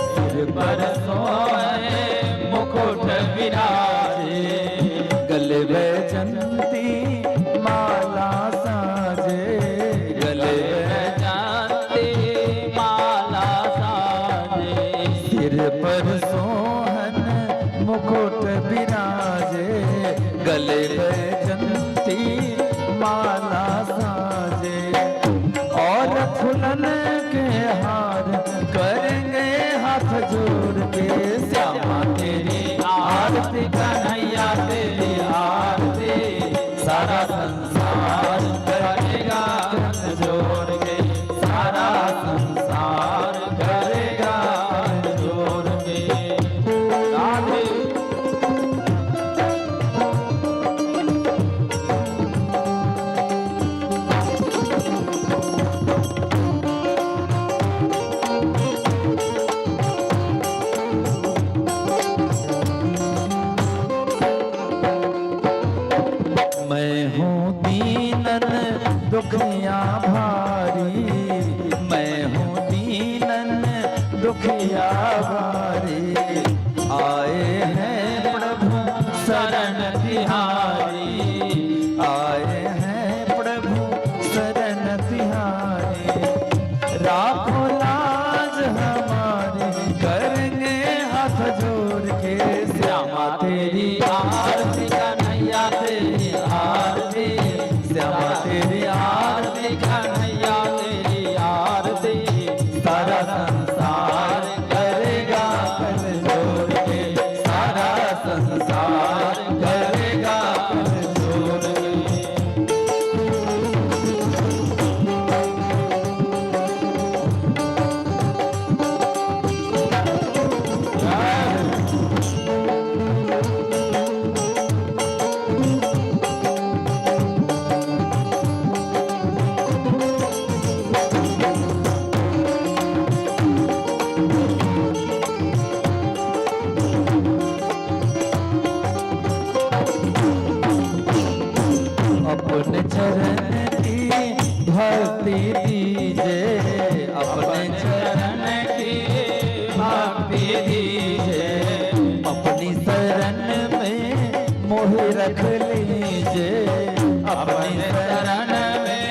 सिर पर सोहन मुकुट विराजे, गले वैजंती माला साजे, गले वैजंती माला साजे, सिर पर सोहन मुकुट विराजे, गले वैजंती माला साजे, और फुलन के हार करेंगे हाथ जोड़ के। श्यामा तेरी आरती कन्हैया तेरी आरती, सारा संसार करेगा हाथ जोड़ के, सारा संसार करेगा हाथ जोड़ के। राधे मैं हूँ दीनन दुखिया भारी, मैं हूँ दीनन दुखिया भारी, आए हैं प्रभु शरण तिहारी, आए हैं प्रभु शरण तिहारी, राखो लाज हमारी करेंगे हाथ जोड़ के। श्यामा तेरी आरती कन्हैया तेरी आरती, श्यामा तेरी आरती कन्हैया तेरी आरती, सारा संसार करेगा कल जोड़ के, सारा संसार करेगा कल जोड़ के। अपने चरण की भक्ति दीजे, अपने चरण की भक्ति दीजे, अपनी शरण में मोह रख लीजे, अपनी शरण में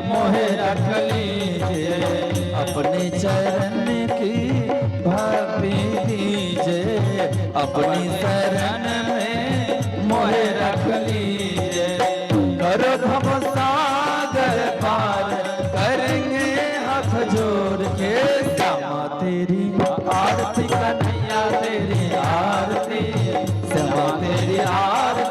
मोह रख लीजे, अपने चरण की भक्ति दीजे, अपनी शरण में मोह रख लीजे, करो भव सागर पार करेंगे हाथ जोड़ के। श्यामा तेरी आरती कन्हैया तेरी आरती, श्यामा तेरी आरती